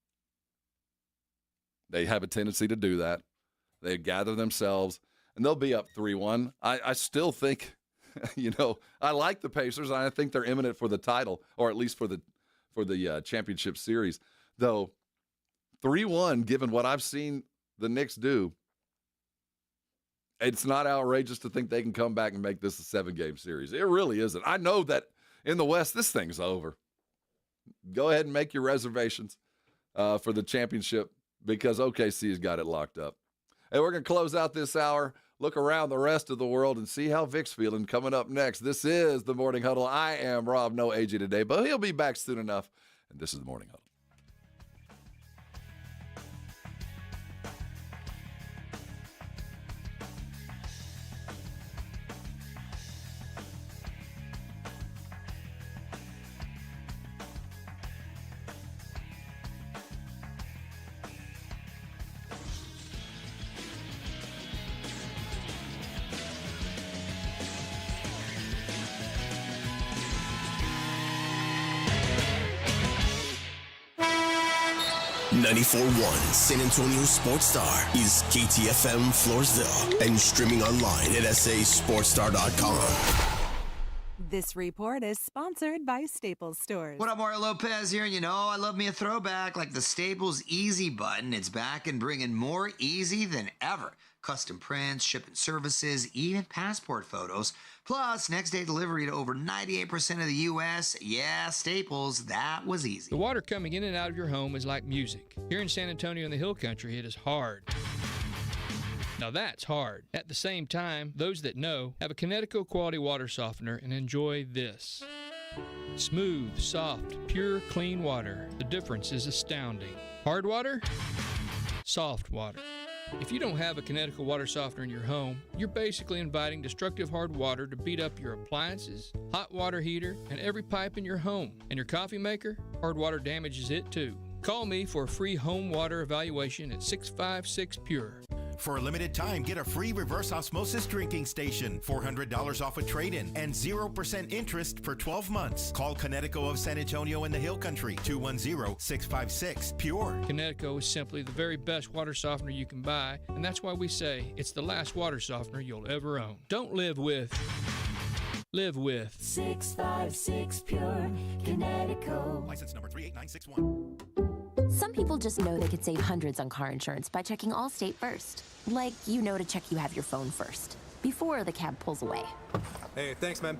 They have a tendency to do that. They gather themselves, and they'll be up 3-1. I still think, I like the Pacers, and I think they're imminent for the title, or at least for the championship series. Though 3-1, given what I've seen the Knicks do, it's not outrageous to think they can come back and make this a 7-game series. It really isn't. I know that in the West, this thing's over. Go ahead and make your reservations for the championship, because OKC has got it locked up. Hey, we're going to close out this hour, look around the rest of the world, and see how Vic's feeling coming up next. This is the Morning Huddle. I am Rob, no AJ today, but he'll be back soon enough. And this is the Morning Huddle. 94.1 San Antonio Sports Star is KTFM Floresville and streaming online at sasportstar.com. This report is sponsored by Staples Stores. What up, Mario Lopez here? And I love me a throwback like the Staples Easy button. It's back and bringing more easy than ever. Custom prints, shipping services, even passport photos. Plus, next day delivery to over 98% of the U.S. Yeah, Staples, that was easy. The water coming in and out of your home is like music. Here in San Antonio in the Hill Country, it is hard. Now that's hard. At the same time, those that know have a Connecticut quality water softener and enjoy this. Smooth, soft, pure, clean water. The difference is astounding. Hard water, soft water. If you don't have a Connecticut water softener in your home, you're basically inviting destructive hard water to beat up your appliances, hot water heater, and every pipe in your home. And your coffee maker, hard water damages it too. Call me for a free home water evaluation at 656 Pure. For a limited time, get a free reverse osmosis drinking station, $400 off a trade-in, and 0% interest for 12 months. Call Connecticut of San Antonio in the Hill Country, 210-656-PURE. Connecticut is simply the very best water softener you can buy, and that's why we say it's the last water softener you'll ever own. Don't live with. Live with 656 Pure Connecticut. License number 38961. Some people just know they could save hundreds on car insurance by checking Allstate first. Like, to check you have your phone first, before the cab pulls away. Hey, thanks, man.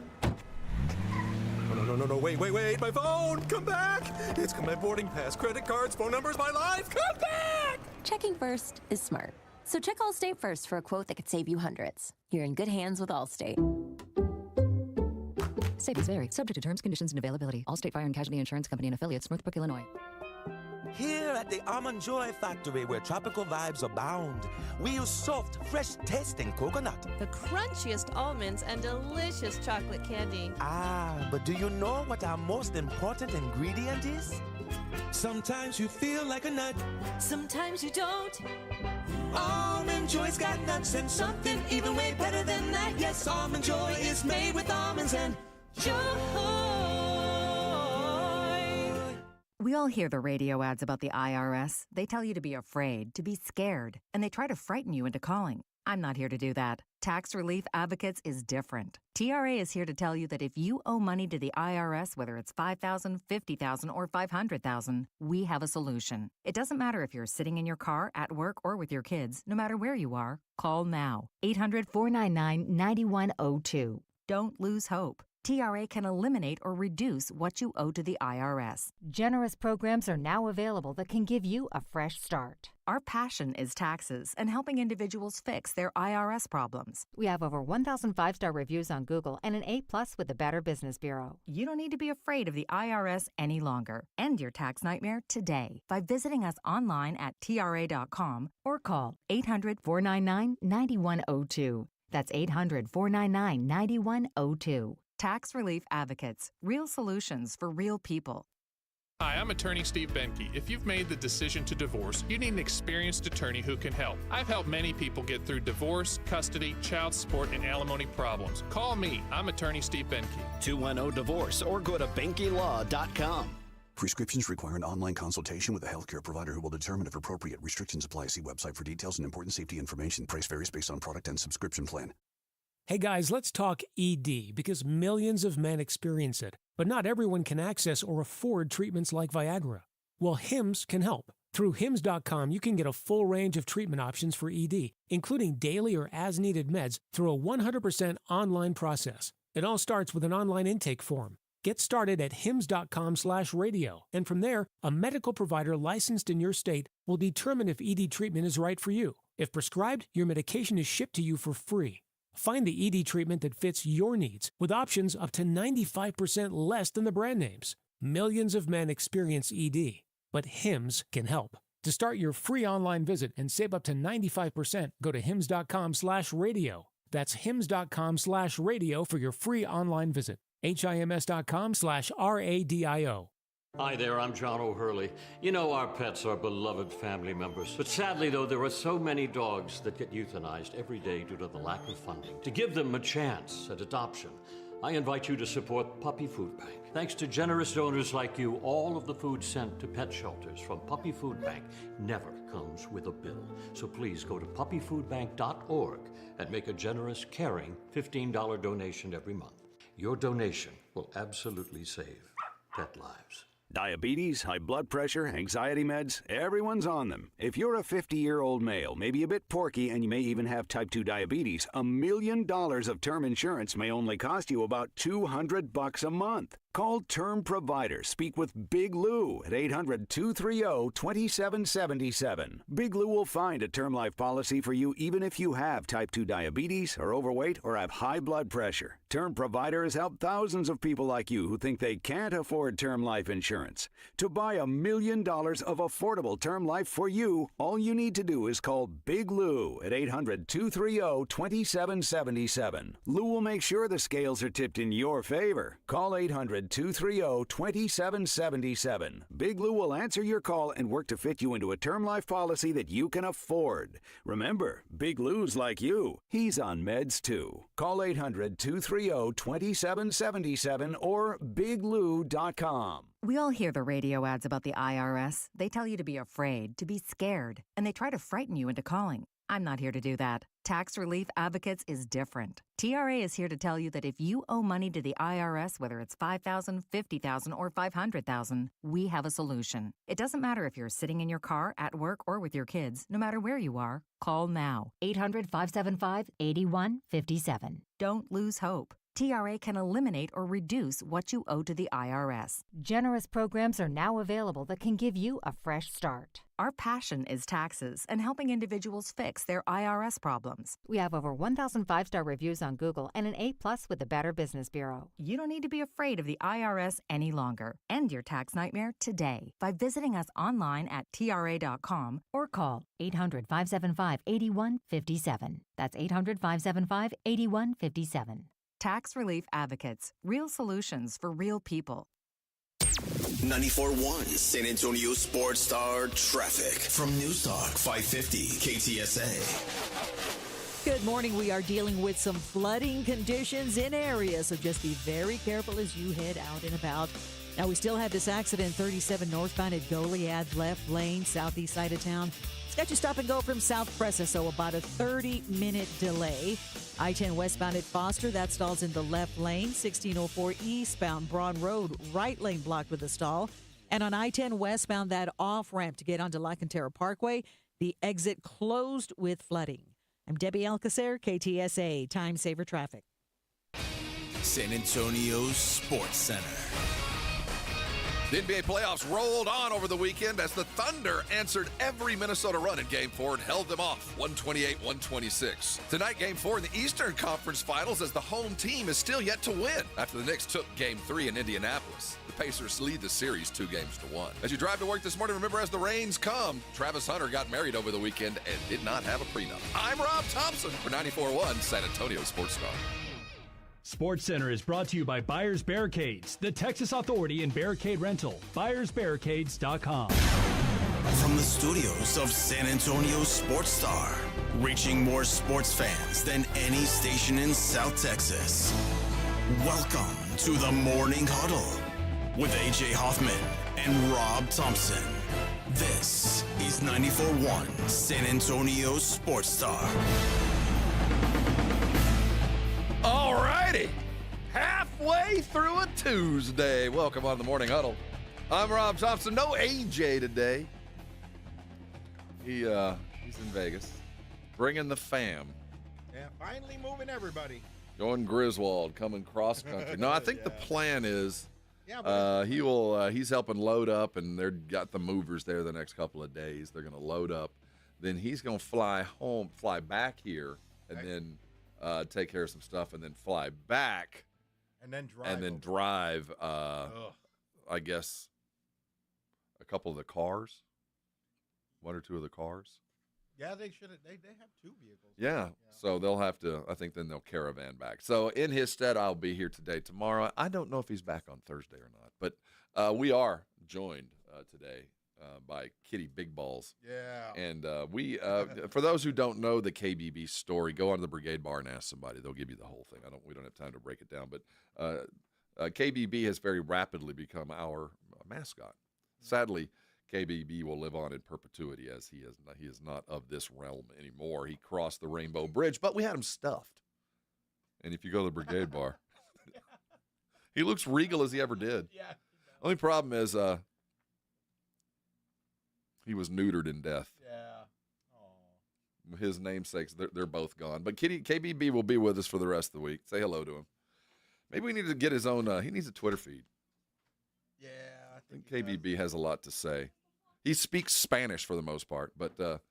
No, wait, my phone! Come back! It's got my boarding pass, credit cards, phone numbers, my life! Come back! Checking first is smart. So check Allstate first for a quote that could save you hundreds. You're in good hands with Allstate. Savings vary, subject to terms, conditions, and availability. Allstate Fire and Casualty Insurance Company and affiliates, Northbrook, Illinois. Here at the Almond Joy Factory, where tropical vibes abound, we use soft, fresh-tasting coconut. The crunchiest almonds and delicious chocolate candy. Ah, but do you know what our most important ingredient is? Sometimes you feel like a nut. Sometimes you don't. Almond Joy's got nuts and something even way better than that. Yes, Almond Joy is made with almonds and joy. We all hear the radio ads about the IRS. They tell you to be afraid, to be scared, and they try to frighten you into calling. I'm not here to do that. Tax Relief Advocates is different. TRA is here to tell you that if you owe money to the IRS, whether it's $5,000, $50,000, or $500,000, we have a solution. It doesn't matter if you're sitting in your car, at work, or with your kids. No matter where you are, call now. 800-499-9102. Don't lose hope. TRA can eliminate or reduce what you owe to the IRS. Generous programs are now available that can give you a fresh start. Our passion is taxes and helping individuals fix their IRS problems. We have over 1,000 5-star reviews on Google and an A+ with the Better Business Bureau. You don't need to be afraid of the IRS any longer. End your tax nightmare today by visiting us online at TRA.com or call 800-499-9102. That's 800-499-9102. Tax Relief Advocates. Real solutions for real people. Hi, I'm attorney Steve Benke. If you've made the decision to divorce, you need an experienced attorney who can help. I've helped many people get through divorce, custody, child support, and alimony problems. Call me. I'm attorney Steve Benke. 210-DIVORCE or go to BenkeLaw.com. Prescriptions require an online consultation with a healthcare provider who will determine if appropriate. Restrictions apply. See website for details and important safety information. Price varies based on product and subscription plan. Hey guys, let's talk ED because millions of men experience it, but not everyone can access or afford treatments like Viagra. Well, Hims can help. Through Hims.com, you can get a full range of treatment options for ED, including daily or as-needed meds through a 100% online process. It all starts with an online intake form. Get started at hims.com/radio, and from there, a medical provider licensed in your state will determine if ED treatment is right for you. If prescribed, your medication is shipped to you for free. Find the ED treatment that fits your needs with options up to 95% less than the brand names. Millions of men experience ED, but Hims can help. To start your free online visit and save up to 95%, go to hims.com/radio. That's hims.com/radio for your free online visit. HIMS.com/RADIO. Hi there, I'm John O'Hurley. You know our pets are beloved family members. But sadly, though, there are so many dogs that get euthanized every day due to the lack of funding. To give them a chance at adoption, I invite you to support Puppy Food Bank. Thanks to generous donors like you, all of the food sent to pet shelters from Puppy Food Bank never comes with a bill. So please go to puppyfoodbank.org and make a generous, caring $15 donation every month. Your donation will absolutely save pet lives. Diabetes, high blood pressure, anxiety meds, everyone's on them. If you're a 50-year-old male, maybe a bit porky, and you may even have type 2 diabetes, $1 million of term insurance may only cost you about $200 a month. Call Term Provider. Speak with Big Lou at 800-230-2777. Big Lou will find a term life policy for you even if you have type 2 diabetes, are overweight, or have high blood pressure. Term Provider has helped thousands of people like you who think they can't afford term life insurance. To buy $1 million of affordable term life for you, all you need to do is call Big Lou at 800-230-2777. Lou will make sure the scales are tipped in your favor. Call 800-230-2777. Big Lou will answer your call and work to fit you into a term life policy that you can afford. Remember, Big Lou's like you. He's on meds too. Call 800-230-2777 or biglou.com. We all hear the radio ads about the IRS. They tell you to be afraid, to be scared, and they try to frighten you into calling. I'm not here to do that. Tax Relief Advocates is different. TRA is here to tell you that if you owe money to the IRS, whether it's $5,000, $50,000, or $500,000, we have a solution. It doesn't matter if you're sitting in your car, at work, or with your kids. No matter where you are, call now. 800-575-8157. Don't lose hope. TRA can eliminate or reduce what you owe to the IRS. Generous programs are now available that can give you a fresh start. Our passion is taxes and helping individuals fix their IRS problems. We have over 1,000 5-star reviews on Google and an A+ with the Better Business Bureau. You don't need to be afraid of the IRS any longer. End your tax nightmare today by visiting us online at TRA.com or call 800-575-8157. That's 800-575-8157. Tax Relief Advocates. Real solutions for real people. 94.1 San Antonio Sports Star traffic from News Talk 550 KTSA. Good morning. We are dealing with some flooding conditions in areas, so just be very careful as you head out and about. Now, we still have this accident 37 northbound at Goliad, left lane, southeast side of town. It's Got you stop and go from South Presa, so about a 30-minute delay. I-10 westbound at Foster, that stalls in the left lane. 1604 eastbound Braun Road, right lane blocked with a stall. And on I-10 westbound, that off-ramp to get onto La Cantera Parkway, the exit closed with flooding. I'm Debbie Alcacer, KTSA, Time Saver Traffic. San Antonio's Sports Center. The NBA playoffs rolled on over the weekend as the Thunder answered every Minnesota run in Game 4 and held them off 128-126. Tonight, Game 4 in the Eastern Conference Finals as the home team is still yet to win after the Knicks took Game 3 in Indianapolis. The Pacers lead the series 2-1. As you drive to work this morning, remember as the rains come, Travis Hunter got married over the weekend and did not have a prenup. I'm Rob Thompson for 94.1 San Antonio Sports Star. Sports Center is brought to you by Buyers Barricades, the Texas Authority in Barricade Rental. BuyersBarricades.com. From the studios of San Antonio Sports Star, reaching more sports fans than any station in South Texas. Welcome to the Morning Huddle with A.J. Hoffman and Rob Thompson. This is 94.1 San Antonio Sports Star. All righty, halfway through a Tuesday. Welcome on the Morning Huddle. I'm Rob Thompson. No AJ today. He's in Vegas, bringing the fam. Yeah, finally moving everybody. Going Griswold, coming cross country. No, I think the plan is he's helping load up, and they've got the movers there the next couple of days. They're going to load up. Then he's going to fly back here, and then take care of some stuff, and then fly back, and then drive. I guess a couple of the cars, one or two of the cars. Yeah, they should. They have two vehicles. Yeah, so they'll have to. I think then they'll caravan back. So in his stead, I'll be here today. Tomorrow, I don't know if he's back on Thursday or not, but we are joined today by Kitty Big Balls. Yeah. And we, for those who don't know the KBB story, go on to the Brigade Bar and ask somebody. They'll give you the whole thing. We don't have time to break it down, but KBB has very rapidly become our mascot. Sadly, KBB will live on in perpetuity as he is not of this realm anymore. He crossed the Rainbow Bridge, but we had him stuffed. And if you go to the Brigade Bar, he looks regal as he ever did. Yeah. Only problem is he was neutered in death. Yeah. Aww. His namesakes, they're both gone. But KBB will be with us for the rest of the week. Say hello to him. Maybe we need to get his own, he needs a Twitter feed. Yeah. I think KBB has a lot to say. He speaks Spanish for the most part, but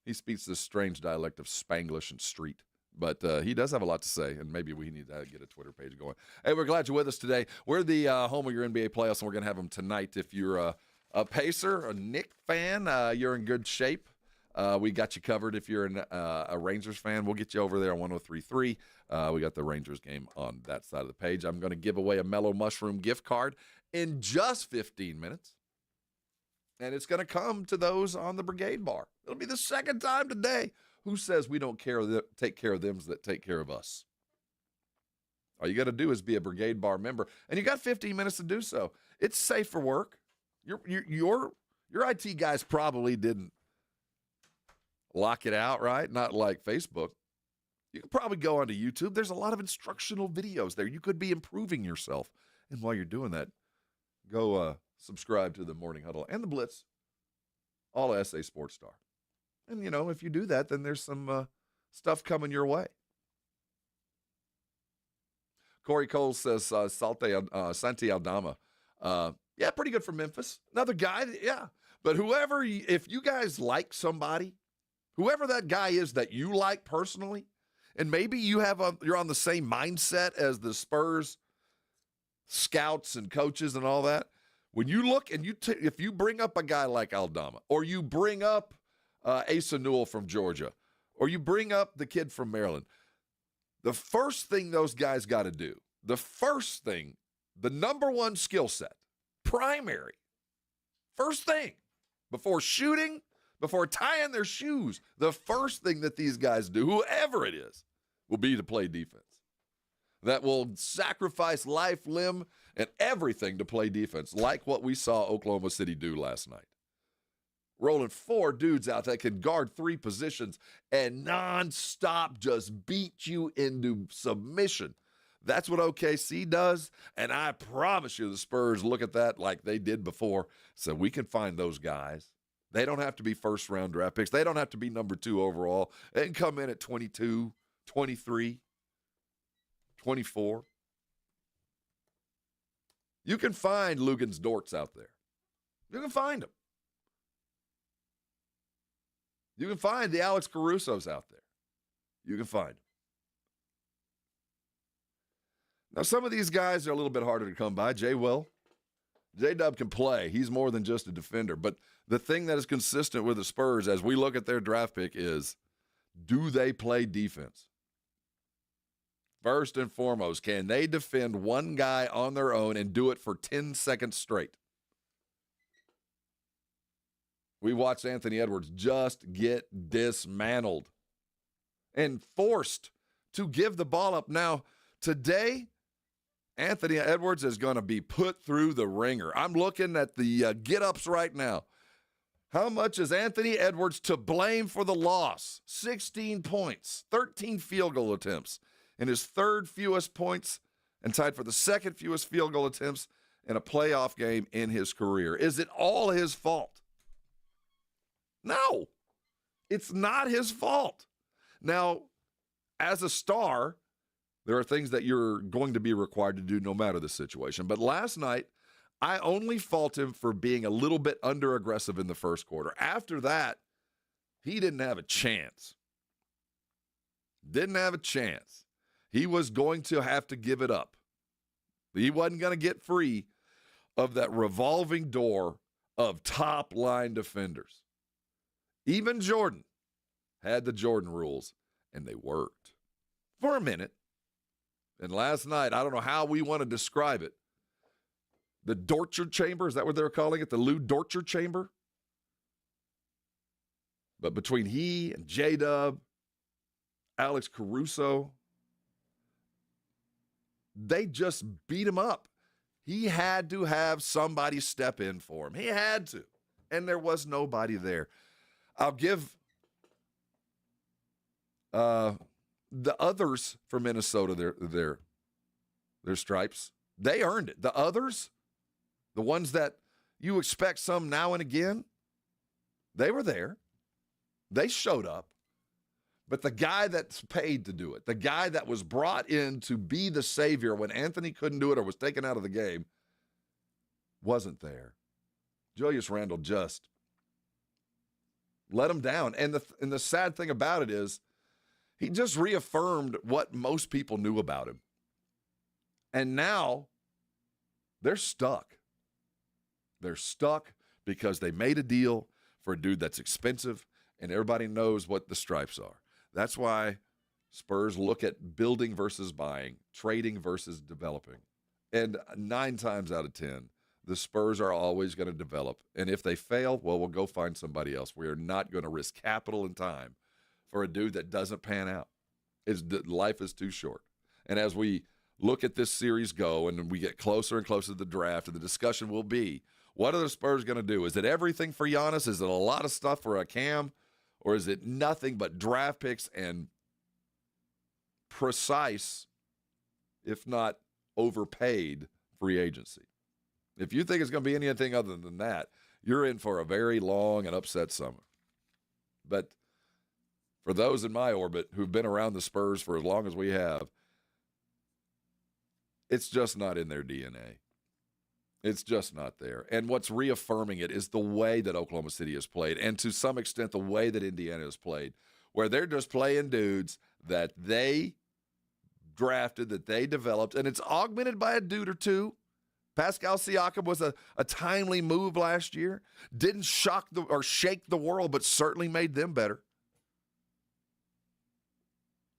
he speaks this strange dialect of Spanglish and street. But he does have a lot to say, and maybe we need to get a Twitter page going. Hey, we're glad you're with us today. We're the home of your NBA playoffs, and we're going to have them tonight. If you're a Pacer, a Knick fan, you're in good shape. We got you covered. If you're a Rangers fan, we'll get you over there on 103.3. We got the Rangers game on that side of the page. I'm going to give away a Mellow Mushroom gift card in just 15 minutes. And it's going to come to those on the Brigade Bar. It'll be the second time today. Who says we don't take care of them that take care of us? All you got to do is be a Brigade Bar member. And you got 15 minutes to do so. It's safe for work. Your IT guys probably didn't lock it out, right? Not like Facebook. You can probably go onto YouTube. There's a lot of instructional videos there. You could be improving yourself. And while you're doing that, go subscribe to the Morning Huddle and the Blitz, all SA Sports Star. And, if you do that, then there's some stuff coming your way. Corey Cole says Santi Aldama. Yeah, pretty good for Memphis. Another guy, yeah. But if you guys like somebody, whoever that guy is that you like personally, and maybe you're on the same mindset as the Spurs scouts and coaches and all that, when you look and if you bring up a guy like Aldama, or you bring up Asa Newell from Georgia, or you bring up the kid from Maryland, the first thing those guys got to do, the number one skill set, primary, first thing, before shooting, before tying their shoes, the first thing that these guys do, whoever it is, will be to play defense. That will sacrifice life, limb, and everything to play defense, like what we saw Oklahoma City do last night. rolling 4 dudes out that can guard 3 positions and nonstop just beat you into submission. That's what OKC does, and I promise you the Spurs look at that like they did before. So we can find those guys. They don't have to be first-round draft picks. They don't have to be number 2 overall. They can come in at 22, 23, 24. You can find Lugens Dortz out there. You can find them. You can find the Alex Carusos out there. You can find them. Now, some of these guys are a little bit harder to come by. J-Dub can play. He's more than just a defender. But the thing that is consistent with the Spurs as we look at their draft pick is, do they play defense? First and foremost, can they defend one guy on their own and do it for 10 seconds straight? We watched Anthony Edwards just get dismantled and forced to give the ball up. Now, today, Anthony Edwards is going to be put through the ringer. I'm looking at the get-ups right now. How much is Anthony Edwards to blame for the loss? 16 points, 13 field goal attempts, and his 3rd fewest points and tied for the 2nd fewest field goal attempts in a playoff game in his career. Is it all his fault? No, it's not his fault. Now, as a star, there are things that you're going to be required to do no matter the situation. But last night, I only fault him for being a little bit under-aggressive in the first quarter. After that, he didn't have a chance. Didn't have a chance. He was going to have to give it up. He wasn't going to get free of that revolving door of top-line defenders. Even Jordan had the Jordan rules, and they worked for a minute. And last night, I don't know how we want to describe it. The torture chamber, is that what they're calling it? The Lou Dortcher chamber? But between he and J-Dub, Alex Caruso, they just beat him up. He had to have somebody step in for him. He had to. And there was nobody there. I'll give the others for Minnesota their stripes. They earned it. The others, the ones that you expect some now and again, they were there. They showed up. But the guy that's paid to do it, the guy that was brought in to be the savior when Anthony couldn't do it or was taken out of the game, wasn't there. Julius Randle just let him down. And the sad thing about it is he just reaffirmed what most people knew about him. And now they're stuck. They're stuck because they made a deal for a dude that's expensive, and everybody knows what the stripes are. That's why Spurs look at building versus buying, trading versus developing. And 9 times out of 10, the Spurs are always going to develop. And if they fail, well, we'll go find somebody else. We are not going to risk capital and time for a dude that doesn't pan out. Life is too short. And as we look at this series go and we get closer and closer to the draft, and the discussion will be, what are the Spurs going to do? Is it everything for Giannis? Is it a lot of stuff for a Cam? Or is it nothing but draft picks and precise, if not overpaid, free agency? If you think it's going to be anything other than that, you're in for a very long and upset summer. But for those in my orbit who've been around the Spurs for as long as we have, it's just not in their DNA. It's just not there. And what's reaffirming it is the way that Oklahoma City has played, and to some extent the way that Indiana has played, where they're just playing dudes that they drafted, that they developed, and it's augmented by a dude or two. Pascal Siakam was a timely move last year. Didn't shake the world, but certainly made them better.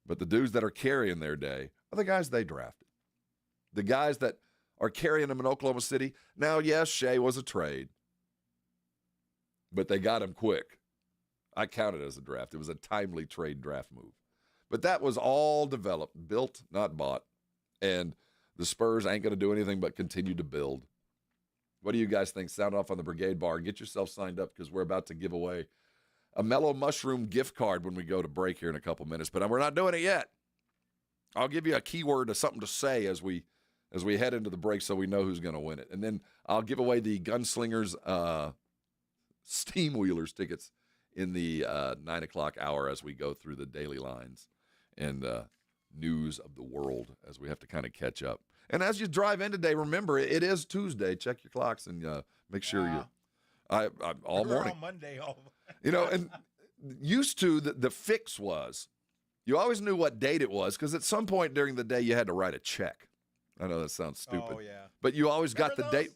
But the dudes that are carrying their day are the guys they drafted. The guys that are carrying them in Oklahoma City. Now, yes, Shea was a trade, but they got him quick. I count it as a draft. It was a timely trade draft move. But that was all developed, built, not bought. And the Spurs ain't going to do anything but continue to build. What do you guys think? Sound off on the Brigade Bar. Get yourself signed up because we're about to give away a Mellow Mushroom gift card when we go to break here in a couple minutes. But we're not doing it yet. I'll give you a keyword or something to say as we head into the break so we know who's going to win it. And then I'll give away the Gunslingers Steam Wheelers tickets in the 9 o'clock hour as we go through the daily lines and news of the world as we have to kind of catch up. And as you drive in today, remember, it is Tuesday. Check your clocks and make sure you're all morning. On Monday. And used to, the fix was you always knew what date it was because at some point during the day you had to write a check. I know that sounds stupid. Oh, yeah. But you always Remember got the those? date.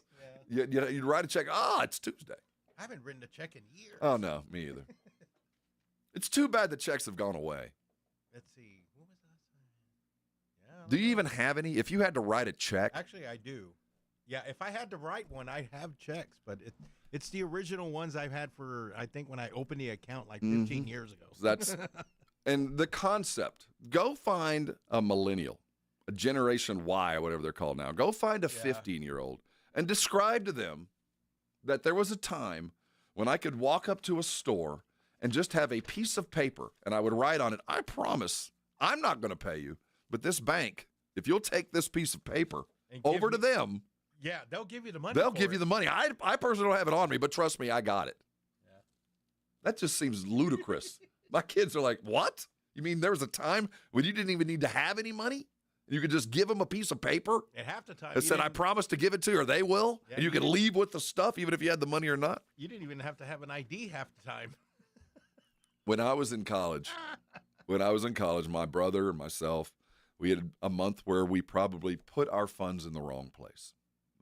Yeah. You'd write a check. It's Tuesday. I haven't written a check in years. Oh, no, me either. It's too bad the checks have gone away. Let's see. What was that? Yeah. Do you even have any? If you had to write a check? Actually, I do. Yeah, if I had to write one, I have checks, but it's the original ones I've had for, I think, when I opened the account like 15 years ago. And the concept, go find a millennial, a Generation Y or whatever they're called now. Go find a 15-year-old and describe to them that there was a time when I could walk up to a store and just have a piece of paper and I would write on it, I promise I'm not going to pay you, but this bank, if you'll take this piece of paper over to them. Yeah, they'll give you the money. They'll give you the money. I personally don't have it on me, but trust me, I got it. Yeah. That just seems ludicrous. My kids are like, what? You mean there was a time when you didn't even need to have any money? You could just give them a piece of paper? At half the time. That said, I promise to give it to you, or they will. Yeah, and you can leave with the stuff even if you had the money or not. You didn't even have to have an ID half the time. When I was in college, my brother and myself, we had a month where we probably put our funds in the wrong place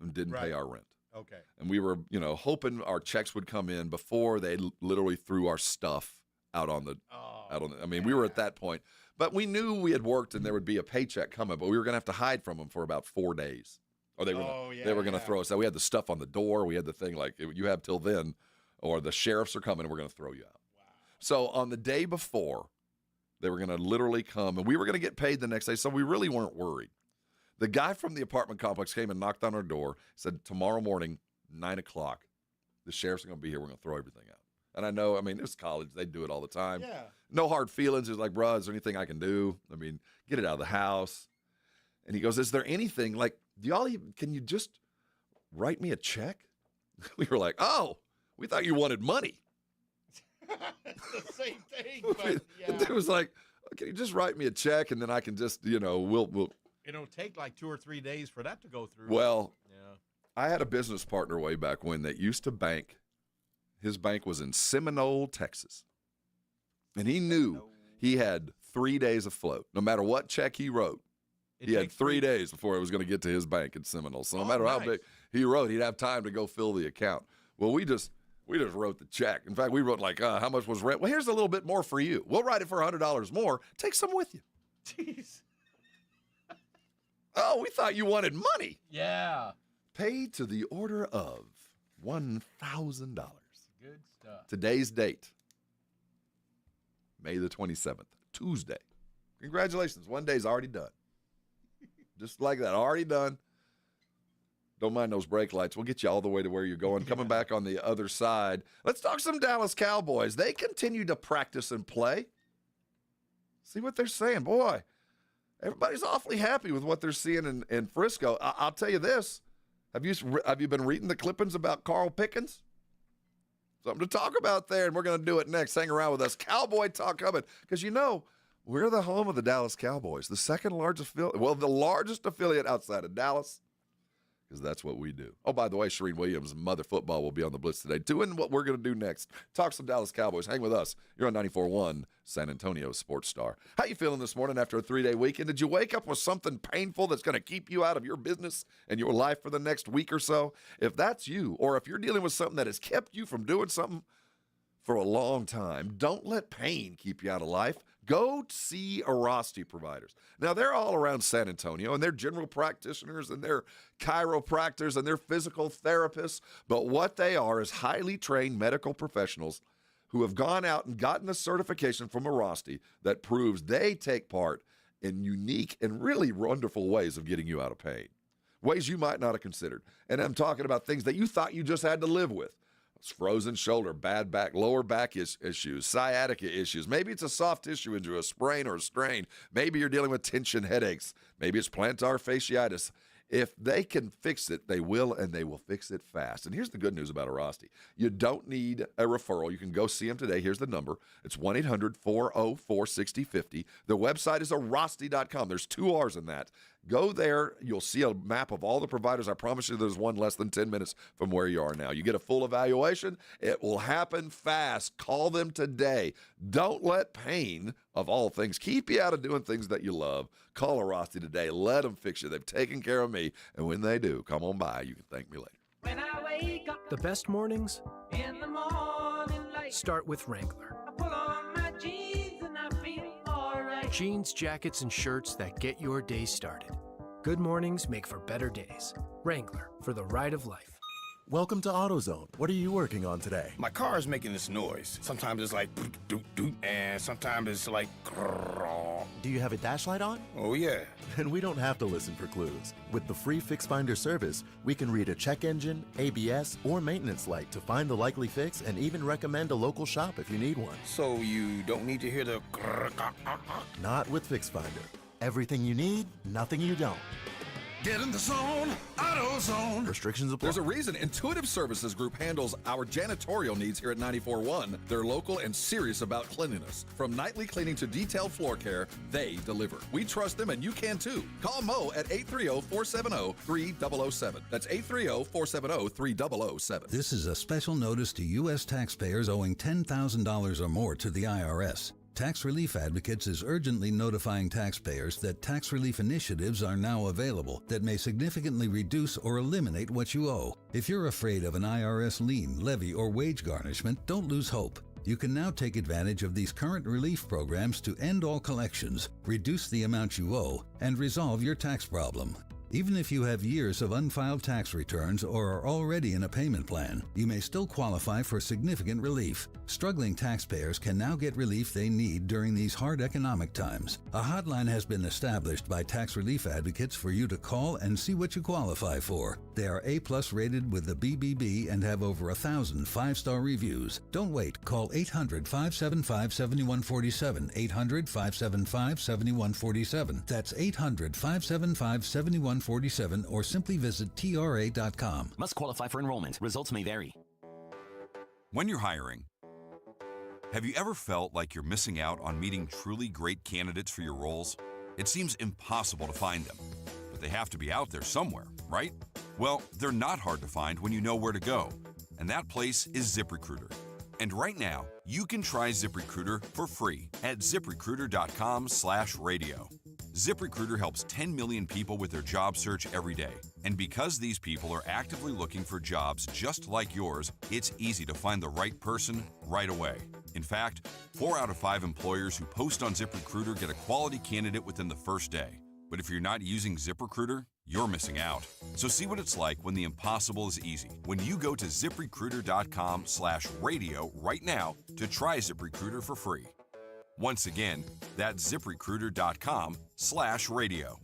and didn't pay our rent. Okay. And we were, hoping our checks would come in before they literally threw our stuff out on the. We were at that point, but we knew we had worked and there would be a paycheck coming, but we were going to have to hide from them for about 4 days, or they were going to throw us out. We had the stuff on the door. We had the thing like you have till then, or the sheriffs are coming and we're going to throw you out. Wow. So on the day before, they were going to literally come and we were going to get paid the next day. So we really weren't worried. The guy from the apartment complex came and knocked on our door, said, tomorrow morning, 9 o'clock, the sheriff's are going to be here. We're going to throw everything out. And I know, it's college. They do it all the time. Yeah. No hard feelings. It's like, bro, is there anything I can do? Get it out of the house. And he goes, is there anything, like, can you just write me a check? We were like, oh, we thought you wanted money. It's the same thing, but yeah. It was like, can you just write me a check and then I can just, we'll. It'll take like 2 or 3 days for that to go through. Well, I had a business partner way back when that used to bank. His bank was in Seminole, Texas. And he knew he had 3 days afloat. No matter what check he wrote, he had 3 days before it was going to get to his bank in Seminole. So no matter how big he wrote, he'd have time to go fill the account. Well, we just wrote the check. In fact, we wrote like, how much was rent? Well, here's a little bit more for you. We'll write it for $100 more. Take some with you. Jeez. Oh, we thought you wanted money. Yeah. Paid to the order of $1,000. Good stuff. Today's date, May the 27th, Tuesday. Congratulations. 1 day's already done. Just like that, already done. Don't mind those brake lights. We'll get you all the way to where you're going. Coming back on the other side, let's talk some Dallas Cowboys. They continue to practice and play. See what they're saying. Boy, everybody's awfully happy with what they're seeing in Frisco. I'll tell you this. Have you been reading the clippings about Carl Pickens? Something to talk about there, and we're going to do it next. Hang around with us. Cowboy talk coming. Because, we're the home of the Dallas Cowboys, the second largest affiliate. Well, the largest affiliate outside of Dallas, because that's what we do. Oh, by the way, Shereen Williams, Mother Football, will be on the Blitz today, doing what we're going to do next. Talk some Dallas Cowboys. Hang with us. You're on 94.1 San Antonio Sports Star. How you feeling this morning after a 3-day weekend? Did you wake up with something painful that's going to keep you out of your business and your life for the next week or so? If that's you, or if you're dealing with something that has kept you from doing something for a long time, don't let pain keep you out of life. Go see Arasti Providers. Now, they're all around San Antonio, and they're general practitioners, and they're chiropractors, and they're physical therapists. But what they are is highly trained medical professionals who have gone out and gotten a certification from Arasti that proves they take part in unique and really wonderful ways of getting you out of pain. ways you might not have considered. And I'm talking about things that you thought you just had to live with. It's frozen shoulder, bad back, lower back issues, sciatica issues. Maybe it's a soft tissue injury, a sprain or a strain. Maybe you're dealing with tension headaches. Maybe it's plantar fasciitis. If they can fix it, they will, and they will fix it fast. And here's the good news about Arasti. You don't need a referral. You can go see them today. Here's the number. It's 1-800-404-6050. Their website is arasti.com. There's 2 R's in that. Go there. You'll see a map of all the providers. I promise you there's one less than 10 minutes from where you are now. You get a full evaluation. It will happen fast. Call them today. Don't let pain, of all things, keep you out of doing things that you love. Call Arasti today. Let them fix you. They've taken care of me. And when they do, come on by. You can thank me later. When I wake up The best mornings in the morning light, start with Wrangler. I pull on my jeans and I feel alright. Jeans, jackets, and shirts that get your day started. Good mornings make for better days. Wrangler, for the ride of life. Welcome to AutoZone. What are you working on today? My car is making this noise. Sometimes it's like doot doot doot, and sometimes it's like grrr. Do you have a dash light on? Oh yeah. Then we don't have to listen for clues. With the free Fix Finder service, we can read a check engine, ABS, or maintenance light to find the likely fix and even recommend a local shop if you need one. So you don't need to hear the grrr. Not with Fix Finder. Everything you need, nothing you don't. Get in the zone, AutoZone. Restrictions apply. There's a reason Intuitive Services Group handles our janitorial needs here at 94.1. They're local and serious about cleanliness. From nightly cleaning to detailed floor care, they deliver. We trust them, and you can too. Call Mo at 830-470-3007. That's 830-470-3007. This is a special notice to U.S. taxpayers owing $10,000 or more to the IRS. Tax Relief Advocates is urgently notifying taxpayers that tax relief initiatives are now available that may significantly reduce or eliminate what you owe. If you're afraid of an IRS lien, levy, or wage garnishment, don't lose hope. You can now take advantage of these current relief programs to end all collections, reduce the amount you owe, and resolve your tax problem. Even if you have years of unfiled tax returns or are already in a payment plan, you may still qualify for significant relief. Struggling taxpayers can now get relief they need during these hard economic times. A hotline has been established by Tax Relief Advocates for you to call and see what you qualify for. They are A+ rated with the BBB and have over 1,000 5-star reviews. Don't wait. Call 800-575-7147. 800-575-7147. That's 800-575-7147 or simply visit TRA.com. Must qualify for enrollment. Results may vary. When you're hiring, have you ever felt like you're missing out on meeting truly great candidates for your roles? It seems impossible to find them, but they have to be out there somewhere, right? Well, they're not hard to find when you know where to go, and that place is ZipRecruiter. And right now, you can try ZipRecruiter for free at ZipRecruiter.com/radio. ZipRecruiter helps 10 million people with their job search every day. And because these people are actively looking for jobs just like yours, it's easy to find the right person right away. In fact, 4 out of 5 employers who post on ZipRecruiter get a quality candidate within the first day. But if you're not using ZipRecruiter, you're missing out. So see what it's like when the impossible is easy. When you go to ZipRecruiter.com/radio right now to try ZipRecruiter for free. Once again, that's ZipRecruiter.com/radio.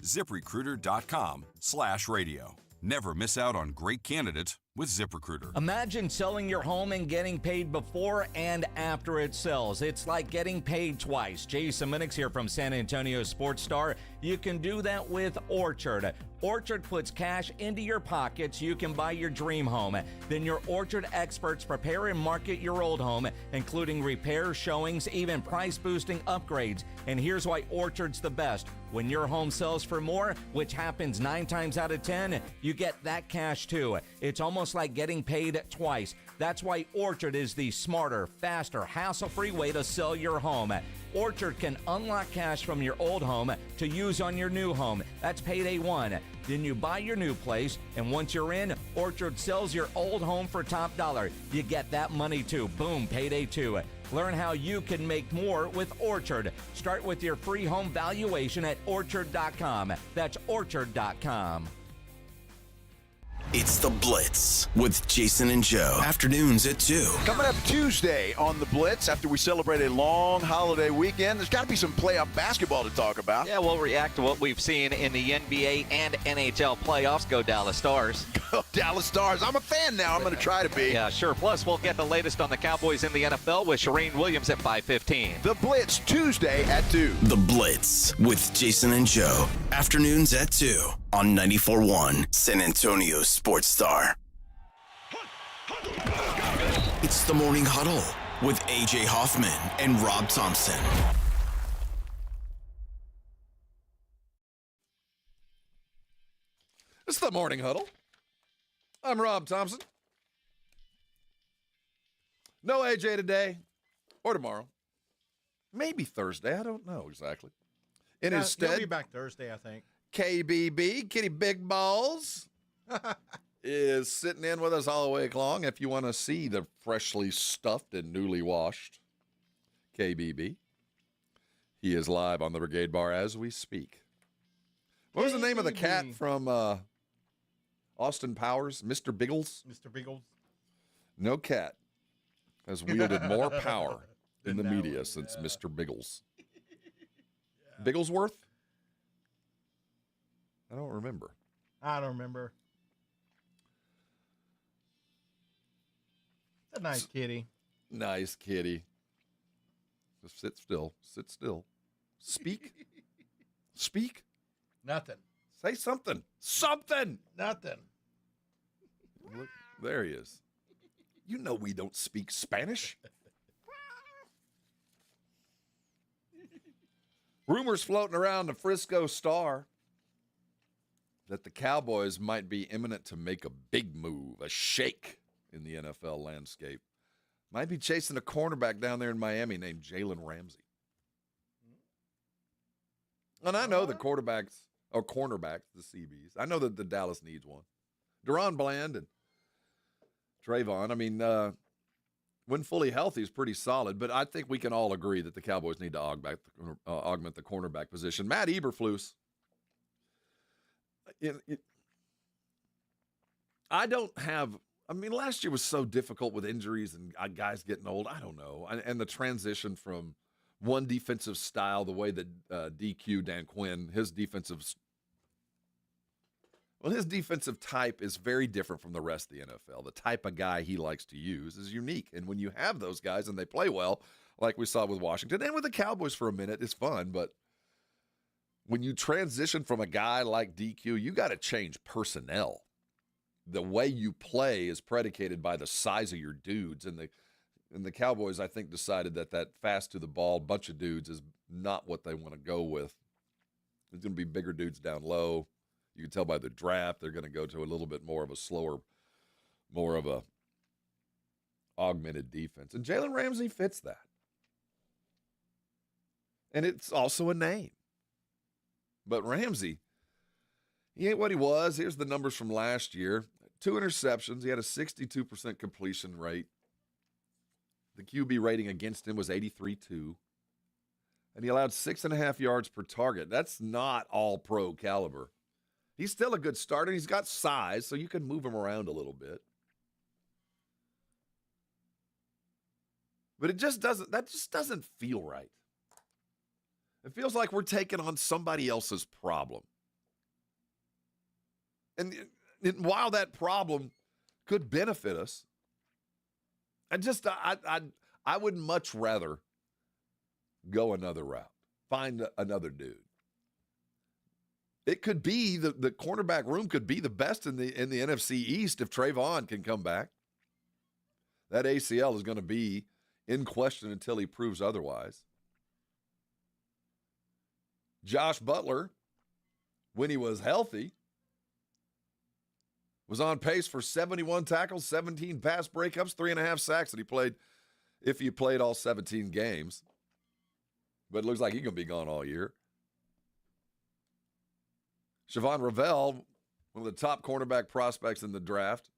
ZipRecruiter.com/radio. Never miss out on great candidates with ZipRecruiter. Imagine selling your home and getting paid before and after it sells. It's like getting paid twice. Jason Minix here from San Antonio Sports Star. You can do that with Orchard. Orchard puts cash into your pocket so you can buy your dream home. Then your Orchard experts prepare and market your old home, including repairs, showings, even price-boosting upgrades. And here's why Orchard's the best. When your home sells for more, which happens 9 times out of 10, you get that cash too. It's almost like getting paid twice. That's why Orchard is the smarter, faster, hassle-free way to sell your home. Orchard can unlock cash from your old home to use on your new home. That's payday 1. Then you buy your new place, and once you're in, Orchard sells your old home for top dollar. You get that money too. Boom, payday 2. Learn how you can make more with Orchard. Start with your free home valuation at Orchard.com. That's Orchard.com. It's The Blitz with Jason and Joe. Afternoons at 2. Coming up Tuesday on The Blitz, after we celebrate a long holiday weekend, there's got to be some playoff basketball to talk about. Yeah, we'll react to what we've seen in the NBA and NHL playoffs. Go Dallas Stars. Go Dallas Stars. I'm a fan now. I'm going to try to be. Yeah, sure. Plus, we'll get the latest on the Cowboys in the NFL with Shereen Williams at 5:15. The Blitz, Tuesday at 2. The Blitz with Jason and Joe. Afternoons at 2 on 94.1 San Antonio Sports Star. It's the Morning Huddle with A.J. Hoffman and Rob Thompson. It's the Morning Huddle. I'm Rob Thompson. No AJ today or tomorrow. Maybe Thursday. I don't know exactly. In his He'll stead, be back Thursday, I think. KBB, Kitty Big Balls, is sitting in with us all week long. If you want to see the freshly stuffed and newly washed KBB, he is live on the Brigade Bar as we speak. What was the name of the cat from Austin Powers? Mr. Biggles? Mr. Biggles. No cat has wielded more power in the media since Mr. Biggles. Bigglesworth? I don't remember. I don't remember. It's a nice kitty. Nice kitty. Just sit still. Sit still. Speak. Speak. Nothing. Say something. Something. Nothing. Look, there he is. You know we don't speak Spanish. Rumors floating around the Frisco Star that the Cowboys might be imminent to make a big move, a shake in the NFL landscape. Might be chasing a cornerback down there in Miami named Jalen Ramsey. And I know the cornerbacks, the CBs. I know that the Dallas needs one. Deron Bland and Trayvon, I mean, when fully healthy, is pretty solid, but I think we can all agree that the Cowboys need to augment the cornerback position. Matt Eberflus. Last year was so difficult with injuries and guys getting old. I don't know. And the transition from one defensive style, the way that DQ, Dan Quinn, his defensive type is very different from the rest of the NFL. The type of guy he likes to use is unique. And when you have those guys and they play well, like we saw with Washington and with the Cowboys for a minute, it's fun. But when you transition from a guy like DQ, you got to change personnel. The way you play is predicated by the size of your dudes. And the Cowboys, I think, decided that fast to the ball bunch of dudes is not what they want to go with. There's going to be bigger dudes down low. You can tell by the draft they're going to go to a little bit more of a slower, more of a augmented defense. And Jalen Ramsey fits that. And it's also a name. But Ramsey, he ain't what he was. Here's the numbers from last year. 2 interceptions. He had a 62% completion rate. The QB rating against him was 83.2. And he allowed 6.5 yards per target. That's not all pro caliber. He's still a good starter. He's got size, so you can move him around a little bit. But that just doesn't feel right. It feels like we're taking on somebody else's problem. And while that problem could benefit us, I would much rather go another route, find another dude. It could be the cornerback room could be the best in the NFC East if Trayvon can come back. That ACL is going to be in question until he proves otherwise. Josh Butler, when he was healthy, was on pace for 71 tackles, 17 pass breakups, 3.5 sacks that he played if he played all 17 games. But it looks like he's going to be gone all year. Siobhan Ravel, one of the top cornerback prospects in the draft,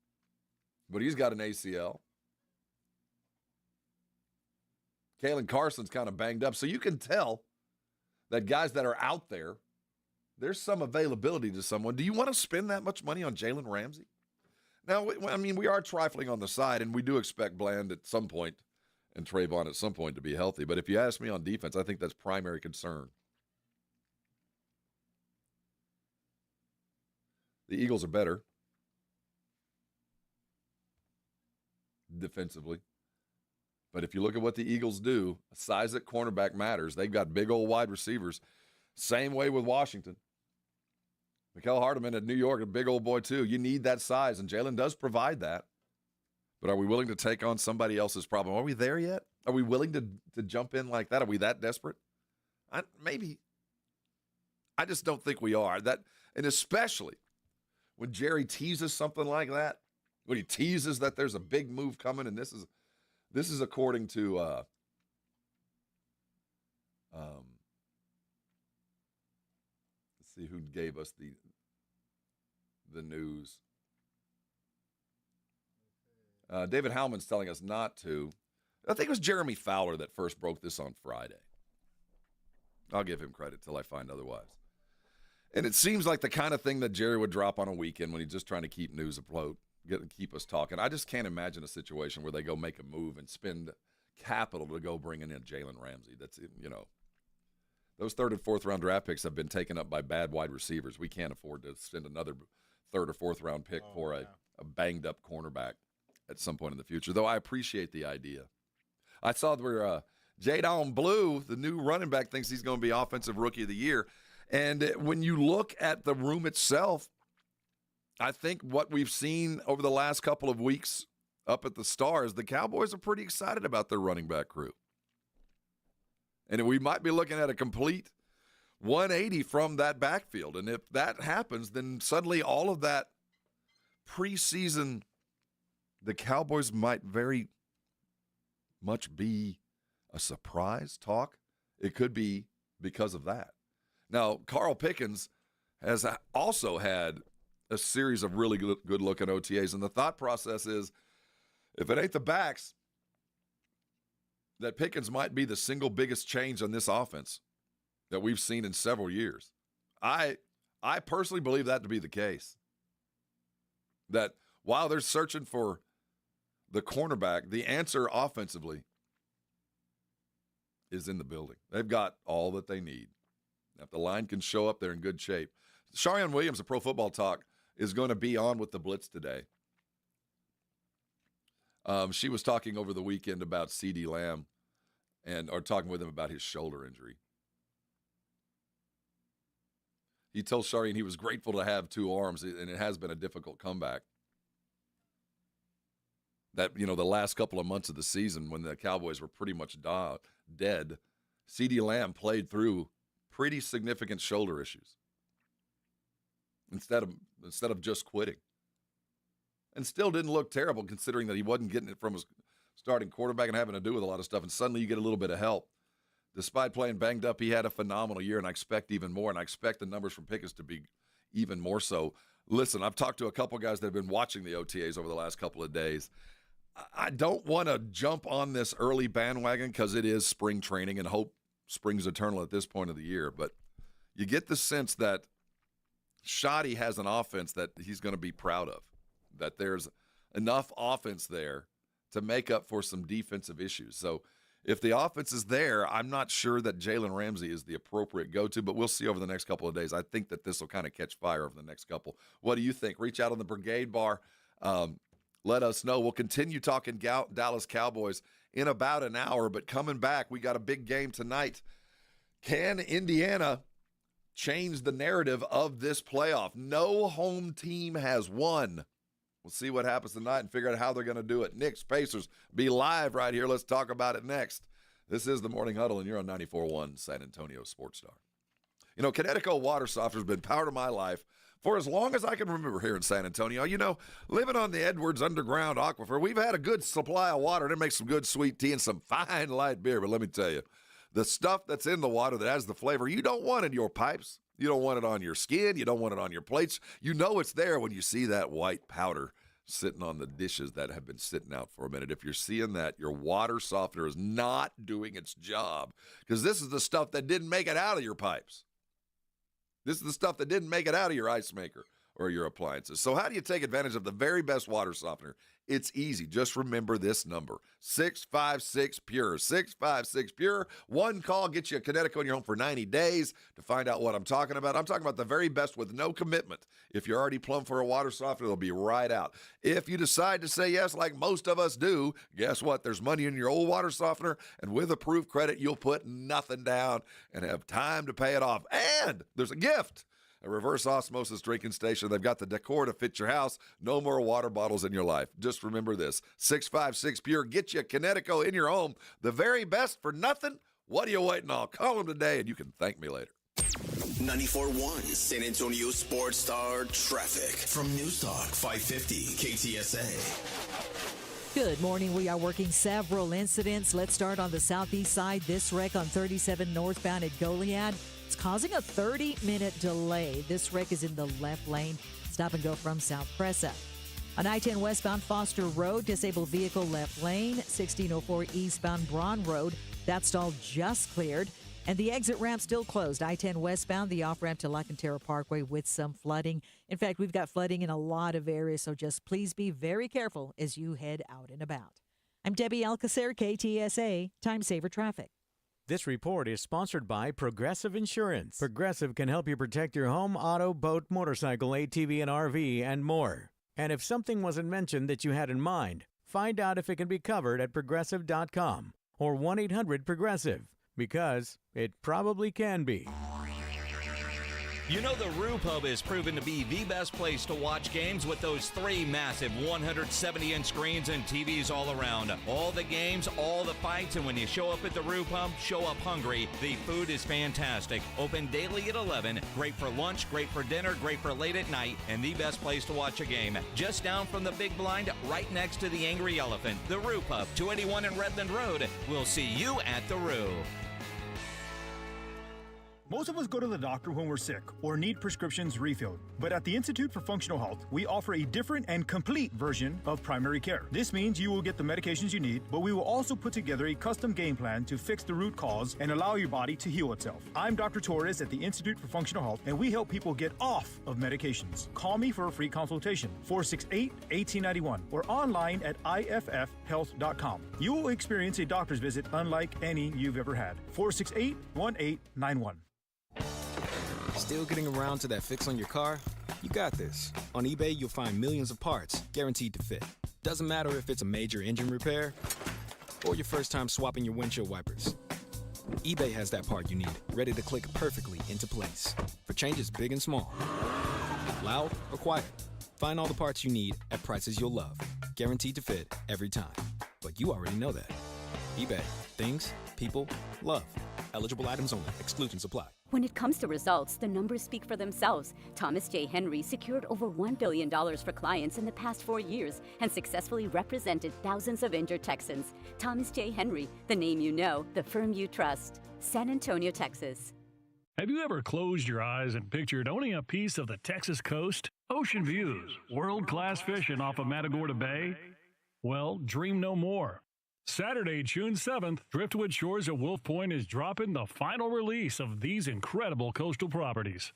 but he's got an ACL. Kalen Carson's kind of banged up. So you can tell that guys that are out there, there's some availability to someone. Do you want to spend that much money on Jalen Ramsey? Now, I mean, we are trifling on the side, and we do expect Bland at some point and Trayvon at some point to be healthy. But if you ask me on defense, I think that's primary concern. The Eagles are better defensively. But if you look at what the Eagles do, size at cornerback matters. They've got big old wide receivers. Same way with Washington. Mikael Hardeman at New York, a big old boy too. You need that size, and Jalen does provide that. But are we willing to take on somebody else's problem? Are we there yet? Are we willing to jump in like that? Are we that desperate? Maybe. I just don't think we are. And especially when Jerry teases something like that, when he teases that there's a big move coming, and this is according to let's see who gave us the news. David Howman's telling us not to. I think it was Jeremy Fowler that first broke this on Friday. I'll give him credit till I find otherwise. And it seems like the kind of thing that Jerry would drop on a weekend when he's just trying to keep news afloat, keep us talking. I just can't imagine a situation where they go make a move and spend capital to go bringing in Jalen Ramsey. That's, those third and fourth round draft picks have been taken up by bad wide receivers. We can't afford to spend another third or fourth round pick for a banged up cornerback at some point in the future, though I appreciate the idea. I saw where Jadon Blue, the new running back, thinks he's going to be Offensive Rookie of the Year. And when you look at the room itself, I think what we've seen over the last couple of weeks up at the Stars, the Cowboys are pretty excited about their running back crew. And we might be looking at a complete 180 from that backfield. And if that happens, then suddenly all of that preseason, the Cowboys might very much be a surprise talk. It could be because of that. Now, Carl Pickens has also had a series of really good-looking OTAs, and the thought process is if it ain't the backs, that Pickens might be the single biggest change on this offense that we've seen in several years. I personally believe that to be the case. That while they're searching for the cornerback, the answer offensively is in the building. They've got all that they need. If the line can show up, they're in good shape. Sharian Williams of Pro Football Talk is going to be on with the Blitz today. She was talking over the weekend about CeeDee Lamb or talking with him about his shoulder injury. He told Sharian he was grateful to have two arms, and it has been a difficult comeback. That, the last couple of months of the season when the Cowboys were pretty much dead, CeeDee Lamb played through pretty significant shoulder issues instead of just quitting. And still didn't look terrible considering that he wasn't getting it from his starting quarterback and having to do with a lot of stuff. And suddenly you get a little bit of help. Despite playing banged up, he had a phenomenal year, and I expect even more. And I expect the numbers from Pickens to be even more so. Listen, I've talked to a couple guys that have been watching the OTAs over the last couple of days. I don't want to jump on this early bandwagon because it is spring training and hope springs eternal at this point of the year. But you get the sense that Shoddy has an offense that he's going to be proud of, that there's enough offense there to make up for some defensive issues. So if the offense is there, I'm not sure that Jalen Ramsey is the appropriate go-to, but we'll see over the next couple of days. I think that this will kind of catch fire over the next couple. What do you think? Reach out on the Brigade Bar. Let us know. We'll continue talking Dallas Cowboys in about an hour, but coming back, we got a big game tonight. Can Indiana change the narrative of this playoff? No home team has won. We'll see what happens tonight and figure out how they're going to do it. Knicks, Pacers, be live right here. Let's talk about it next. This is the Morning Huddle, and you're on 94.1 San Antonio Sports Star. Connecticut Water Softener has been part of my life for as long as I can remember here in San Antonio. Living on the Edwards Underground Aquifer, we've had a good supply of water, and it makes some good sweet tea and some fine light beer. But let me tell you, the stuff that's in the water that has the flavor, you don't want in your pipes. You don't want it on your skin. You don't want it on your plates. You know it's there when you see that white powder sitting on the dishes that have been sitting out for a minute. If you're seeing that, your water softener is not doing its job, because this is the stuff that didn't make it out of your pipes. This is the stuff that didn't make it out of your ice maker or your appliances. So how do you take advantage of the very best water softener? It's easy. Just remember this number, 656-PURE. 656-PURE. One call gets you a Connecticut in your home for 90 days. To find out what I'm talking about, I'm talking about the very best with no commitment. If you're already plumbed for a water softener, it'll be right out. If you decide to say yes, like most of us do, guess what? There's money in your old water softener, and with approved credit, you'll put nothing down and have time to pay it off. And there's a gift. A reverse osmosis drinking station. They've got the decor to fit your house. No more water bottles in your life. Just remember this. 656-PURE. Get you a Connecticut in your home. The very best for nothing. What are you waiting on? Call them today and you can thank me later. 94.1 San Antonio Sports Star traffic from News Talk 550 KTSA. Good morning. We are working several incidents. Let's start on the southeast side. This wreck on 37 northbound at Goliad. It's causing a 30-minute delay. This wreck is in the left lane. Stop and go from South Presa. On I-10 westbound Foster Road, disabled vehicle left lane. 1604 eastbound Braun Road. That stall just cleared. And the exit ramp still closed. I-10 westbound, the off-ramp to La Cantera Parkway with some flooding. In fact, we've got flooding in a lot of areas, so just please be very careful as you head out and about. I'm Debbie Alcacer, KTSA, Time Saver Traffic. This report is sponsored by Progressive Insurance. Progressive can help you protect your home, auto, boat, motorcycle, ATV, and RV, and more. And if something wasn't mentioned that you had in mind, find out if it can be covered at Progressive.com or 1-800-PROGRESSIVE, because it probably can be. You know the Roo Pub has proven to be the best place to watch games with those 3 massive 170-inch screens and TVs all around. All the games, all the fights, and when you show up at the Roo Pub, show up hungry. The food is fantastic. Open daily at 11. Great for lunch, great for dinner, great for late at night, and the best place to watch a game. Just down from the big blind, right next to the Angry Elephant. The Roo Pub, 281 in Redland Road. We'll see you at the Roo. Most of us go to the doctor when we're sick or need prescriptions refilled. But at the Institute for Functional Health, we offer a different and complete version of primary care. This means you will get the medications you need, but we will also put together a custom game plan to fix the root cause and allow your body to heal itself. I'm Dr. Torres at the Institute for Functional Health, and we help people get off of medications. Call me for a free consultation, 468-1891, or online at iffhealth.com. You will experience a doctor's visit unlike any you've ever had. 468-1891. Still getting around to that fix on your car? You got this. On eBay, you'll find millions of parts guaranteed to fit. Doesn't matter if it's a major engine repair or your first time swapping your windshield wipers. eBay has that part you need, ready to click perfectly into place for changes big and small. Loud or quiet, find all the parts you need at prices you'll love. Guaranteed to fit every time. But you already know that. eBay. Things, people, love. Eligible items only. Exclusions apply. When it comes to results, the numbers speak for themselves. Thomas J. Henry secured over $1 billion for clients in the past 4 years and successfully represented thousands of injured Texans. Thomas J. Henry, the name you know, the firm you trust. San Antonio, Texas. Have you ever closed your eyes and pictured owning a piece of the Texas coast? Ocean views, world-class fishing off of Matagorda Bay? Well, dream no more. Saturday, June 7th, Driftwood Shores at Wolf Point is dropping the final release of these incredible coastal properties.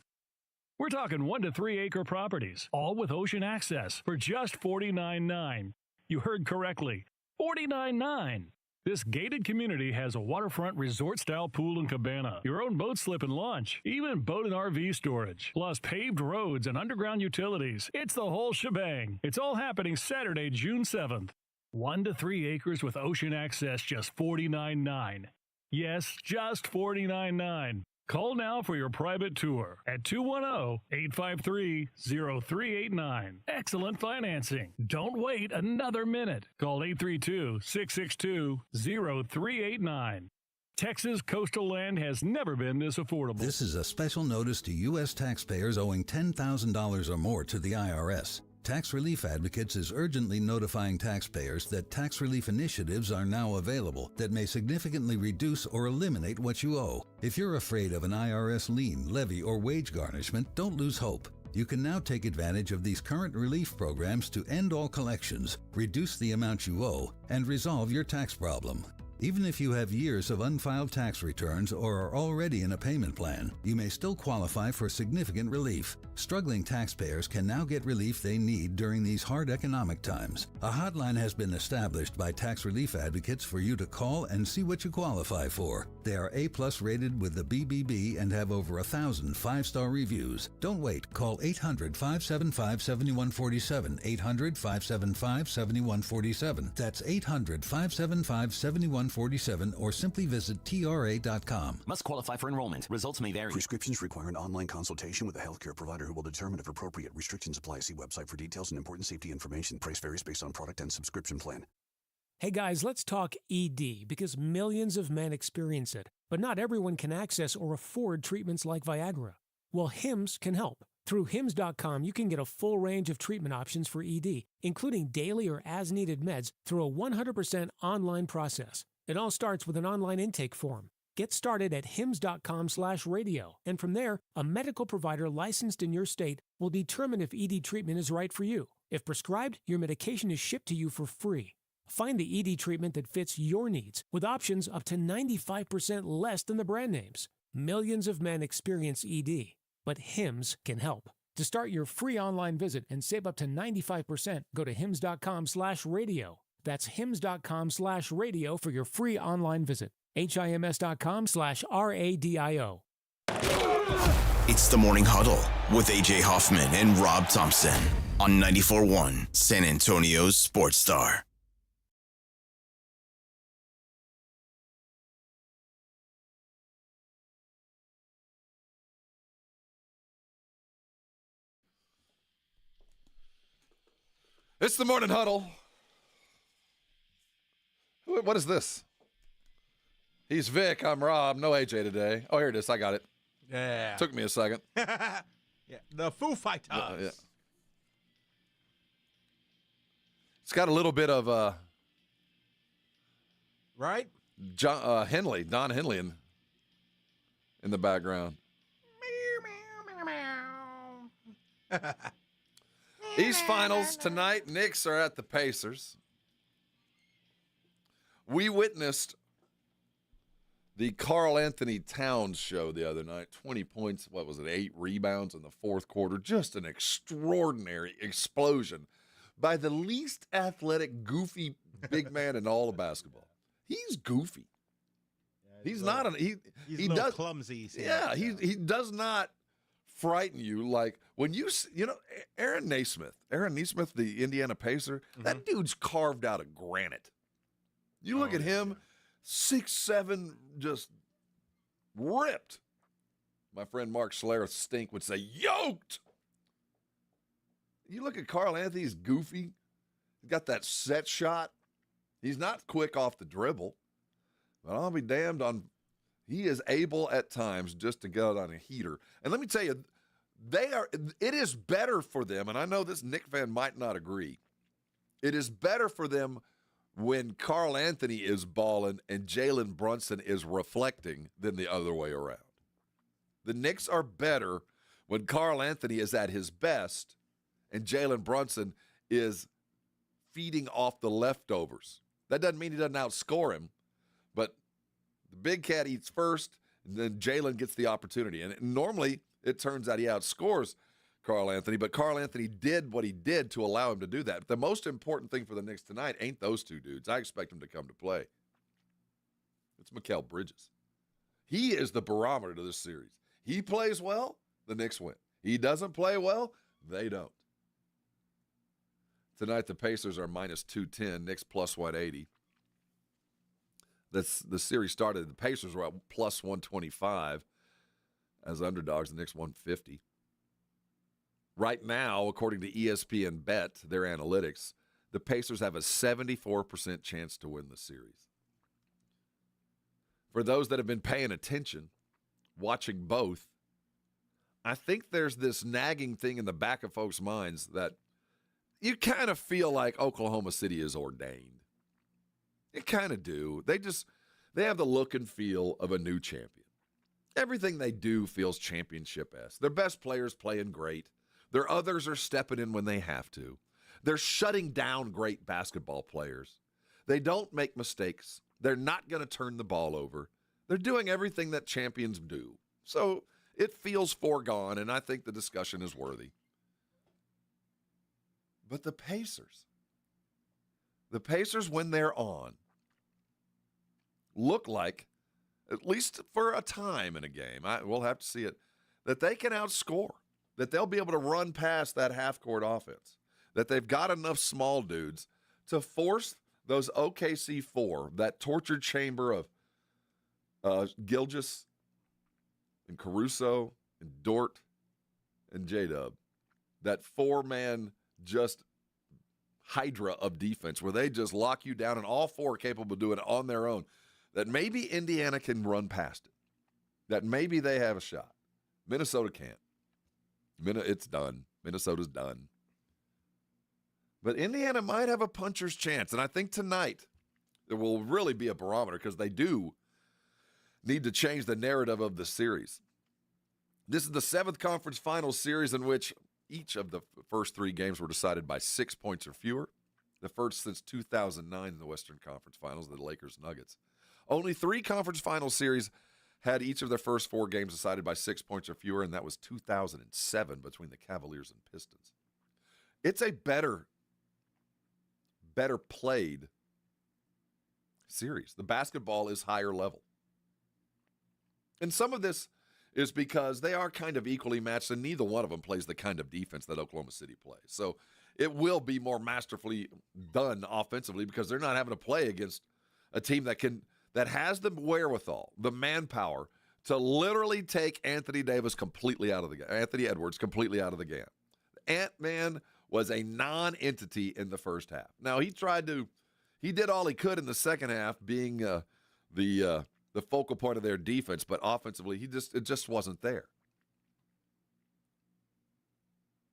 We're talking 1 to 3 acre properties, all with ocean access for just $49.9. You heard correctly, $49.9. This gated community has a waterfront resort-style pool and cabana, your own boat slip and launch, even boat and RV storage, plus paved roads and underground utilities. It's the whole shebang. It's all happening Saturday, June 7th. 1 to 3 acres with ocean access, just $49.9. Yes, just $49.9. Call now for your private tour at 210-853-0389. Excellent financing. Don't wait another minute. Call 832-662-0389. Texas coastal land has never been this affordable. This is a special notice to U.S. taxpayers owing $10,000 or more to the IRS. Tax Relief Advocates is urgently notifying taxpayers that tax relief initiatives are now available that may significantly reduce or eliminate what you owe. If you're afraid of an IRS lien, levy, or wage garnishment, don't lose hope. You can now take advantage of these current relief programs to end all collections, reduce the amount you owe, and resolve your tax problem. Even if you have years of unfiled tax returns or are already in a payment plan, you may still qualify for significant relief. Struggling taxpayers can now get relief they need during these hard economic times. A hotline has been established by tax relief advocates for you to call and see what you qualify for. They are A+ rated with the BBB and have over 1,000 5-star reviews. Don't wait. Call 800-575-7147, 800-575-7147. That's 800-575-7147, or simply visit TRA.com. Must qualify for enrollment. Results may vary. Prescriptions require an online consultation with a healthcare provider who will determine if appropriate. Restrictions apply. See website for details and important safety information. Price varies based on product and subscription plan. Hey guys, let's talk ED because millions of men experience it, but not everyone can access or afford treatments like Viagra. Well, HIMS can help. Through HIMS.com, you can get a full range of treatment options for ED, including daily or as-needed meds through a 100% online process. It all starts with an online intake form. Get started at hims.com/radio, and from there, a medical provider licensed in your state will determine if ED treatment is right for you. If prescribed, your medication is shipped to you for free. Find the ED treatment that fits your needs, with options up to 95% less than the brand names. Millions of men experience ED, but HIMS can help. To start your free online visit and save up to 95%, go to hims.com/radio. That's hims.com/radio for your free online visit. HIMS.com/RADIO. It's the Morning Huddle with A.J. Hoffman and Rob Thompson on 94.1 San Antonio's Sports Star. It's the Morning Huddle. What is this? He's Vic. I'm Rob. No AJ today. Oh, here it is. I got it. Yeah. Took me a second. Yeah. The Foo Fighters. Yeah. It's got a little bit of right? Don Henley in the background. East Finals tonight. Knicks are at the Pacers. We witnessed the Karl Anthony Towns show the other night. 20 points, 8 rebounds in the fourth quarter. Just an extraordinary explosion by the least athletic, goofy big man in all of basketball. He's goofy. Yeah, he's not an he does clumsy. Yeah, he does not frighten you like when you Aaron Naismith, the Indiana Pacer. That dude's carved out of granite. You look at him, 6'7", just ripped. My friend Mark Schlereth Stink would say, yoked. You look at Karl Anthony, he's goofy. He's got that set shot. He's not quick off the dribble. But I'll be damned he is able at times just to go on a heater. And let me tell you, it is better for them, and I know this Knick fan might not agree. It is better for them when Karl Anthony is balling and Jalen Brunson is reflecting than the other way around. The Knicks are better when Karl Anthony is at his best and Jalen Brunson is feeding off the leftovers. That doesn't mean he doesn't outscore him, but the big cat eats first, and then Jalen gets the opportunity. And normally it turns out he outscores Karl Anthony, but Karl Anthony did what he did to allow him to do that. The most important thing for the Knicks tonight ain't those two dudes. I expect them to come to play. It's Mikal Bridges. He is the barometer to this series. He plays well, the Knicks win. He doesn't play well, they don't. Tonight the Pacers are minus 210, Knicks plus 180. The series started, the Pacers were at plus 125 as underdogs, the Knicks 150. Right now, according to ESPN Bet, their analytics, the Pacers have a 74% chance to win the series. For those that have been paying attention, watching both, I think there's this nagging thing in the back of folks' minds that you kind of feel like Oklahoma City is ordained. You kind of do. They have the look and feel of a new champion. Everything they do feels championship-esque. Their best players playing great. Their others are stepping in when they have to. They're shutting down great basketball players. They don't make mistakes. They're not going to turn the ball over. They're doing everything that champions do. So it feels foregone, and I think the discussion is worthy. But the Pacers, when they're on, look like, at least for a time in a game, we'll have to see it, that they can outscore, that they'll be able to run past that half-court offense, that they've got enough small dudes to force those OKC 4, that tortured chamber of Gilgeous and Caruso and Dort and J-Dub, that 4-man just hydra of defense where they just lock you down and all 4 are capable of doing it on their own, that maybe Indiana can run past it, that maybe they have a shot. Minnesota can't. It's done. Minnesota's done. But Indiana might have a puncher's chance, and I think tonight there will really be a barometer because they do need to change the narrative of the series. This is the 7th conference finals series in which each of the first 3 games were decided by 6 points or fewer. The first since 2009 in the Western Conference Finals, the Lakers-Nuggets. Only 3 conference final series had each of their first 4 games decided by 6 points or fewer, and that was 2007 between the Cavaliers and Pistons. It's a better played series. The basketball is higher level. And some of this is because they are kind of equally matched, and neither one of them plays the kind of defense that Oklahoma City plays. So it will be more masterfully done offensively because they're not having to play against a team that has the wherewithal, the manpower to literally take Anthony Edwards completely out of the game. Ant-Man was a non-entity in the first half. Now, he did all he could in the second half, being the focal point of their defense, but offensively, it just wasn't there.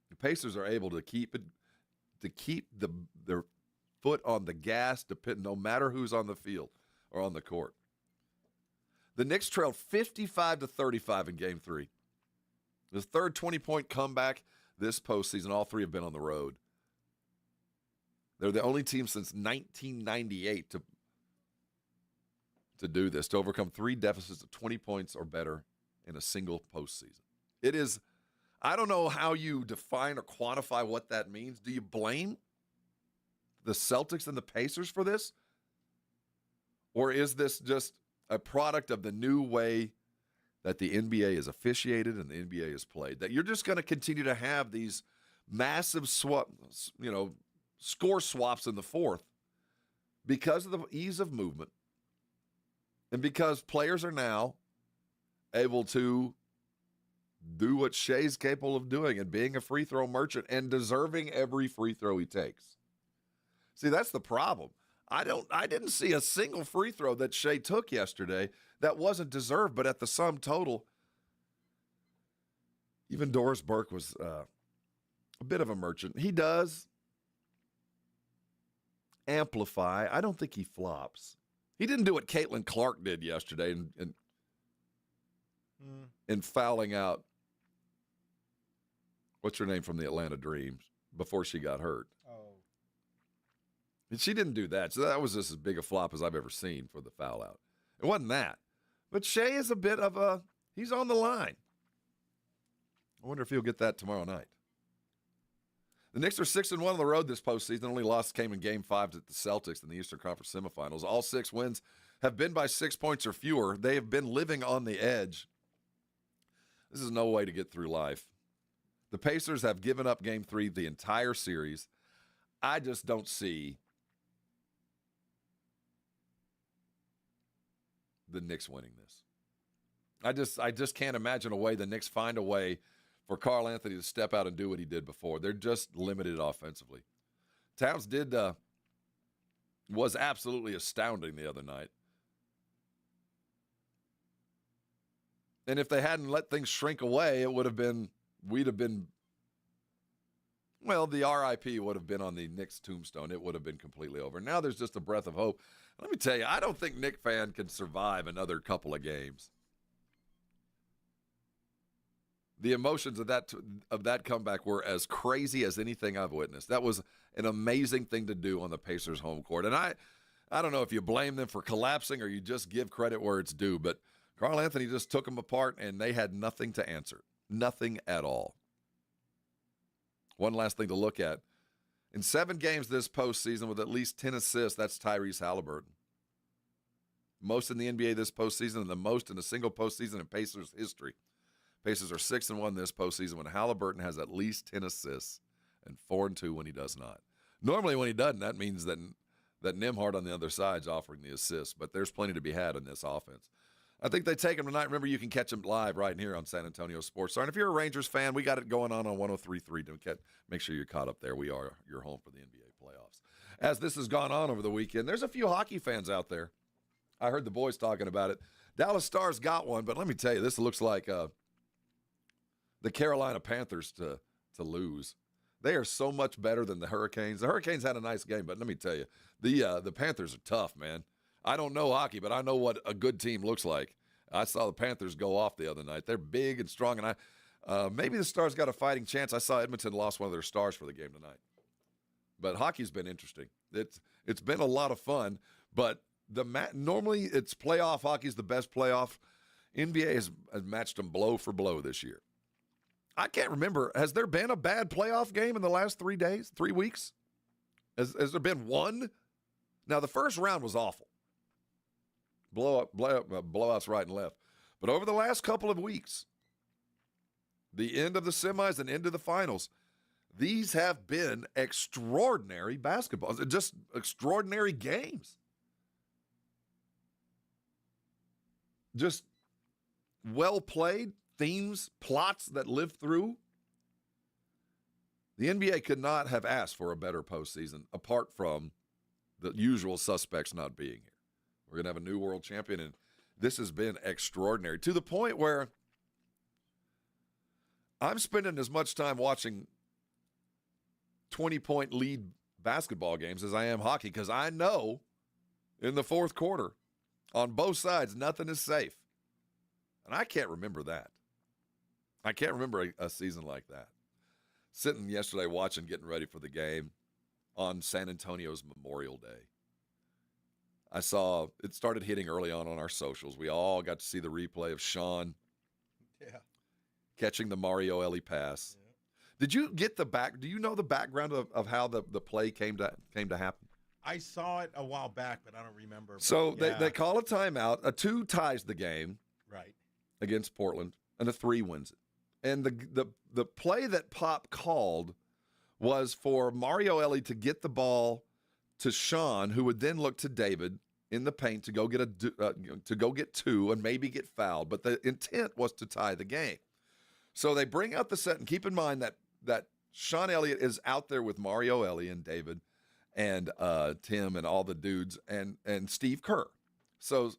The Pacers are able to keep their foot on the gas, no matter who's on the field or on the court. The Knicks trailed 55-35 in Game 3. The third 20-point comeback this postseason. All 3 have been on the road. They're the only team since 1998 to do this, to overcome 3 deficits of 20 points or better in a single postseason. It is, I don't know how you define or quantify what that means. Do you blame the Celtics and the Pacers for this? Or is this just a product of the new way that the NBA is officiated and the NBA is played? That you're just going to continue to have these massive score swaps in the fourth because of the ease of movement and because players are now able to do what Shea's capable of doing and being a free throw merchant and deserving every free throw he takes. See, that's the problem. I didn't see a single free throw that Shea took yesterday that wasn't deserved, but at the sum total, even Doris Burke was a bit of a merchant. He does amplify. I don't think he flops. He didn't do what Caitlin Clark did yesterday in fouling out, what's her name from the Atlanta Dreams, before she got hurt. And she didn't do that. So that was just as big a flop as I've ever seen for the foul out. It wasn't that. But Shea is a bit of he's on the line. I wonder if he'll get that tomorrow night. The Knicks are 6-1 on the road this postseason. Only loss came in Game 5 at the Celtics in the Eastern Conference semifinals. All 6 wins have been by 6 points or fewer. They have been living on the edge. This is no way to get through life. The Pacers have given up Game 3 the entire series. I just don't see the Knicks winning this. I just can't imagine a way the Knicks find a way for Karl Anthony to step out and do what he did before. They're just limited offensively. Towns was absolutely astounding the other night. And if they hadn't let things shrink away, we'd have been, the RIP would have been on the Knicks tombstone. It would have been completely over. Now there's just a breath of hope. Let me tell you, I don't think Knick fan can survive another couple of games. The emotions of that comeback were as crazy as anything I've witnessed. That was an amazing thing to do on the Pacers' home court. And I don't know if you blame them for collapsing or you just give credit where it's due, but Carl Anthony just took them apart, and they had nothing to answer. Nothing at all. One last thing to look at. In 7 games this postseason with at least 10 assists, that's Tyrese Halliburton. Most in the NBA this postseason and the most in a single postseason in Pacers history. Pacers are 6-1 this postseason when Halliburton has at least 10 assists and 4-2 when he does not. Normally when he doesn't, that means that Nembhard on the other side is offering the assists, but there's plenty to be had in this offense. I think they take him tonight. Remember, you can catch him live right here on San Antonio Sports Star. And if you're a Rangers fan, we got it going on 103.3. Make sure you're caught up there. We are your home for the NBA playoffs. As this has gone on over the weekend, there's a few hockey fans out there. I heard the boys talking about it. Dallas Stars got one, but let me tell you, this looks like the Carolina Panthers to lose. They are so much better than the Hurricanes. The Hurricanes had a nice game, but let me tell you, the Panthers are tough, man. I don't know hockey, but I know what a good team looks like. I saw the Panthers go off the other night. They're big and strong, and maybe the Stars got a fighting chance. I saw Edmonton lost one of their stars for the game tonight. But hockey's been interesting. It's been a lot of fun, but normally it's playoff. Hockey's the best playoff. NBA has matched them blow for blow this year. I can't remember. Has there been a bad playoff game in the last 3 weeks? Has there been one? Now, the first round was awful. Blowouts right and left. But over the last couple of weeks, the end of the semis and into the finals, these have been extraordinary basketball, just extraordinary games. Just well played, themes, plots that live through. The NBA could not have asked for a better postseason apart from the usual suspects not being here. We're going to have a new world champion, and this has been extraordinary to the point where I'm spending as much time watching 20-point lead basketball games as I am hockey, because I know in the fourth quarter on both sides nothing is safe. And I can't remember that. I can't remember a season like that. Sitting yesterday watching, getting ready for the game on San Antonio's Memorial Day. I saw it started hitting early on our socials. We all got to see the replay of Sean catching the Mario Elie pass. Yeah. Did you get do you know the background of how the play came to happen? I saw it a while back, but I don't remember. So they call a timeout. A 2 ties the game. Right. Against Portland, and a 3 wins it. And the play that Pop called was for Mario Elie to get the ball to Sean, who would then look to David in the paint to go get 2 and maybe get fouled. But the intent was to tie the game. So they bring out the set, and keep in mind that Sean Elliott is out there with Mario Elie and David and Tim and all the dudes and Steve Kerr. So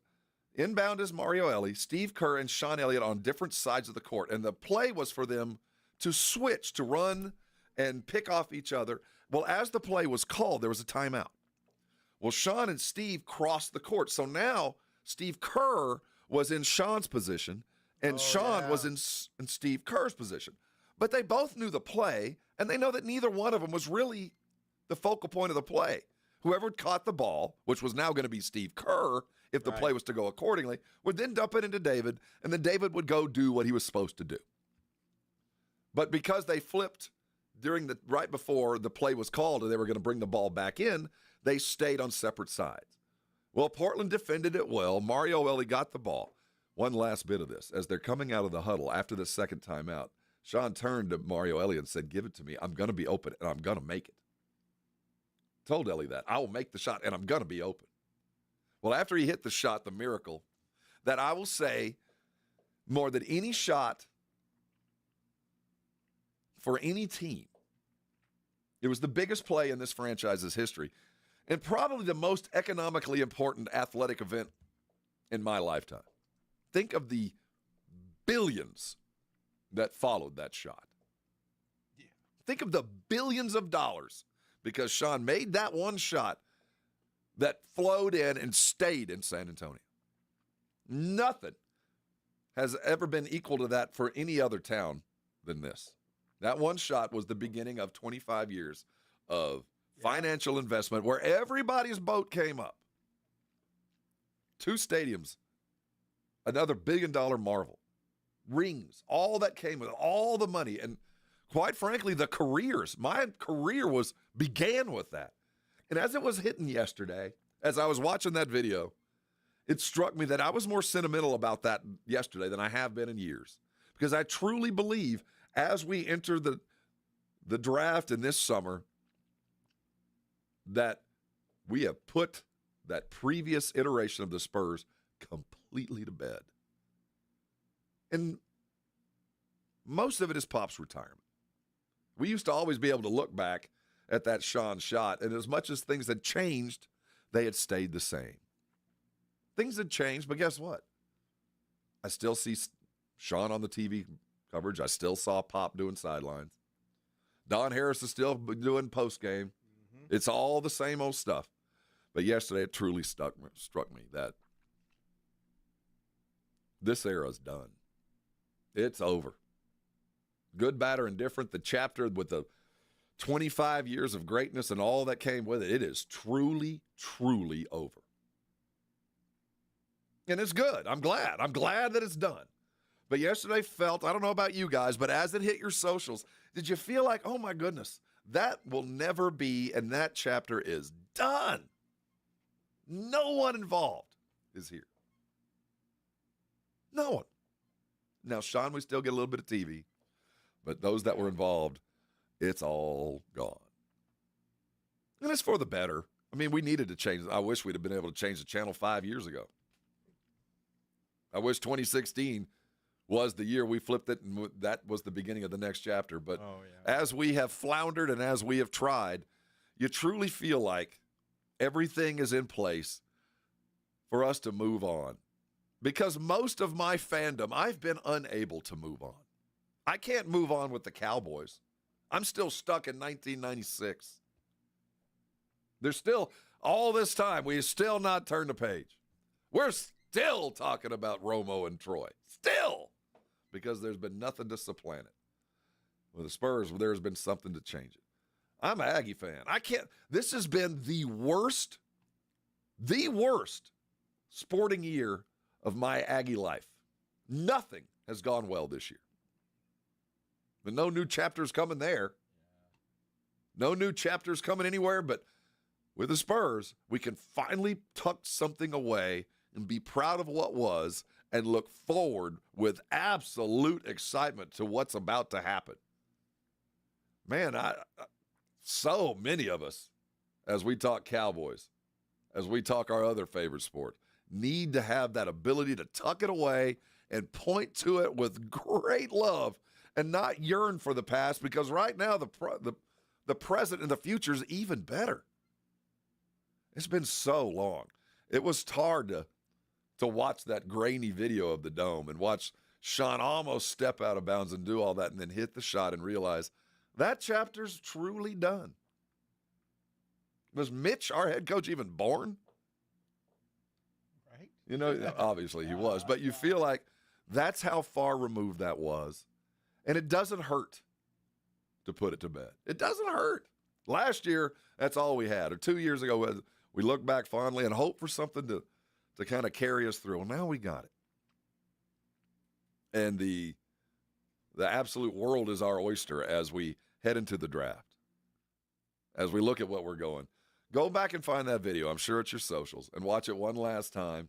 inbound is Mario Elie, Steve Kerr, and Sean Elliott on different sides of the court. And the play was for them to switch, to run and pick off each other. Well, as the play was called, there was a timeout. Well, Sean and Steve crossed the court. So now Steve Kerr was in Sean's position, and Sean was in Steve Kerr's position. But they both knew the play, and they know that neither one of them was really the focal point of the play. Whoever caught the ball, which was now going to be Steve Kerr, if the play was to go accordingly, would then dump it into David, and then David would go do what he was supposed to do. But because they flipped right before the play was called and they were going to bring the ball back in, they stayed on separate sides. Well, Portland defended it well. Mario Elie got the ball. One last bit of this. As they're coming out of the huddle after the second timeout, Sean turned to Mario Elie and said, "Give it to me. I'm going to be open, and I'm going to make it." Told Elie that. I will make the shot, and I'm going to be open. Well, after he hit the shot, the miracle, that I will say more than any shot for any team, it was the biggest play in this franchise's history and probably the most economically important athletic event in my lifetime. Think of the billions that followed that shot. Yeah. Think of the billions of dollars because Sean made that one shot that flowed in and stayed in San Antonio. Nothing has ever been equal to that for any other town than this. That one shot was the beginning of 25 years of financial investment where everybody's boat came up. 2 stadiums, another billion-dollar marvel, rings, all that came with all the money. And quite frankly, the careers, my career began with that. And as it was hitting yesterday, as I was watching that video, it struck me that I was more sentimental about that yesterday than I have been in years. Because I truly believe as we enter the draft in this summer that we have put that previous iteration of the Spurs completely to bed. And most of it is Pop's retirement. We used to always be able to look back at that Sean shot, and as much as things had changed, they had stayed the same. Things had changed, but guess what? I still see Sean on the TV coverage. I still saw Pop doing sidelines. Don Harris is still doing postgame. It's all the same old stuff. But yesterday it truly struck me that this era is done. It's over. Good, bad, or indifferent, the chapter with the 25 years of greatness and all that came with it, it is truly, truly over. And it's good. I'm glad. I'm glad that it's done. But yesterday felt, I don't know about you guys, but as it hit your socials, did you feel like, oh my goodness, that will never be, and that chapter is done. No one involved is here. No one. Now, Sean, we still get a little bit of TV, but those that were involved, it's all gone. And it's for the better. I mean, we needed to change. I wish we'd have been able to change the channel 5 years ago. I wish 2016 was the year we flipped it, and that was the beginning of the next chapter. But as we have floundered and as we have tried, you truly feel like everything is in place for us to move on. Because most of my fandom, I've been unable to move on. I can't move on with the Cowboys. I'm still stuck in 1996. There's still, all this time, we have still not turned a page. We're still talking about Romo and Troy. Still. Because there's been nothing to supplant it. With the Spurs, there's been something to change it. I'm an Aggie fan. This has been the worst sporting year of my Aggie life. Nothing has gone well this year. But no new chapters coming there. No new chapters coming anywhere, but with the Spurs, we can finally tuck something away and be proud of what was and look forward with absolute excitement to what's about to happen. Man, so many of us, as we talk Cowboys, as we talk our other favorite sport, need to have that ability to tuck it away and point to it with great love and not yearn for the past, because right now the present and the future is even better. It's been so long. It was hard to watch that grainy video of the dome and watch Sean almost step out of bounds and do all that and then hit the shot and realize that chapter's truly done. Was Mitch, our head coach, even born? Right. You know, obviously he was, but you feel like that's how far removed that was. And it doesn't hurt to put it to bed. It doesn't hurt. Last year, that's all we had. Or 2 years ago, we look back fondly and hope for something to kind of carry us through. Well, now we got it. And the absolute world is our oyster as we head into the draft. As we look at what we're going. Go back and find that video. I'm sure it's your socials. And watch it one last time.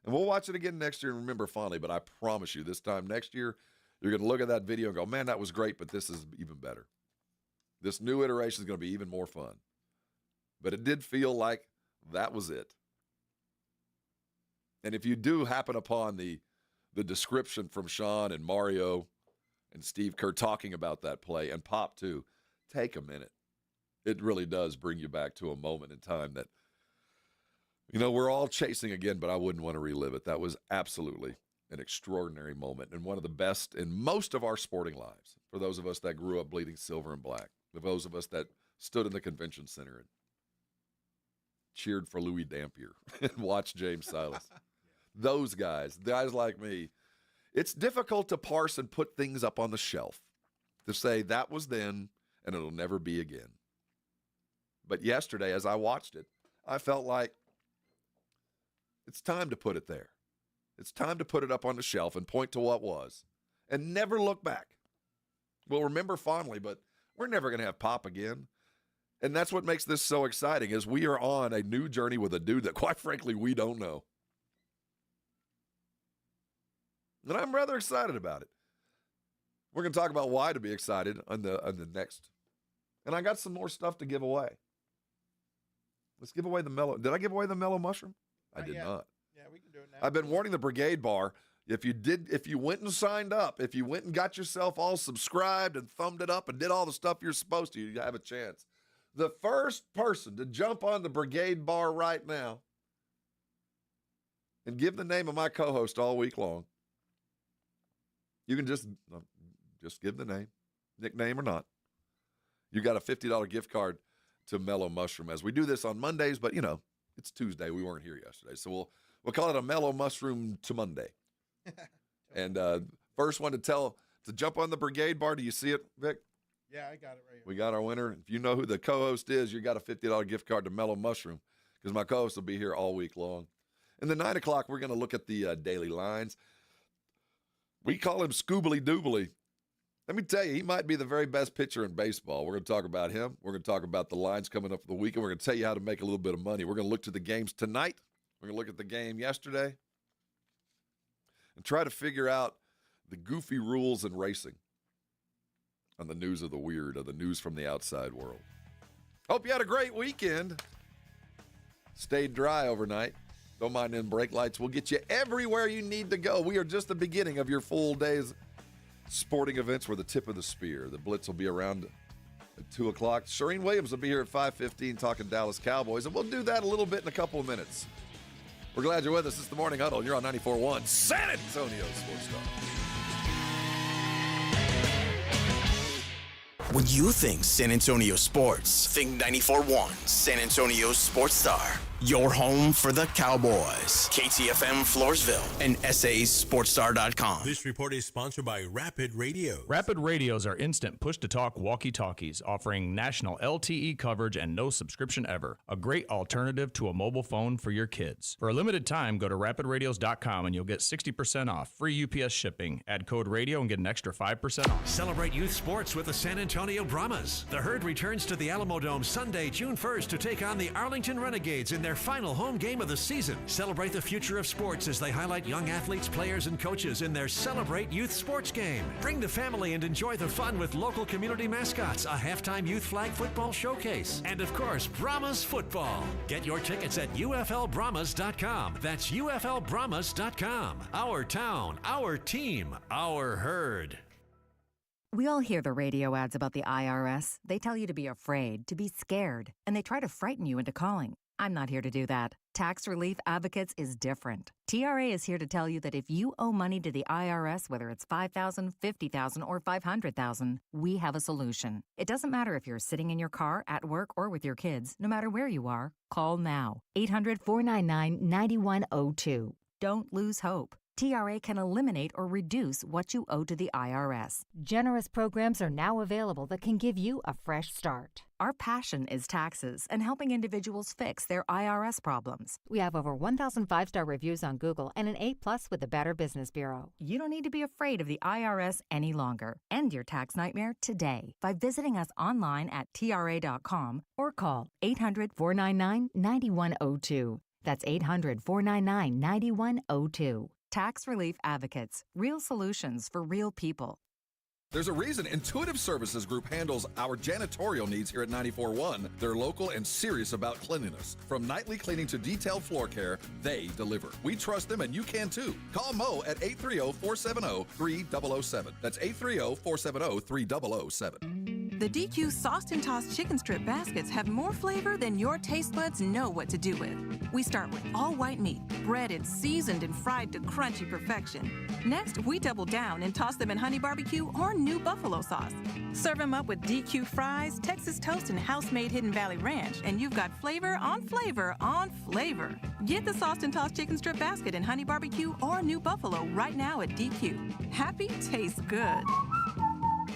And we'll watch it again next year and remember fondly. But I promise you, this time next year, you're going to look at that video and go, man, that was great, but this is even better. This new iteration is going to be even more fun. But it did feel like that was it. And if you do happen upon the description from Sean and Mario and Steve Kerr talking about that play, and Pop too, take a minute. It really does bring you back to a moment in time that, you know, we're all chasing again, but I wouldn't want to relive it. That was absolutely an extraordinary moment and one of the best in most of our sporting lives. For those of us that grew up bleeding silver and black, for those of us that stood in the convention center and cheered for Louis Dampier and watched James Silas. Those guys like me, it's difficult to parse and put things up on the shelf to say that was then and it'll never be again. But yesterday, as I watched it, I felt like It's time to put it there. It's time to put it up on the shelf and point to what was and never look back. We'll remember fondly, but we're never going to have Pop again. And that's what makes this so exciting is we are on a new journey with a dude that, quite frankly, we don't know. And I'm rather excited about it. We're going to talk about why to be excited on the next. And I got some more stuff to give away. Let's give away the mellow. Did I give away the mellow mushroom? I did not. Yeah, we can do it now. I've been warning the Brigade Bar. If you went and signed up, if you went and got yourself all subscribed and thumbed it up and did all the stuff you're supposed to, you have a chance. The first person to jump on the Brigade Bar right now and give the name of my co-host all week long, you can just give the name, nickname or not. You got a $50 gift card to Mellow Mushroom. As we do this on Mondays, but it's Tuesday. We weren't here yesterday, so we'll call it a Mellow Mushroom to Monday. And first one to jump on the Brigade Bar. Do you see it, Vic? Yeah, I got it right here. We got our winner. If you know who the co-host is, you got a $50 gift card to Mellow Mushroom because my co-host will be here all week long. And then 9 o'clock, we're going to look at the daily lines. We call him Scoobly Doobly. Let me tell you, he might be the very best pitcher in baseball. We're going to talk about him. We're going to talk about the lines coming up for the weekend. We're going to tell you how to make a little bit of money. We're going to look to the games tonight. We're going to look at the game yesterday and try to figure out the goofy rules in racing on the news of the weird, or the news from the outside world. Hope you had a great weekend. Stayed dry overnight. Don't mind them brake lights. We'll get you everywhere you need to go. We are just the beginning of your full day's sporting events. We're the tip of the spear. The Blitz will be around at 2 o'clock. Shireen Williams will be here at 5:15 talking Dallas Cowboys, and we'll do that a little bit in a couple of minutes. We're glad you're with us. It's the Morning Huddle. You're on 94.1 San Antonio Sports Star. When you think San Antonio sports, think 94.1 San Antonio Sports Star. Your home for the Cowboys. KTFM Floresville and SASportsStar.com. This report is sponsored by Rapid Radio. Rapid Radios are instant push-to-talk walkie-talkies offering national LTE coverage and no subscription ever. A great alternative to a mobile phone for your kids. For a limited time, go to rapidradios.com and you'll get 60% off. Free UPS shipping. Add code radio and get an extra 5% off. Celebrate youth sports with the San Antonio Brahmas. The Herd returns to the Alamo Dome Sunday, June 1st to take on the Arlington Renegades in their final home game of the season. Celebrate the future of sports as they highlight young athletes, players, and coaches in their Celebrate Youth Sports game. Bring the family and enjoy the fun with local community mascots, a halftime youth flag football showcase, and of course, Brahmas football. Get your tickets at UFLBrahmas.com. That's UFLBrahmas.com. Our town, our team, our Herd. We all hear the radio ads about the IRS. They tell you to be afraid, to be scared, and they try to frighten you into calling. I'm not here to do that. Tax Relief Advocates is different. TRA is here to tell you that if you owe money to the IRS, whether it's $5,000, $50,000, or $500,000, we have a solution. It doesn't matter if you're sitting in your car, at work, or with your kids. No matter where you are, call now. 800-499-9102. Don't lose hope. TRA can eliminate or reduce what you owe to the IRS. Generous programs are now available that can give you a fresh start. Our passion is taxes and helping individuals fix their IRS problems. We have over 1,000 5-star reviews on Google and an A+ with the Better Business Bureau. You don't need to be afraid of the IRS any longer. End your tax nightmare today by visiting us online at TRA.com or call 800-499-9102. That's 800-499-9102. Tax Relief Advocates. Real solutions for real people. There's a reason Intuitive Services Group handles our janitorial needs here at 94.1. They're local and serious about cleanliness. From nightly cleaning to detailed floor care, they deliver. We trust them and you can too. Call Mo at 830-470-3007. That's 830-470-3007. The DQ Sauced and Tossed Chicken Strip Baskets have more flavor than your taste buds know what to do with. We start with all white meat, breaded, seasoned, and fried to crunchy perfection. Next, we double down and toss them in honey barbecue or new buffalo sauce. Serve them up with DQ fries, Texas toast, and house-made Hidden Valley Ranch, and you've got flavor on flavor on flavor. Get the Sauced and Tossed Chicken Strip Basket in honey barbecue or new buffalo right now at DQ. Happy tastes good.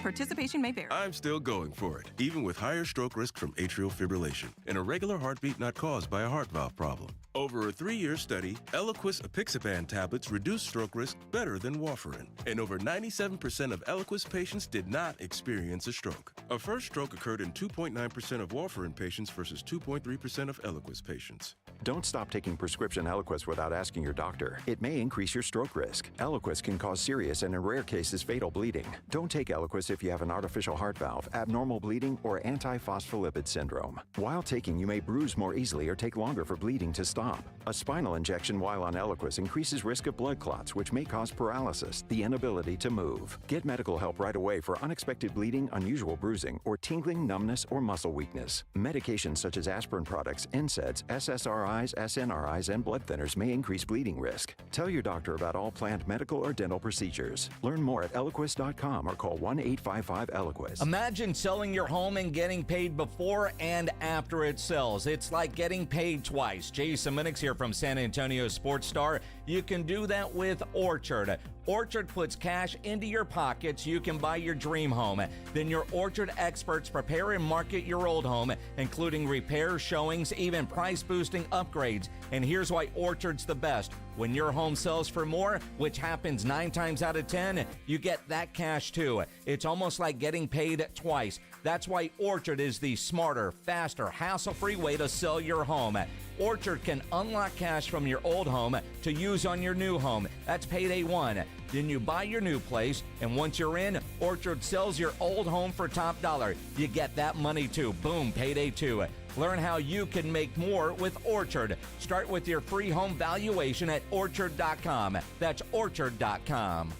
Participation may vary. I'm still going for it, even with higher stroke risk from atrial fibrillation and a regular heartbeat not caused by a heart valve problem. Over a 3-year study, Eliquis apixaban tablets reduce stroke risk better than warfarin, and over 97% of Eliquis patients did not experience a stroke. A first stroke occurred in 2.9% of warfarin patients versus 2.3% of Eliquis patients. Don't stop taking prescription Eliquis without asking your doctor. It may increase your stroke risk. Eliquis can cause serious and in rare cases fatal bleeding. Don't take Eliquis if you have an artificial heart valve, abnormal bleeding, or antiphospholipid syndrome. While taking, you may bruise more easily or take longer for bleeding to stop. A spinal injection while on Eliquis increases risk of blood clots, which may cause paralysis, the inability to move. Get medical help right away for unexpected bleeding, unusual bruising, or tingling, numbness, or muscle weakness. Medications such as aspirin products, NSAIDs, SSRIs, SNRIs, and blood thinners may increase bleeding risk. Tell your doctor about all planned medical or dental procedures. Learn more at Eliquis.com or call 1-855-ELIQUIS. Imagine selling your home and getting paid before and after it sells. It's like getting paid twice. Jason Minix here from San Antonio Sports Star. You can do that with Orchard. Orchard puts cash into your pocket so you can buy your dream home. Then your Orchard experts prepare and market your old home, including repairs, showings, even price-boosting upgrades. And here's why Orchard's the best. When your home sells for more, which happens 9 times out of 10, you get that cash too. It's almost like getting paid twice. That's why Orchard is the smarter, faster, hassle-free way to sell your home. Orchard can unlock cash from your old home to use on your new home. That's payday 1. Then you buy your new place, and once you're in, Orchard sells your old home for top dollar. You get that money too. Boom, payday 2. Learn how you can make more with Orchard. Start with your free home valuation at Orchard.com. That's Orchard.com.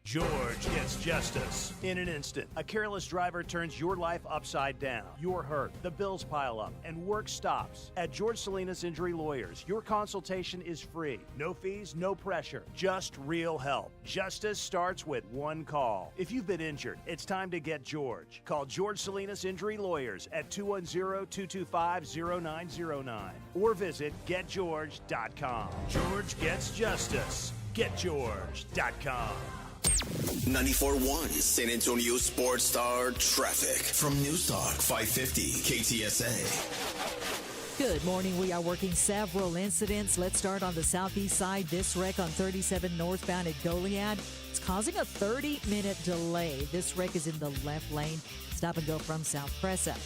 George gets justice in an instant. A careless driver turns your life upside down. You're hurt, the bills pile up, and work stops. At George Salinas Injury Lawyers, your consultation is free. No fees, no pressure, just real help. Justice starts with one call. If you've been injured, it's time to get George. Call George Salinas Injury Lawyers at 210-225-0909 or visit getgeorge.com. George gets justice. Getgeorge.com. 94.1 San Antonio Sports Star traffic from News Talk 550 KTSA. Good morning. We are working several incidents. Let's start on the southeast side. This wreck on 37 northbound at Goliad. It's causing a 30-minute delay. This wreck is in the left lane. Stop and go from South Presa.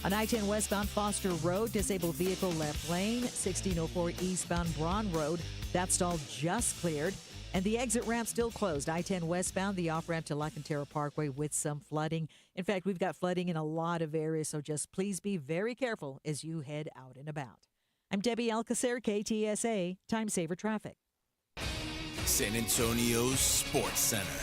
On I-10 westbound Foster Road, disabled vehicle left lane. 1604 eastbound Braun Road. That stall just cleared. And the exit ramp still closed. I-10 westbound, the off-ramp to La Cantera Parkway with some flooding. In fact, we've got flooding in a lot of areas, so just please be very careful as you head out and about. I'm Debbie Alcacer, KTSA, Time Saver Traffic. San Antonio Sports Center.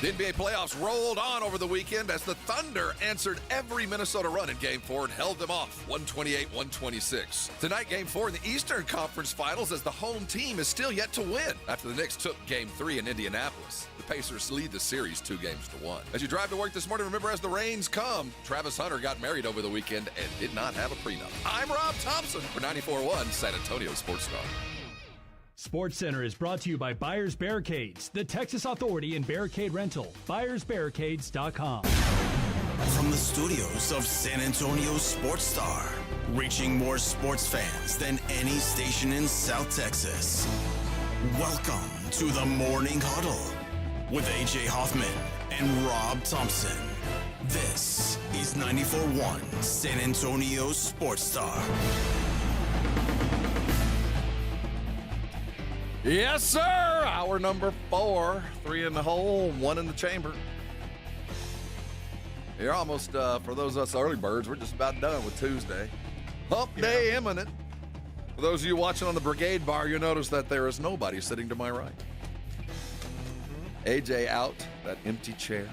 The NBA playoffs rolled on over the weekend as the Thunder answered every Minnesota run in Game 4 and held them off 128-126. Tonight, Game 4 in the Eastern Conference Finals as the home team is still yet to win after the Knicks took Game 3 in Indianapolis. The Pacers lead the series 2-1. As you drive to work this morning, remember as the rains come, Travis Hunter got married over the weekend and did not have a prenup. I'm Rob Thompson for 94.1 San Antonio Sports Star. Sports Center is brought to you by Buyers Barricades, the Texas authority in barricade rental. BuyersBarricades.com. From the studios of San Antonio Sports Star, reaching more sports fans than any station in South Texas. Welcome to the Morning Huddle with A.J. Hoffman and Rob Thompson. This is 94.1 San Antonio Sports Star. Yes, sir. Hour number 4. 3 in the hole, 1 in the chamber. You're almost, for those of us early birds, we're just about done with Tuesday. Hump day imminent. For those of you watching on the Brigade Bar, you'll notice that there is nobody sitting to my right. AJ out, that empty chair.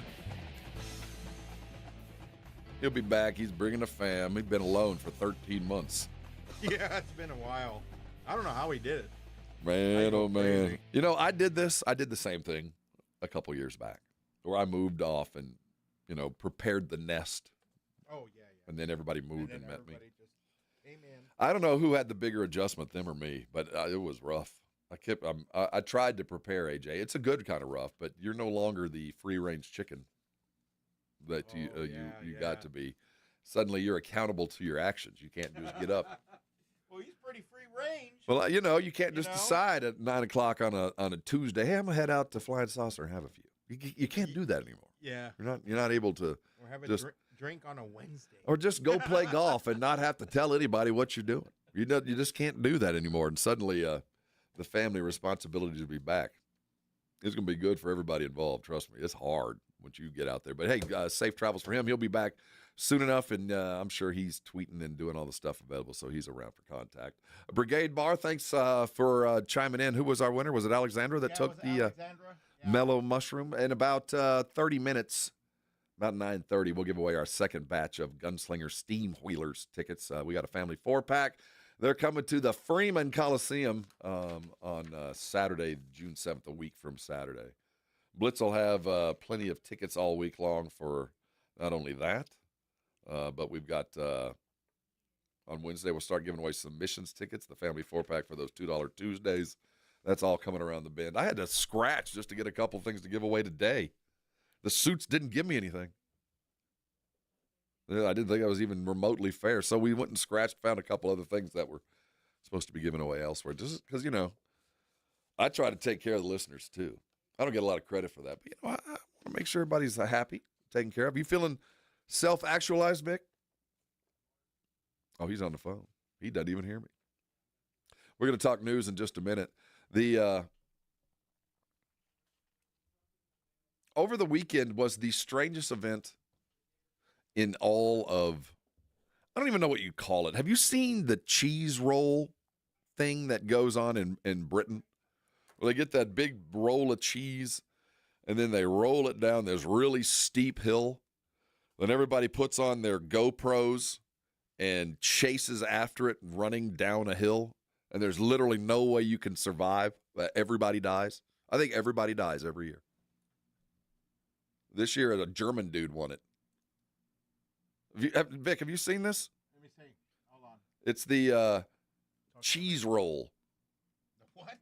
He'll be back. He's bringing a fam. He's been alone for 13 months. Yeah, it's been a while. I don't know how he did it. Man, oh man. Crazy. You know, I did the same thing a couple years back where I moved off and, prepared the nest. Oh, yeah. And then everybody moved and met me. Just came in. I don't know who had the bigger adjustment, them or me, but it was rough. I tried to prepare AJ. It's a good kind of rough, but you're no longer the free range chicken that you got to be. Suddenly you're accountable to your actions. You can't just get up. Well, he's pretty free range. Well, you can't just decide at 9 o'clock on a Tuesday, hey, I'm gonna head out to Flying Saucer and have a few. You can't do that anymore. Yeah. You're not able to. Or have a drink on a Wednesday. Or just go play golf and not have to tell anybody what you're doing. You just can't do that anymore. And suddenly, the family responsibility to be back. It's going to be good for everybody involved. Trust me, it's hard once you get out there. But hey, safe travels for him. He'll be back soon enough, and I'm sure he's tweeting and doing all the stuff available, so he's around for contact. Brigade Bar, thanks for chiming in. Who was our winner? Was it Alexandra that took the mellow mushroom? In about 30 minutes, about 9:30, we'll give away our second batch of Gunslinger Steam Wheelers tickets. We got a family 4-pack. They're coming to the Freeman Coliseum on Saturday, June 7th, a week from Saturday. Blitz will have plenty of tickets all week long for not only that, but we've got on Wednesday, we'll start giving away some missions tickets, the family 4-pack for those $2 Tuesdays. That's all coming around the bend. I had to scratch just to get a couple things to give away today. The suits didn't give me anything. I didn't think that was even remotely fair. So we went and scratched, found a couple other things that were supposed to be given away elsewhere. Just because, I try to take care of the listeners too. I don't get a lot of credit for that. But, I want to make sure everybody's happy, taken care of. You feeling self-actualized, Mick? Oh, he's on the phone. He doesn't even hear me. We're going to talk news in just a minute. Over the weekend was the strangest event in all of, I don't even know what you call it. Have you seen the cheese roll thing that goes on in Britain? Where they get that big roll of cheese, and then they roll it down this really steep hill. Then everybody puts on their GoPros and chases after it, running down a hill. And there's literally no way you can survive. Everybody dies. I think everybody dies every year. This year, a German dude won it. Vic, have you seen this? Let me see. Hold on. It's the cheese roll. The what?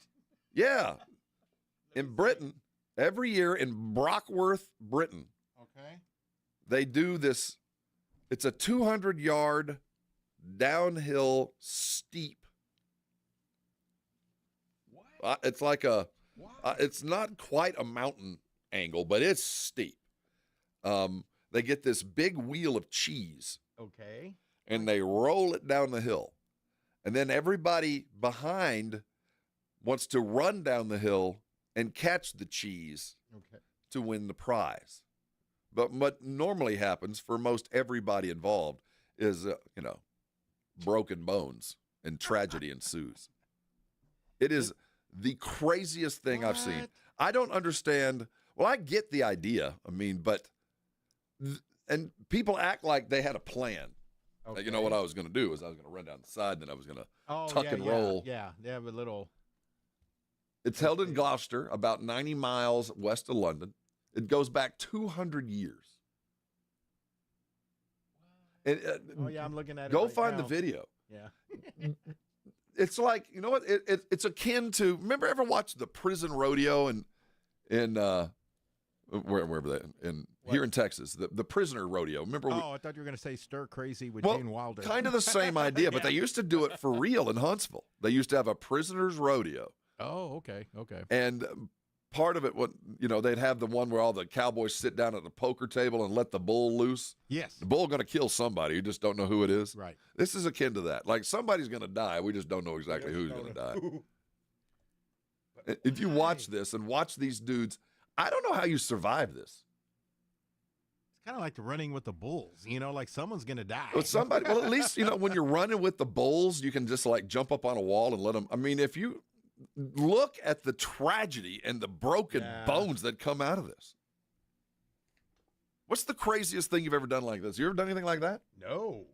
Yeah. In Britain, every year in Brockworth, Britain, okay, they do this. It's a 200-yard downhill steep. What? It's like it's not quite a mountain angle, but it's steep. They get this big wheel of cheese. Okay. And they roll it down the hill. And then everybody behind wants to run down the hill and catch the cheese to win the prize. But what normally happens for most everybody involved is, broken bones and tragedy ensues. It is the craziest thing I've seen. I don't understand. Well, I get the idea. And people act like they had a plan. Okay. Like, what I was going to do is I was going to run down the side, and then I was going to tuck and roll. Yeah, they have a little. It's held in Gloucester, about 90 miles west of London. It goes back 200 years. And, I'm looking at it. Go find the video. Yeah. It's like, you know what? It's akin to, remember ever watched the prison rodeo in wherever that here in Texas, the prisoner rodeo. Remember? I thought you were going to say Stir Crazy with Gene Wilder. Kind of the same idea, but they used to do it for real in Huntsville. They used to have a prisoners rodeo. Oh, okay. And part of it, they'd have the one where all the cowboys sit down at the poker table and let the bull loose. Yes. The bull going to kill somebody. You just don't know who it is. Right. This is akin to that. Like somebody's going to die. We just don't know exactly who's going to die. If you watch this and watch these dudes, I don't know how you survive this. It's kind of like the running with the bulls, like someone's going to die. Well, at least, when you're running with the bulls, you can just like jump up on a wall and let them. I mean, if you look at the tragedy and the broken bones that come out of this. What's the craziest thing you've ever done like this? You ever done anything like that? No.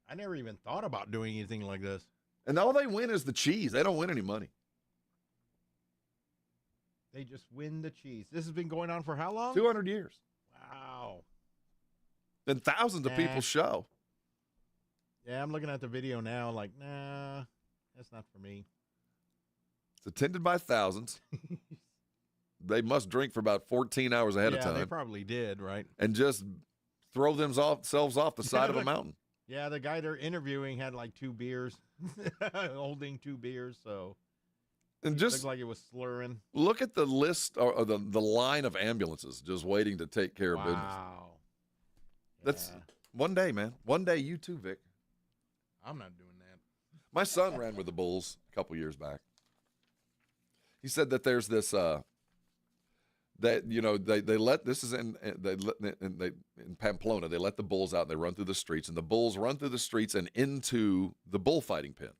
I never even thought about doing anything like this. And all they win is the cheese. They don't win any money. They just win the cheese. This has been going on for how long? 200 years. Wow. And thousands of people show. Yeah, I'm looking at the video now like, nah, that's not for me. It's attended by thousands. They must drink for about 14 hours ahead of time. Yeah, they probably did, right? And just throw themselves off the side of a mountain. Yeah, the guy they're interviewing had like 2 beers, holding 2 beers, so and it just looked like it was slurring. Look at the list or the line of ambulances just waiting to take care of business. Wow. That's one day, man. One day, you too, Vic. I'm not doing that. My son ran with the Bulls a couple years back. He said that there's this that they let this is in Pamplona. They let the bulls out and they run through the streets, and the bulls run through the streets and into the bullfighting pen.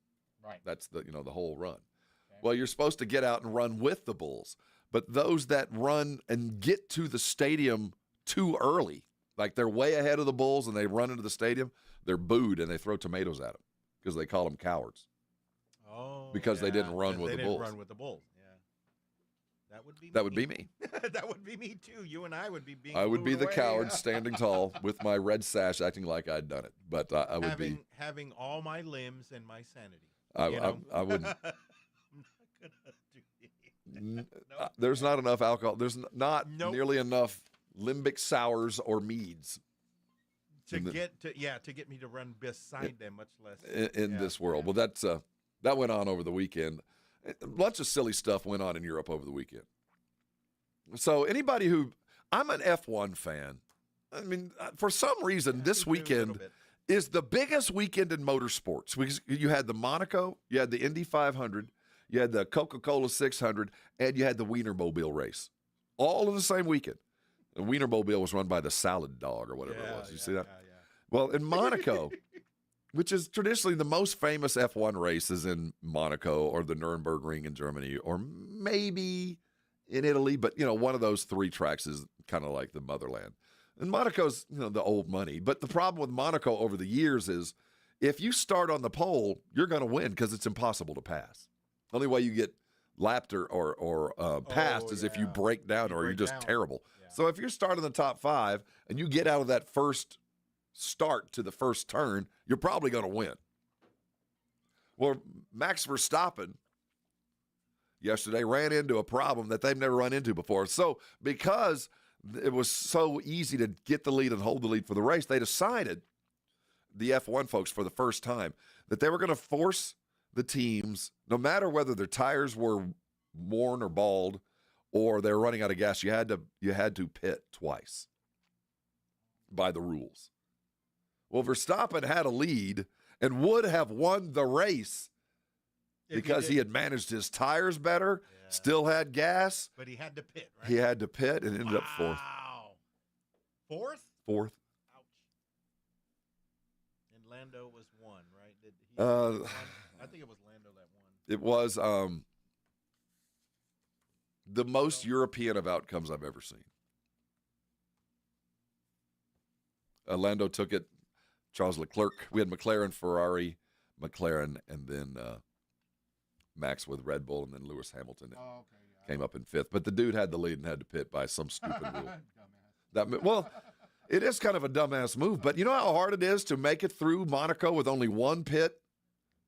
Right. That's the whole run. Okay. Well, you're supposed to get out and run with the bulls, but those that run and get to the stadium too early, like they're way ahead of the bulls and they run into the stadium, they're booed and they throw tomatoes at them because they call them cowards. Oh, because they didn't run with the bulls. They didn't run with the bulls. Yeah, that would be. That would be me. That would be me too. You and I would be being. I would be the away. coward standing tall with my red sash, acting like I'd done it. But I would having all my limbs and my sanity. I wouldn't. I'm not gonna do it. There's not enough alcohol. There's not nearly enough limbic sours or meads to get me to run beside them, much less in this world. Well, that went on over the weekend. A bunch of silly stuff went on in Europe over the weekend. So anybody I'm an F1 fan. I mean, for some reason, this weekend is the biggest weekend in motorsports. You had the Monaco, you had the Indy 500, you had the Coca-Cola 600, and you had the Wienermobile race, all in the same weekend. The Wienermobile was run by the Salad Dog or whatever it was. You see that? Yeah. Well, in Monaco, which is traditionally the most famous F1 race, is in Monaco or the Nürburgring in Germany or maybe in Italy. But, one of those 3 tracks is kind of like the motherland. And Monaco's, the old money. But the problem with Monaco over the years is if you start on the pole, you're going to win because it's impossible to pass. Only way you get lapped or passed is if you break down or you're just terrible. Yeah. So if you're starting the top 5 and you get out of that first start to the first turn, you're probably going to win. Well, Max Verstappen yesterday ran into a problem that they've never run into before. So because it was so easy to get the lead and hold the lead for the race, they decided, the F1 folks, for the first time, that they were going to force the teams, no matter whether their tires were worn or bald or they're running out of gas, you had to pit twice by the rules. Well, Verstappen had a lead and would have won the race because he had managed his tires better, still had gas. But he had to pit, right? He had to pit and ended up 4th. Fourth? 4th. Ouch. And Lando was 1, right? Did he won? I think it was Lando that won. It was the most European of outcomes I've ever seen. Lando took it. Charles Leclerc. We had McLaren, Ferrari, McLaren, and then Max with Red Bull, and then Lewis Hamilton came up in 5th. But the dude had the lead and had to pit by some stupid rule. It is kind of a dumbass move, but you know how hard it is to make it through Monaco with only 1 pit,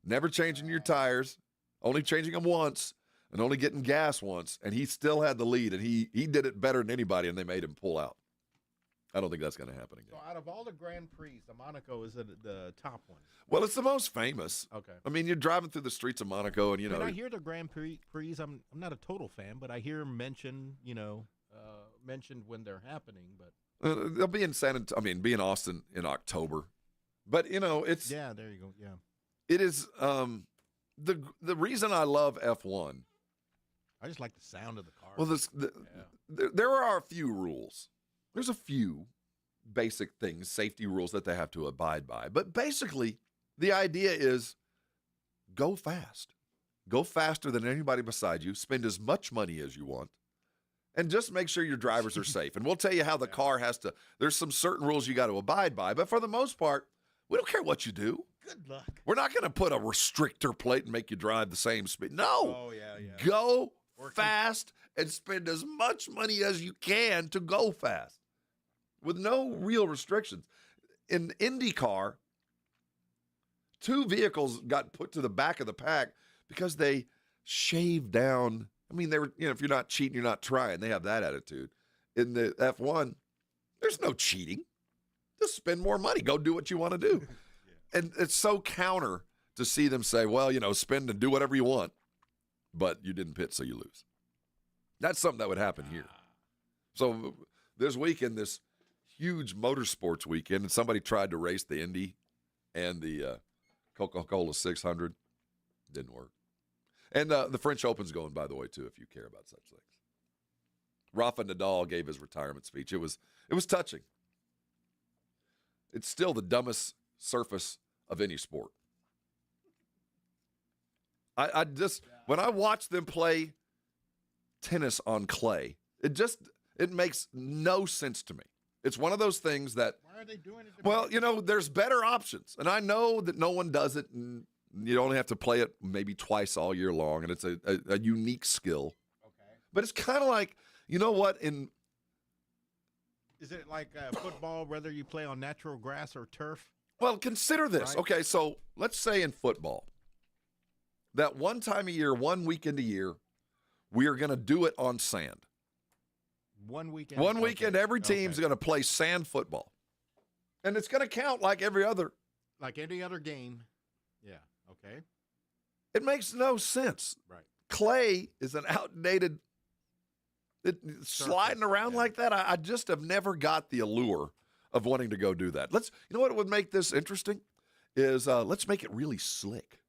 never changing your tires, only changing them once, and only getting gas once, and he still had the lead, and he did it better than anybody, and they made him pull out. I don't think that's going to happen again. So out of all the Grand Prix, the Monaco is the top one. Well, it's the most famous. Okay. I mean, you're driving through the streets of Monaco, and I hear the Grand Prix. I'm not a total fan, but I hear mentioned when they're happening. But they'll be in be in Austin in October. But it's there you go. Yeah. It is the reason I love F1. I just like the sound of the car. Well, there are a few rules. There's a few basic things, safety rules that they have to abide by. But basically, the idea is go fast. Go faster than anybody beside you. Spend as much money as you want. And just make sure your drivers are safe. And we'll tell you how the car has to. There's some certain rules you got to abide by. But for the most part, we don't care what you do. Good luck. We're not going to put a restrictor plate and make you drive the same speed. No. Oh, yeah. Go fast and spend as much money as you can to go fast with no real restrictions. In IndyCar, 2 vehicles got put to the back of the pack because they shaved down. I mean, they were, if you're not cheating, you're not trying. They have that attitude. In the F1, there's no cheating. Just spend more money. Go do what you want to do. And it's so counter to see them say, well, spend and do whatever you want, but you didn't pit, so you lose. That's something that would happen here. So this weekend, this huge motorsports weekend, and somebody tried to race the Indy and the Coca-Cola 600. Didn't work. And the French Open's going, by the way, too, if you care about such things. Rafa Nadal gave his retirement speech. It was touching. It's still the dumbest surface of any sport. I just, when I watch them play tennis on clay, it makes no sense to me. It's one of those things that, why are they doing it? Well, there's better options. And I know that no one does it, and you only have to play it maybe twice all year long, and it's a unique skill. Okay. But it's kind of like, you know what, Is it like football, whether you play on natural grass or turf? Well, consider this. Right. Okay, so let's say in football, that one time a year, 1 weekend a year, we are going to do it on sand. 1 weekend? One weekend, every team's going to play sand football. And it's going to count like every other. Like any other game. Yeah, okay. It makes no sense. Right. Clay is an outdated sliding around like that. I just have never got the allure of wanting to go do that. You know what would make this interesting is let's make it really slick.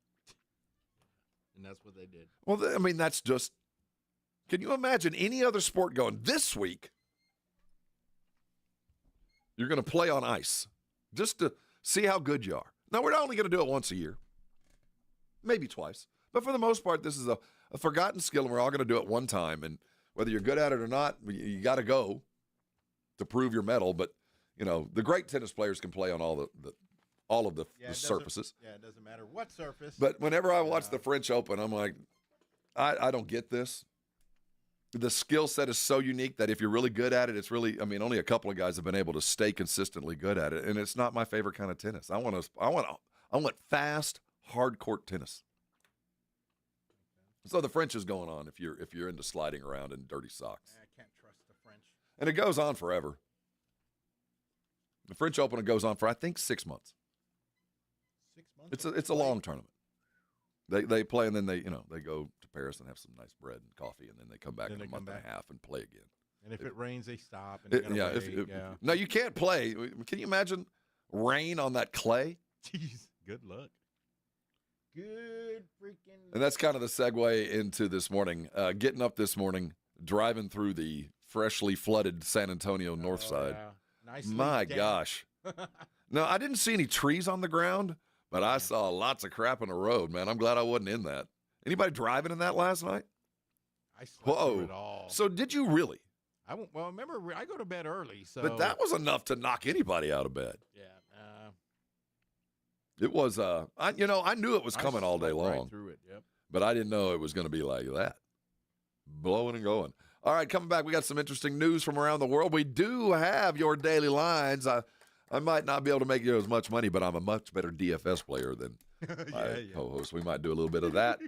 And that's what they did. Well, I mean, that's just, can you imagine any other sport going, this week, you're going to play on ice just to see how good you are. Now, we're only going to do it once a year, maybe twice. But for the most part, this is a forgotten skill, and we're all going to do it one time. And whether you're good at it or not, you got to go to prove your medal. But, the great tennis players can play on all of the surfaces. Yeah, it doesn't matter what surface. But whenever I watch the French Open, I'm like, I don't get this. The skill set is so unique that if you're really good at it, it's really, only a couple of guys have been able to stay consistently good at it. And it's not my favorite kind of tennis. I want fast, hard court tennis. So the French is going on if you're into sliding around in dirty socks. I can't trust the French. And it goes on forever. The French Open, it goes on for, I think, 6 months. 6 months? It's a long tournament. They play, and then they go to Paris and have some nice bread and coffee, and then they come back in a month and a half and play again. And if it rains, they stop. And No, you can't play. Can you imagine rain on that clay? Jeez, good luck. Good freaking. And that's kind of the segue into this morning. Getting up this morning, driving through the freshly flooded San Antonio north side. Yeah. Nicely My damp. gosh. No, I didn't see any trees on the ground, but I saw lots of crap on the road, man. I'm glad I wasn't in that. Anybody driving in that last night? I slept through it all. So did you really? Remember, I go to bed early, so. But that was enough to knock anybody out of bed. Yeah. It was, I knew it was coming all day long. Right through it, yep. But I didn't know it was going to be like that. Blowing and going. All right, coming back, we got some interesting news from around the world. We do have your daily lines. I might not be able to make you as much money, but I'm a much better DFS player than my co-host. We might do a little bit of that.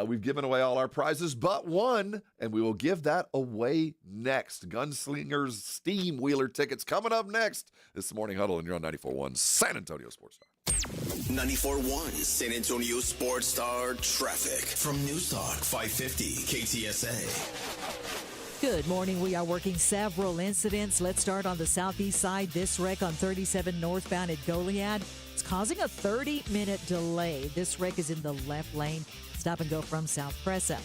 We've given away all our prizes but one, and we will give that away next. Gunslingers Steam Wheeler tickets coming up next. This is Morning Huddle, and you're on 94.1 San Antonio Sports Star. 94.1 San Antonio Sports Star traffic from News Talk 550 KTSA. Good morning. We are working several incidents. Let's start on the southeast side. This wreck on 37 northbound at Goliad. It's causing a 30-minute delay. This wreck is in the left lane. Stop and go from South Presa.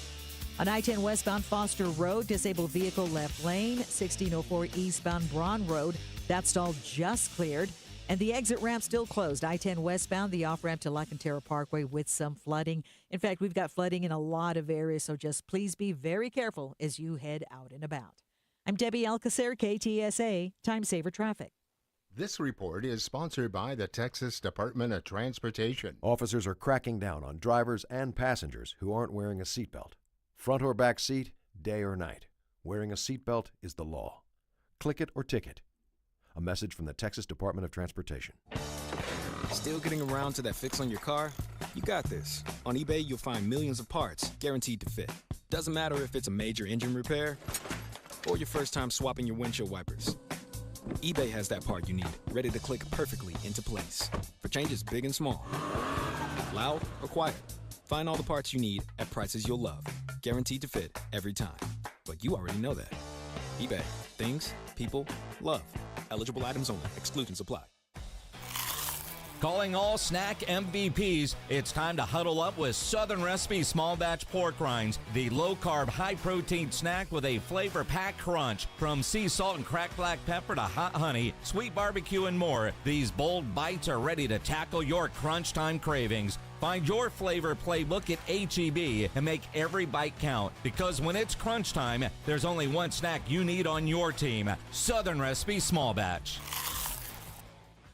On I-10 westbound Foster Road, disabled vehicle left lane. 1604 eastbound Braun Road. That stall just cleared. And the exit ramp still closed. I-10 westbound, the off-ramp to La Cantera Parkway with some flooding. In fact, we've got flooding in a lot of areas, so just please be very careful as you head out and about. I'm Debbie Alcacer, KTSA, Time Saver Traffic. This report is sponsored by the Texas Department of Transportation. Officers are cracking down on drivers and passengers who aren't wearing a seatbelt. Front or back seat, day or night. Wearing a seatbelt is the law. Click it or ticket. A message from the Texas Department of Transportation. Still getting around to that fix on your car? You got this. On eBay, you'll find millions of parts, guaranteed to fit. Doesn't matter if it's a major engine repair or your first time swapping your windshield wipers. eBay has that part you need, ready to click perfectly into place for changes big and small. Loud or quiet, find all the parts you need at prices you'll love. Guaranteed to fit every time. But you already know that. eBay. Things, people, love. Eligible items only. Exclusions apply. Calling all snack MVPs, it's time to huddle up with Southern Recipe Small Batch Pork Rinds, the low-carb, high-protein snack with a flavor-packed crunch. From sea salt and cracked black pepper to hot honey, sweet barbecue, and more, these bold bites are ready to tackle your crunch time cravings. Find your flavor playbook at H-E-B and make every bite count. Because when it's crunch time, there's only one snack you need on your team. Southern Recipe Small Batch.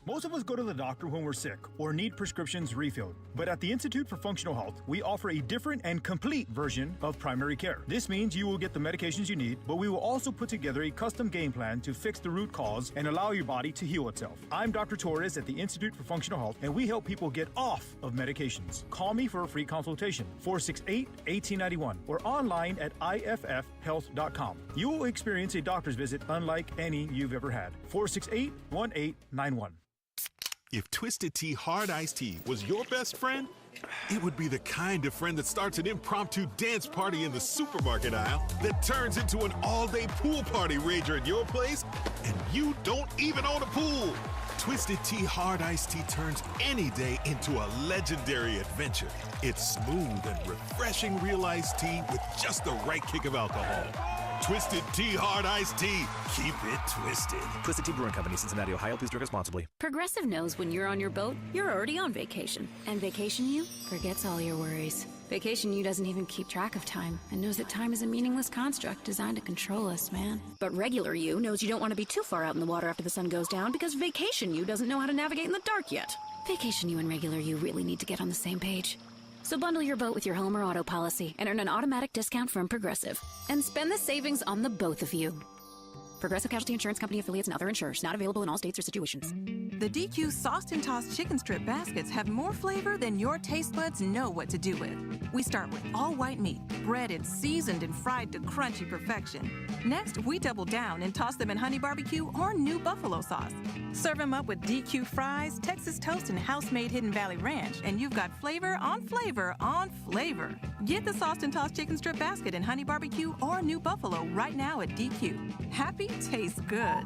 Most of us go to the doctor when we're sick or need prescriptions refilled. But at the Institute for Functional Health, we offer a different and complete version of primary care. This means you will get the medications you need, but we will also put together a custom game plan to fix the root cause and allow your body to heal itself. I'm Dr. Torres at the Institute for Functional Health, and we help people get off of medications. Call me for a free consultation, 468-1891, or online at iffhealth.com. You will experience a doctor's visit unlike any you've ever had. 468-1891. If Twisted Tea Hard Iced Tea was your best friend, it would be the kind of friend that starts an impromptu dance party in the supermarket aisle that turns into an all-day pool party rager at your place, and you don't even own a pool. Twisted Tea Hard Iced Tea turns any day into a legendary adventure. It's smooth and refreshing real iced tea with just the right kick of alcohol. Twisted Tea Hard Iced Tea. Keep it twisted. Twisted Tea Brewing Company, Cincinnati, Ohio. Please drink responsibly. Progressive knows when you're on your boat, you're already on vacation. And Vacation You forgets all your worries. Vacation You doesn't even keep track of time and knows that time is a meaningless construct designed to control us, man. But Regular You knows you don't want to be too far out in the water after the sun goes down because Vacation You doesn't know how to navigate in the dark yet. Vacation You and Regular You really need to get on the same page. So bundle your boat with your home or auto policy and earn an automatic discount from Progressive. And spend the savings on the both of you. Progressive Casualty Insurance Company affiliates and other insurers. Not available in all states or situations. The DQ Sauced and Tossed Chicken Strip Baskets have more flavor than your taste buds know what to do with. We start with all white meat, breaded, seasoned, and fried to crunchy perfection. Next, we double down and toss them in honey barbecue or new buffalo sauce. Serve them up with DQ fries, Texas toast, and house-made Hidden Valley Ranch, and you've got flavor on flavor on flavor. Get the Sauced and Tossed Chicken Strip Basket in honey barbecue or new buffalo right now at DQ. Happy tastes good.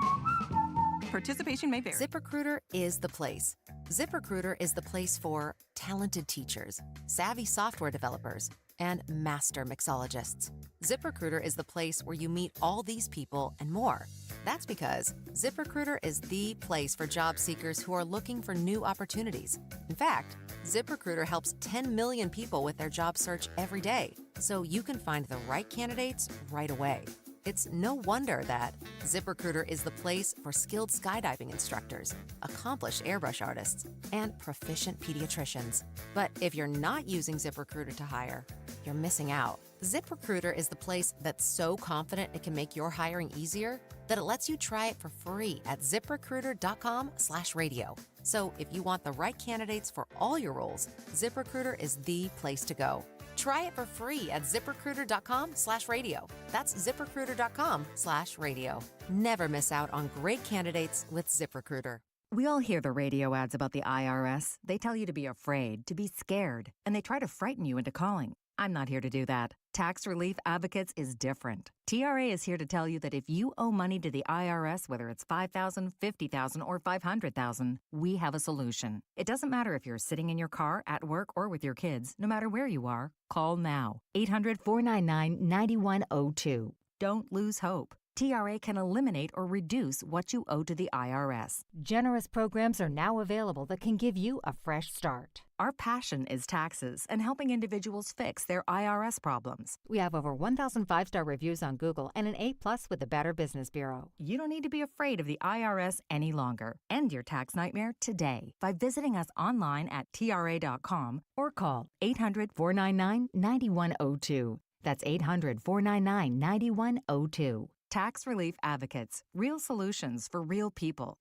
Participation may vary. ZipRecruiter is the place. ZipRecruiter is the place for talented teachers, savvy software developers, and master mixologists. ZipRecruiter is the place where you meet all these people and more. That's because ZipRecruiter is the place for job seekers who are looking for new opportunities. In fact, ZipRecruiter helps 10 million people with their job search every day, so you can find the right candidates right away. It's no wonder that ZipRecruiter is the place for skilled skydiving instructors, accomplished airbrush artists, and proficient pediatricians. But if you're not using ZipRecruiter to hire, you're missing out. ZipRecruiter is the place that's so confident it can make your hiring easier that it lets you try it for free at ZipRecruiter.com/radio. So if you want the right candidates for all your roles, ZipRecruiter is the place to go. Try it for free at ZipRecruiter.com/radio. That's ZipRecruiter.com/radio. Never miss out on great candidates with ZipRecruiter. We all hear the radio ads about the IRS. They tell you to be afraid, to be scared, and they try to frighten you into calling. I'm not here to do that. Tax Relief Advocates is different. TRA is here to tell you that if you owe money to the IRS, whether it's $5,000, $50,000, or $500,000, we have a solution. It doesn't matter if you're sitting in your car, at work, or with your kids. No matter where you are, call now. 800-499-9102. Don't lose hope. TRA can eliminate or reduce what you owe to the IRS. Generous programs are now available that can give you a fresh start. Our passion is taxes and helping individuals fix their IRS problems. We have over 1,000 5-star reviews on Google and an A+ with the Better Business Bureau. You don't need to be afraid of the IRS any longer. End your tax nightmare today by visiting us online at TRA.com or call 800-499-9102. That's 800-499-9102. Tax Relief Advocates. Real solutions for real people.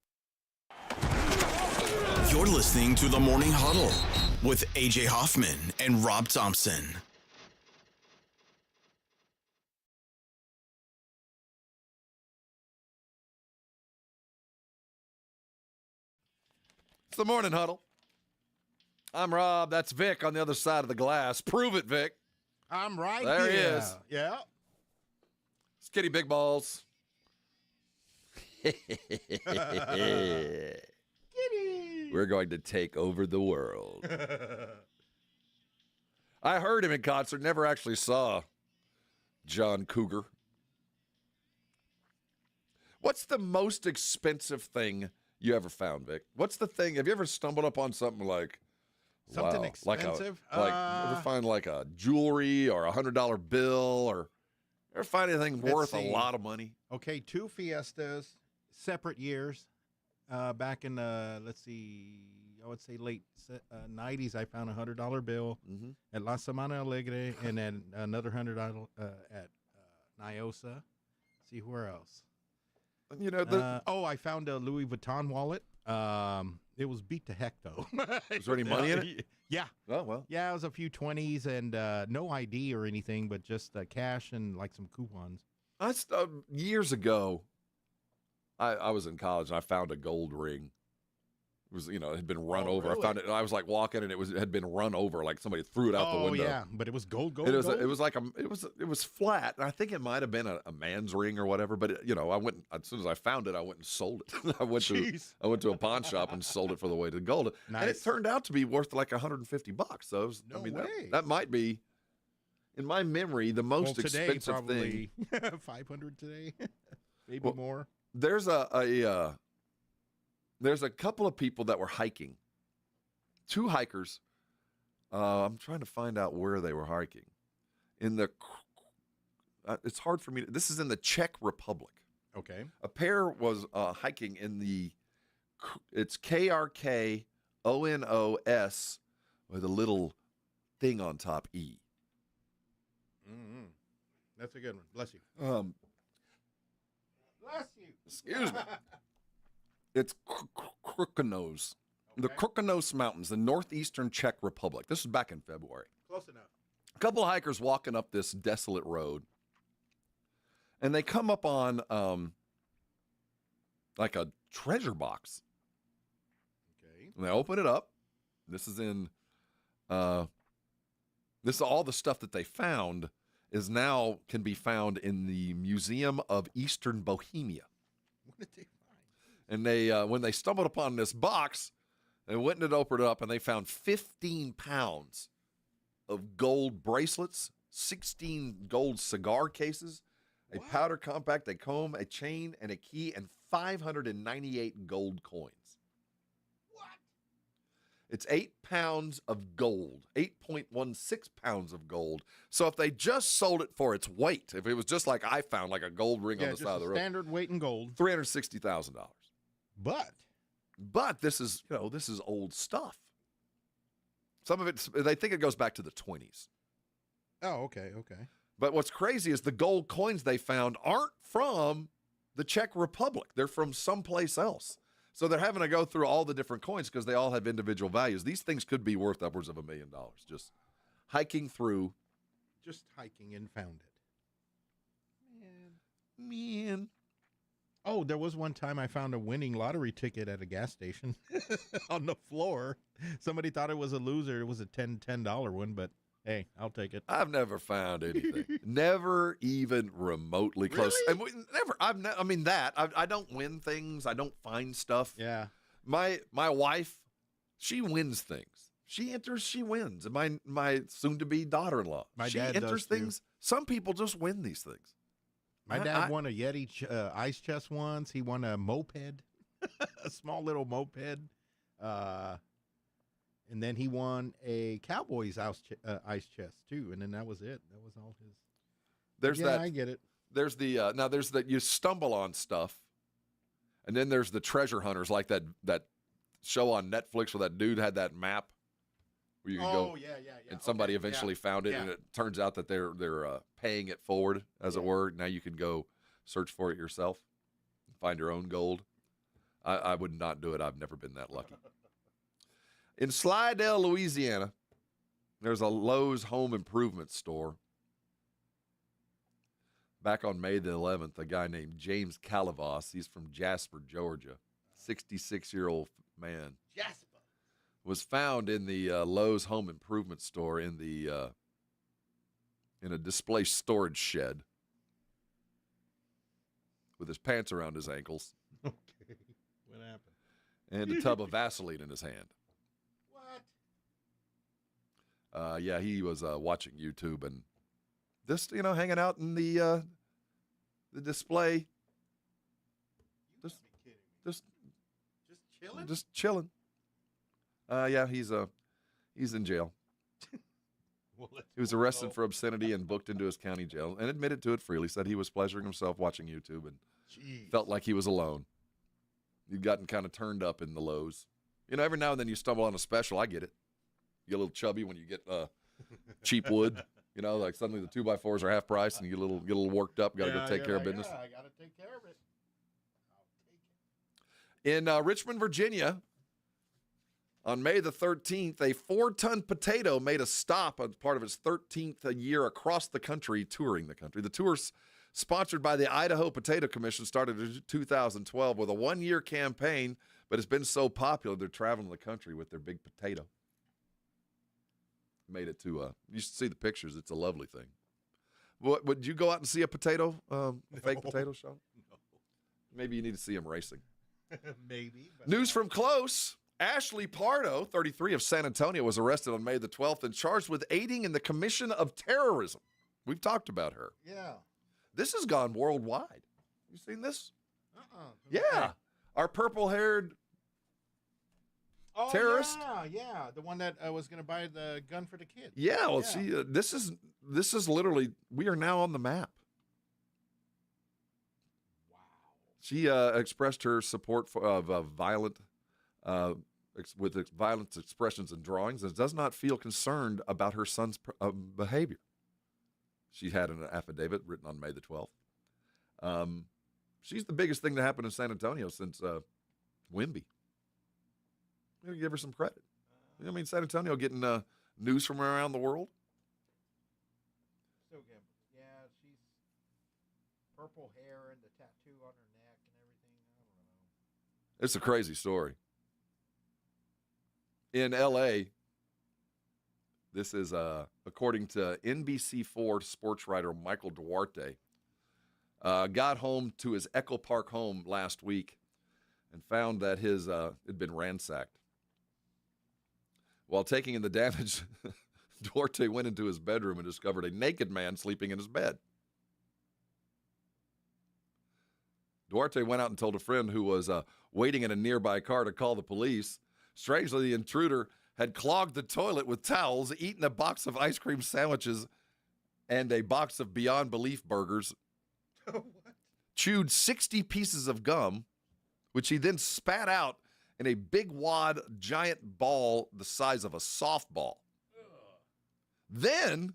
You're listening to the Morning Huddle with AJ Hoffman and Rob Thompson. It's the Morning Huddle. I'm Rob. That's Vic on the other side of the glass. Prove it, Vic. I'm right there here. He is. Yeah. It's Kitty Big Balls. Kitty. We're going to take over the world. I heard him in concert, never actually saw John Cougar. What's the most expensive thing you ever found, Vic? What's the thing? Have you ever stumbled upon something like something wow, expensive? Ever find like a jewelry or $100 bill, or ever find anything worth a lot of money? Okay, 2 Fiestas, separate years. Back in let's see, I would say late 90s, I found a $100 bill at La Semana Alegre, and then another $100 at Nyosa. See where else? You know, I found a Louis Vuitton wallet. It was beat to heck though. Was there any money in it? Yeah. Oh well. Yeah, it was a few 20s and no ID or anything, but just cash and like some coupons. Years ago, I was in college and I found a gold ring. It was, it had been run over. Really? I found it. I was like walking and it had been run over, like somebody threw it out the window. Oh yeah, but it was gold. It was flat. And I think it might have been a man's ring or whatever. But I went, as soon as I found it, I went and sold it. I went to a pawn shop and sold it for the weight of gold. Nice. And it turned out to be worth like $150. So it was, way. That might be, in my memory, the most today, expensive probably thing. 500 today, maybe more. There's there's a couple of people that were hiking. 2 hikers. I'm trying to find out where they were hiking. It's hard for me. This is in the Czech Republic. Okay. A pair was hiking in it's KRKONOS with a little thing on top, E. Mm-hmm. That's a good one. Bless you. Bless you. Excuse me. It's Krkonos. Okay. The Krkonos Mountains, the northeastern Czech Republic. This was back in February. Close enough. A couple of hikers walking up this desolate road, and they come up on like a treasure box. Okay. And they open it up. This is all the stuff that they found can be found in the Museum of Eastern Bohemia. What did they find? And they, when they stumbled upon this box, they went and opened it up, and they found 15 pounds of gold bracelets, 16 gold cigar cases, a powder compact, a comb, a chain, and a key, and 598 gold coins. What? It's 8 pounds of gold, 8.16 pounds of gold. So if they just sold it for its weight, if it was just like I found, like a gold ring on the side of the road, standard weight in gold, $360,000. But this is old stuff. Some of it, they think it goes back to the 20s. Oh, okay. But what's crazy is the gold coins they found aren't from the Czech Republic. They're from someplace else. So they're having to go through all the different coins because they all have individual values. These things could be worth upwards of $1 million. Just hiking through. Just hiking and found it. Man. Oh, there was one time I found a winning lottery ticket at a gas station on the floor. Somebody thought it was a loser. It was a $10 one, but hey, I'll take it. I've never found anything. Never even remotely close. Really? And I don't win things. I don't find stuff. Yeah. My wife, she wins things. She enters, she wins. And my soon-to-be daughter-in-law, she enters things. Some people just win these things. My dad won a Yeti ice chest once. He won a moped, a small little moped. And then he won a Cowboys ice chest, too. And then that was it. That was all his. I get it. There's you stumble on stuff. And then there's the treasure hunters, like that show on Netflix where that dude had that map where you can go. Yeah. And somebody eventually found it, and it turns out that they're paying it forward, as it were. Now you can go search for it yourself, find your own gold. I would not do it. I've never been that lucky. In Slidell, Louisiana, there's a Lowe's home improvement store. Back on May the 11th, a guy named James Calavas, he's from Jasper, Georgia, 66-year-old man, Jasper, was found in the Lowe's home improvement store in a display storage shed with his pants around his ankles. Okay. What happened? And a tub of Vaseline in his hand. What? Yeah, he was watching YouTube and just, hanging out in the display. You gotta be kidding me. Just chilling? Just chilling. Yeah, he's in jail. Well, He was arrested for obscenity and booked into his county jail and admitted to it freely, said he was pleasuring himself watching YouTube and felt like he was alone. He'd gotten kind of turned up in the Lowe's. Every now and then you stumble on a special. I get it. You get a little chubby when you get cheap wood. Like suddenly the 2x4s are half price and you get a little worked up. Got to go take care of business. Yeah, I got to take care of it. In Richmond, Virginia, on May the 13th, a 4-ton potato made a stop as part of its 13th year across the country, touring the country. The tour, sponsored by the Idaho Potato Commission, started in 2012 with a 1-year campaign, but it's been so popular they're traveling the country with their big potato. Made it to, you should see the pictures. It's a lovely thing. Would you go out and see a potato, fake potato show? No. Maybe you need to see them racing. Maybe. But News from close. Ashley Pardo, 33, of San Antonio, was arrested on May the 12th and charged with aiding in the commission of terrorism. We've talked about her. Yeah. This has gone worldwide. You seen this? Yeah. Okay. Our purple-haired terrorist. Yeah. The one that was going to buy the gun for the kid. Yeah, well, see, this is literally, we are now on the map. Wow. She expressed her support of violent expressions and drawings and does not feel concerned about her son's behavior. She had an affidavit written on May the 12th. She's the biggest thing to happen in San Antonio since Wimby. I'm going to give her some credit. San Antonio getting news from around the world. So good. Yeah, she's purple hair and the tattoo on her neck and everything. I don't know. It's a crazy story. In L.A., this is according to NBC4 sports writer Michael Duarte, got home to his Echo Park home last week and found that his had been ransacked. While taking in the damage, Duarte went into his bedroom and discovered a naked man sleeping in his bed. Duarte went out and told a friend who was waiting in a nearby car to call the police. Strangely, the intruder had clogged the toilet with towels, eaten a box of ice cream sandwiches, and a box of Beyond Belief burgers, chewed 60 pieces of gum, which he then spat out in a big wad giant ball the size of a softball. Then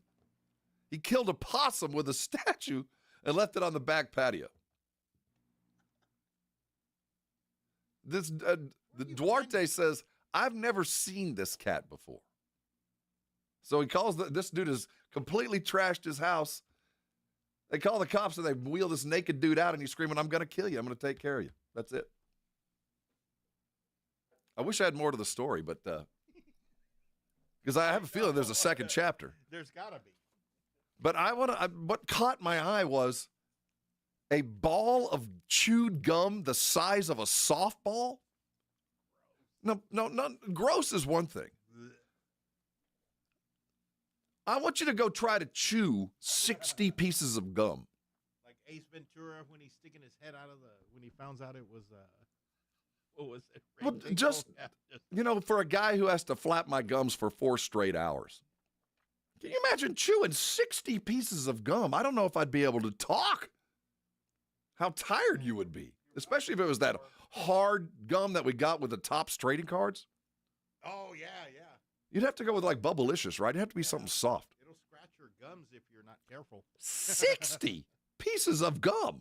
he killed a possum with a statue and left it on the back patio. This Duarte says, I've never seen this cat before. So he calls this dude has completely trashed his house. They call the cops and they wheel this naked dude out and he's screaming, I'm going to kill you. I'm going to take care of you. That's it. I wish I had more to the story, but because I have a feeling there's a second chapter. There's got to be. But what caught my eye was a ball of chewed gum the size of a softball. No, gross is one thing. I want you to go try to chew 60 pieces of gum. Like Ace Ventura when he's sticking his head out of when he found out it was, what was it? Well, just, for a guy who has to flap my gums for 4 straight hours. Can you imagine chewing 60 pieces of gum? I don't know if I'd be able to talk. How tired you would be, especially if it was that hard gum that we got with the Topps trading cards. Oh, yeah. You'd have to go with like Bubblicious, right? It'd have to be something soft. It'll scratch your gums if you're not careful. 60 pieces of gum.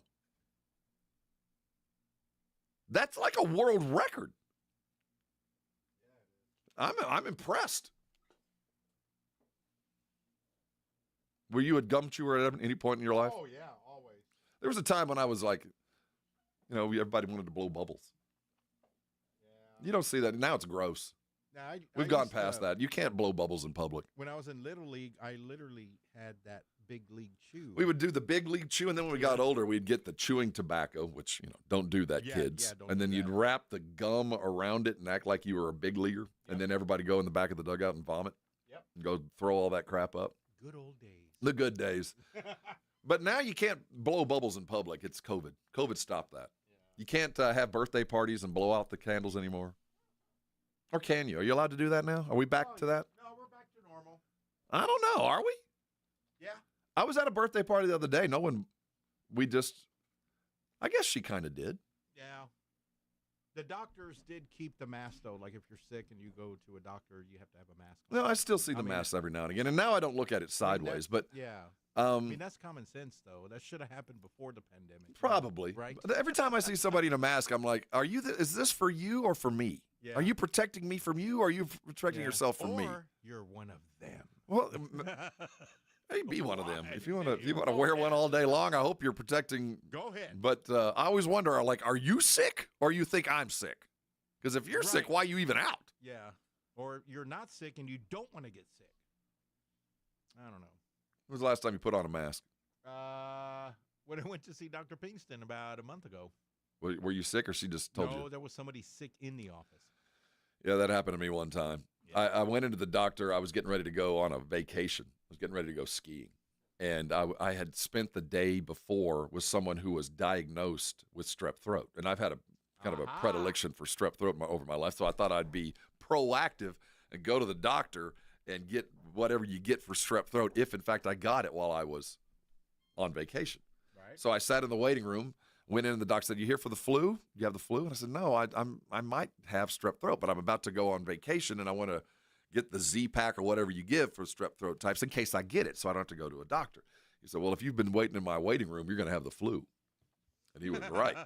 That's like a world record. I'm impressed. Were you a gum chewer at any point in your life? Oh, yeah, always. There was a time when I was like, everybody wanted to blow bubbles. Yeah. You don't see that. Now it's gross. Now, We've gone past that. You can't blow bubbles in public. When I was in Little League, I literally had that big league chew. We would do the big league chew, and then when we got older, we'd get the chewing tobacco, which, don't do that, kids. Yeah, and then you'd wrap the gum around it and act like you were a big leaguer, and then everybody go in the back of the dugout and vomit. Yep. And go throw all that crap up. Good old days. The good days. But now you can't blow bubbles in public. It's COVID. COVID stopped that. Yeah. You can't have birthday parties and blow out the candles anymore. Or can you? Are you allowed to do that now? Are we back to that? No, we're back to normal. I don't know. Are we? Yeah. I was at a birthday party the other day. I guess she kind of did. Yeah. The doctors did keep the mask, though. Like, if you're sick and you go to a doctor, you have to have a mask on. No, I still see the masks every now and again. And now I don't look at it sideways. But yeah. That's common sense, though. That should have happened before the pandemic. Probably. Right? But every time I see somebody in a mask, I'm like, is this for you or for me? Yeah. Are you protecting me from you, or are you protecting yourself from me? Or you're one of them. Well, hey, be one of them. If you want to wear one all day long, I hope you're protecting. Go ahead. But I always wonder, are you sick, or you think I'm sick? Because if you're sick, why are you even out? Yeah. Or you're not sick and you don't want to get sick. I don't know. When was the last time you put on a mask? When I went to see Dr. Pinkston about a month ago. Were you sick, or she just told you? No, there was somebody sick in the office. Yeah, that happened to me one time. Yeah. I went into the doctor. I was getting ready to go on a vacation. I was getting ready to go skiing. And I had spent the day before with someone who was diagnosed with strep throat. And I've had a kind of a predilection for strep throat over my life. So I thought I'd be proactive and go to the doctor and get whatever you get for strep throat, if, in fact, I got it while I was on vacation. Right. So I sat in the waiting room. Went in and the doc said, "You here for the flu? You have the flu?" And I said, "No, I might have strep throat, but I'm about to go on vacation and I want to get the Z-Pack or whatever you give for strep throat types in case I get it, so I don't have to go to a doctor." He said, "Well, if you've been waiting in my waiting room, you're going to have the flu." And he was right.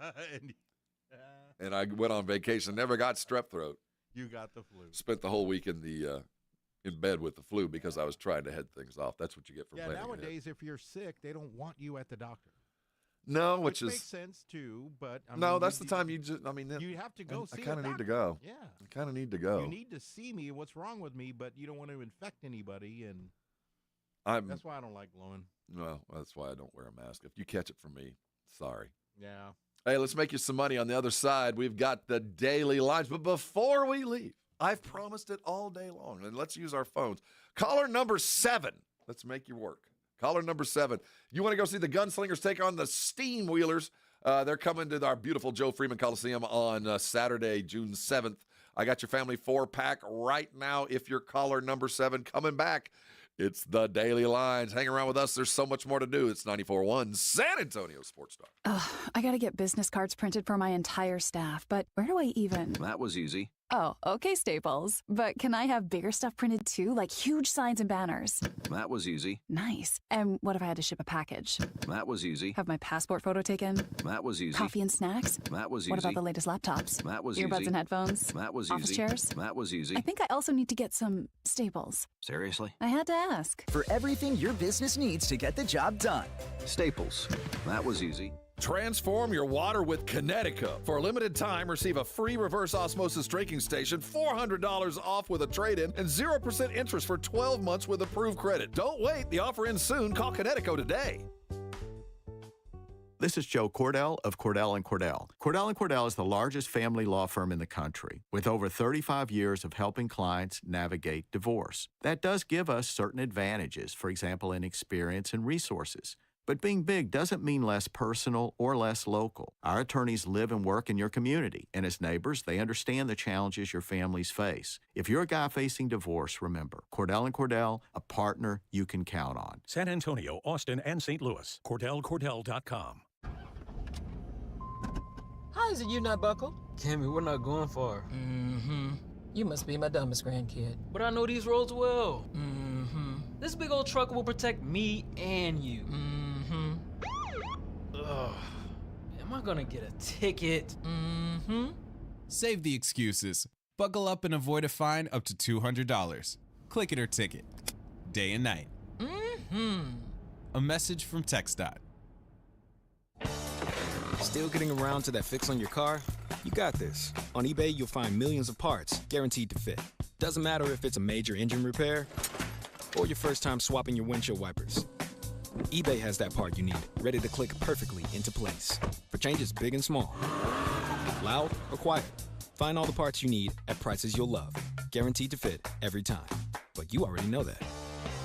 And I went on vacation, never got strep throat. You got the flu. Spent the whole week in bed with the flu because I was trying to head things off. That's what you get for planning nowadays, if you're sick, they don't want you at the doctor. No, which is makes sense too, but that's the time you just. You have to go. I kind of need to go. Yeah, I kind of need to go. You need to see me. What's wrong with me? But you don't want to infect anybody, and that's why I don't like blowing. Well, that's why I don't wear a mask. If you catch it from me, sorry. Yeah. Hey, let's make you some money on the other side. We've got the daily lines, but before we leave, I've promised it all day long, and let's use our phones. Caller number 7. Let's make you work. Caller number 7. You want to go see the Gunslingers take on the Steam Wheelers? They're coming to our beautiful Joe Freeman Coliseum on Saturday, June 7th. I got your family 4-pack right now. If you're caller number 7 coming back, it's the Daily Lines. Hang around with us. There's so much more to do. It's 94.1 San Antonio Sports Star. I got to get business cards printed for my entire staff, but where do I even? That was easy. Oh, okay, Staples. But can I have bigger stuff printed too, like huge signs and banners? That was easy. Nice. And what if I had to ship a package? That was easy. Have my passport photo taken? That was easy. Coffee and snacks? That was easy. What about the latest laptops? That was Earbuds easy. and headphones? That was Office easy. chairs? That was easy. I think I also need to get some Staples. Seriously? I had to ask. For everything your business needs to get the job done. Staples. That was easy. Transform your water with Connecticut. For a limited time, receive a free reverse osmosis drinking station, $400 off with a trade-in, and 0% interest for 12 months with approved credit. Don't wait. The offer ends soon. Call Connecticut today. This is Joe Cordell of Cordell & Cordell. Cordell & Cordell is the largest family law firm in the country, with over 35 years of helping clients navigate divorce. That does give us certain advantages, for example, in experience and resources. But being big doesn't mean less personal or less local. Our attorneys live and work in your community, and as neighbors, they understand the challenges your families face. If you're a guy facing divorce, remember, Cordell & Cordell, a partner you can count on. San Antonio, Austin, and St. Louis. CordellCordell.com. How is it you not buckled? Cammy, we're not going far. Mm-hmm. You must be my dumbest grandkid. But I know these roads well. Mm-hmm. This big old truck will protect me and you. Mm-hmm. Ugh. Am I gonna get a ticket? Mm-hmm. Save the excuses. Buckle up and avoid a fine up to $200. Click it or ticket. Day and night. A message from TxDOT. Still getting around to that fix on your car? You got this. On eBay, you'll find millions of parts guaranteed to fit. Doesn't matter if it's a major engine repair or your first time swapping your windshield wipers. eBay has that part you need, ready to click perfectly into place for changes big and small. Loud or quiet, find all the parts you need at prices you'll love. Guaranteed to fit every time. But you already know that.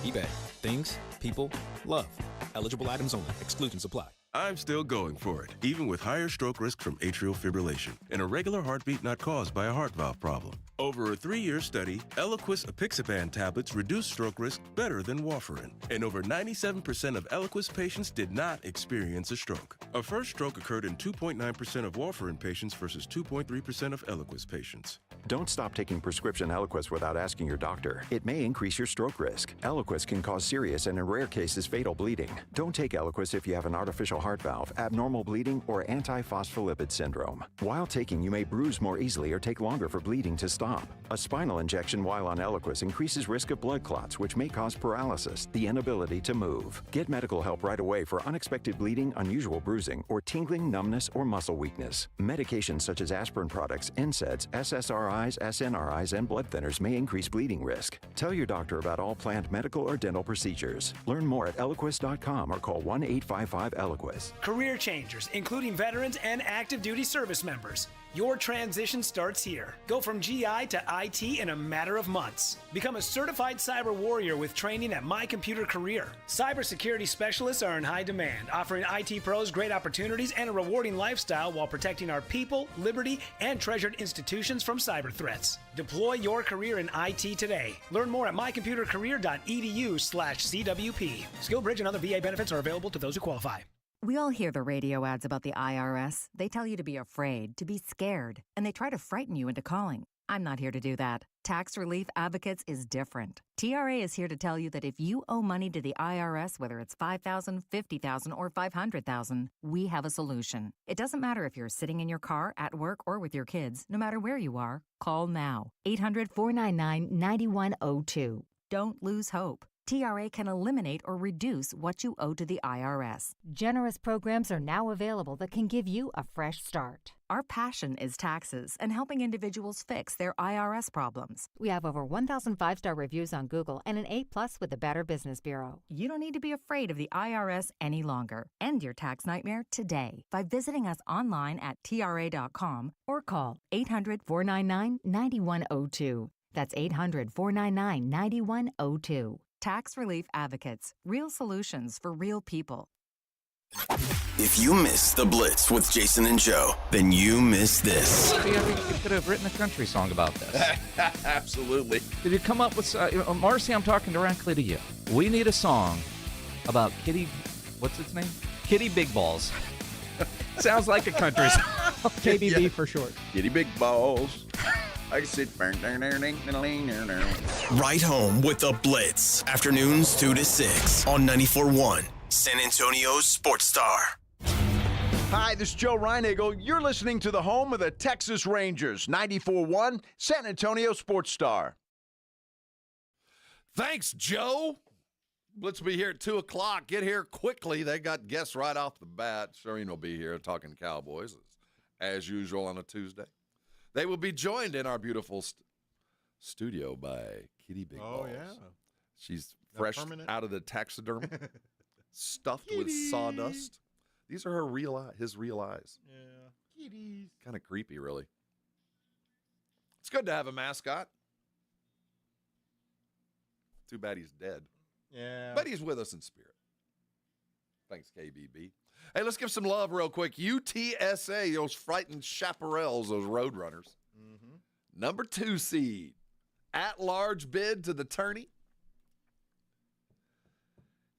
eBay. Things, people, love. Eligible items only. Exclusions apply. I'm still going for it, even with higher stroke risk from atrial fibrillation and a regular heartbeat not caused by a heart valve problem. Over a 3-year study, Eliquis apixaban tablets reduced stroke risk better than warfarin, and over 97% of Eliquis patients did not experience a stroke. A first stroke occurred in 2.9% of warfarin patients versus 2.3% of Eliquis patients. Don't stop taking prescription Eliquis without asking your doctor. It may increase your stroke risk. Eliquis can cause serious and in rare cases fatal bleeding. Don't take Eliquis if you have an artificial heart valve, abnormal bleeding, or antiphospholipid syndrome. While taking, you may bruise more easily or take longer for bleeding to stop. A spinal injection while on Eliquis increases risk of blood clots, which may cause paralysis, the inability to move. Get medical help right away for unexpected bleeding, unusual bruising, or tingling, numbness, or muscle weakness. Medications such as aspirin products, NSAIDs, SSRIs, SNRIs, and blood thinners may increase bleeding risk. Tell your doctor about all planned medical or dental procedures. Learn more at Eliquis.com or call 1-855-ELIQUIS. Career changers, including veterans and active duty service members. Your transition starts here. Go from GI to IT in a matter of months. Become a certified cyber warrior with training at My Computer Career. Cybersecurity specialists are in high demand, offering IT pros great opportunities and a rewarding lifestyle while protecting our people, liberty, and treasured institutions from cyber threats. Deploy your career in IT today. Learn more at mycomputercareer.edu/CWP. SkillBridge and other VA benefits are available to those who qualify. We all hear the radio ads about the IRS. They tell you to be afraid, to be scared, and they try to frighten you into calling. I'm not here to do that. Tax Relief Advocates is different. TRA is here to tell you that if you owe money to the IRS, whether it's $5,000, $50,000, or $500,000, we have a solution. It doesn't matter if you're sitting in your car, at work, or with your kids. No matter where you are, call now. 800-499-9102. Don't lose hope. TRA can eliminate or reduce what you owe to the IRS. Generous programs are now available that can give you a fresh start. Our passion is taxes and helping individuals fix their IRS problems. We have over 1,000 5-star reviews on Google and an A+ with the Better Business Bureau. You don't need to be afraid of the IRS any longer. End your tax nightmare today by visiting us online at TRA.com or call 800-499-9102. That's 800-499-9102. Tax Relief Advocates. Real solutions for real people. If you miss the Blitz with Jason and Joe, then you miss this. See, I think you could have written a country song about this. Absolutely. Did you come up with... Marcy, I'm talking directly to you. We need a song about Kitty... What's its name? Kitty Big Balls. Sounds like a country song. KBB for short. Kitty Big Balls. I can sit. Right home with the Blitz. Afternoons 2 to 6 on 94.1 San Antonio's Sports Star. Hi, this is Joe Reinagle. You're listening to the home of the Texas Rangers, 94.1 San Antonio Sports Star. Thanks, Joe. Let's be here at 2 o'clock. Get here quickly. They got guests right off the bat. Shireen will be here talking Cowboys, as usual on a Tuesday. They will be joined in our beautiful studio by Kitty Big Balls. Oh, yeah. She's fresh out of the taxidermy, stuffed with sawdust. These are her his real eyes. Yeah. Kitties. Kind of creepy, really. It's good to have a mascot. Too bad he's dead. Yeah. But he's with us in spirit. Thanks, KBB. Hey, let's give some love real quick. UTSA, those frightened chaparrals, those Roadrunners. Mm-hmm. Number 2 seed. At-large bid to the tourney.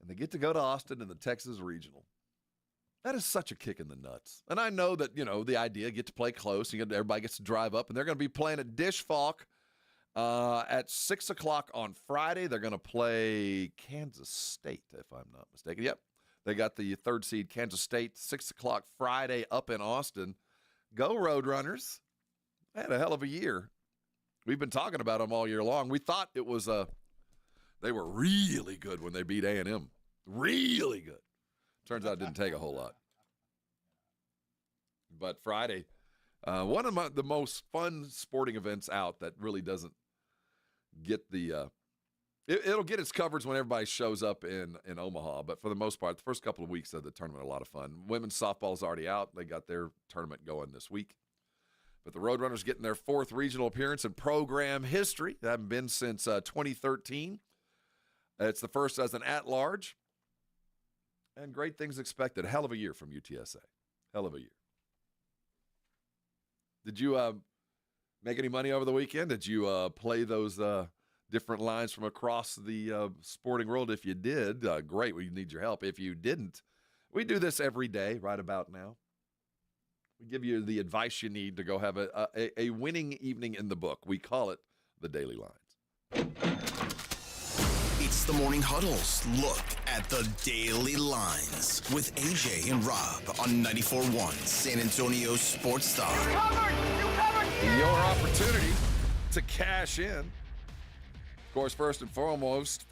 And they get to go to Austin in the Texas Regional. That is such a kick in the nuts. And I know that, the idea, get to play close. Everybody gets to drive up. And they're going to be playing at Dish Falk at 6 o'clock on Friday. They're going to play Kansas State, if I'm not mistaken. Yep. They got the 3rd seed, Kansas State, 6 o'clock Friday up in Austin. Go Roadrunners. They had a hell of a year. We've been talking about them all year long. We thought it was they were really good when they beat A&M. Really good. Turns out it didn't take a whole lot. But Friday, one of the most fun sporting events out that really doesn't get the it'll get its coverage when everybody shows up in Omaha. But for the most part, the first couple of weeks of the tournament are a lot of fun. Women's softball's already out. They got their tournament going this week. But the Roadrunners getting their 4th regional appearance in program history. They haven't been since 2013. It's the first as an at-large. And great things expected. Hell of a year from UTSA. Hell of a year. Did you make any money over the weekend? Did you play those different lines from across the sporting world? If you did, great. We need your help. If you didn't, we do this every day right about now. We give you the advice you need to go have a winning evening in the book. We call it the Daily Lines. It's the Morning Huddle's look at the Daily Lines with AJ and Rob on 94.1 San Antonio Sports Star. Your opportunity to cash in. Of course, first and foremost,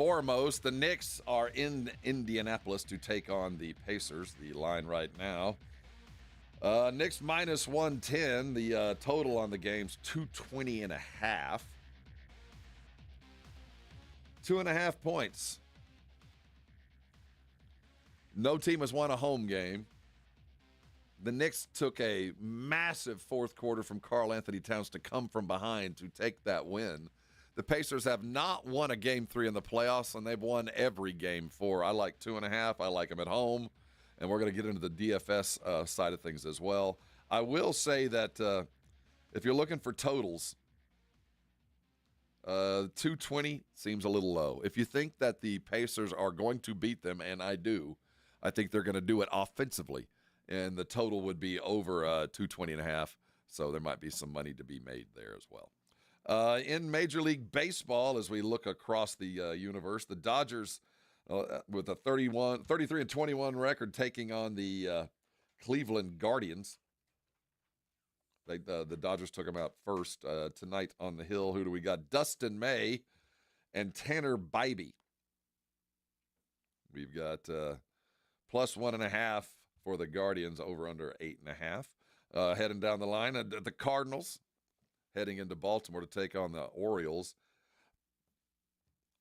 the Knicks are in Indianapolis to take on the Pacers. The line right now, Knicks minus 110. The total on the game's 220.5. 2.5 points. No team has won a home game. The Knicks took a massive fourth quarter from Karl Anthony Towns to come from behind to take that win. The Pacers have not won a game 3 in the playoffs, and they've won every game 4. I like 2.5. I like them at home, and we're going to get into the DFS side of things as well. I will say that if you're looking for totals, 220 seems a little low. If you think that the Pacers are going to beat them, and I do, I think they're going to do it offensively, and the total would be over 220.5, so there might be some money to be made there as well. In Major League Baseball, as we look across the universe, the Dodgers with a 33-21 record taking on the Cleveland Guardians. The Dodgers took them out first tonight on the hill. Who do we got? Dustin May and Tanner Bybee. We've got plus 1.5 for the Guardians, over under 8.5. Heading down the line, the Cardinals heading into Baltimore to take on the Orioles.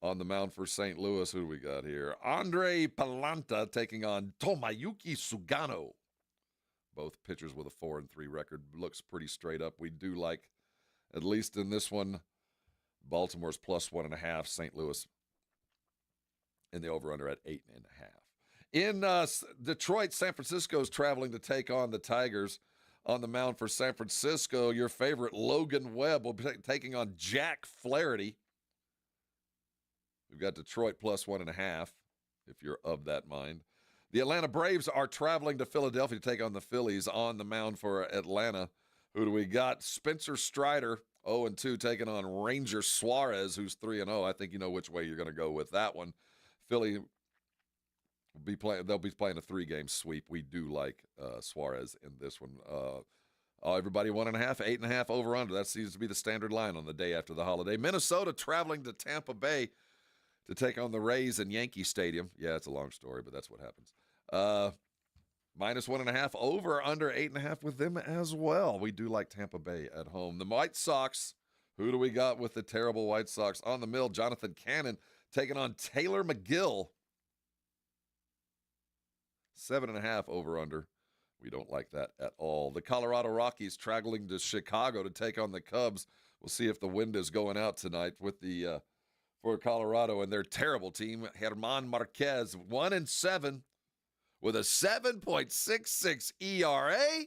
On the mound for St. Louis, who do we got here? Andre Palanta taking on Tomayuki Sugano. Both pitchers with a 4-3 record. Looks pretty straight up. We do like, at least in this one, Baltimore's plus 1.5. St. Louis in the over-under at 8.5. In Detroit, San Francisco's traveling to take on the Tigers. On the mound for San Francisco, your favorite Logan Webb will be taking on Jack Flaherty. We've got Detroit plus 1.5, if you're of that mind. The Atlanta Braves are traveling to Philadelphia to take on the Phillies. On the mound for Atlanta, who do we got? Spencer Strider, 0-2, taking on Ranger Suarez, who's 3-0. I think you know which way you're going to go with that one. Philly will be playing. They'll be playing a 3-game sweep. We do like Suarez in this one. Everybody 1.5, 8.5 over under. That seems to be the standard line on the day after the holiday. Minnesota traveling to Tampa Bay to take on the Rays in Yankee Stadium. Yeah, it's a long story, but that's what happens. Minus 1.5, over under 8.5 with them as well. We do like Tampa Bay at home. The White Sox, who do we got with the terrible White Sox? On the mill, Jonathan Cannon taking on Taylor McGill. 7.5 over under. We don't like that at all. The Colorado Rockies traveling to Chicago to take on the Cubs. We'll see if the wind is going out tonight with the for Colorado and their terrible team. German Marquez, 1-7 with a 7.66 ERA.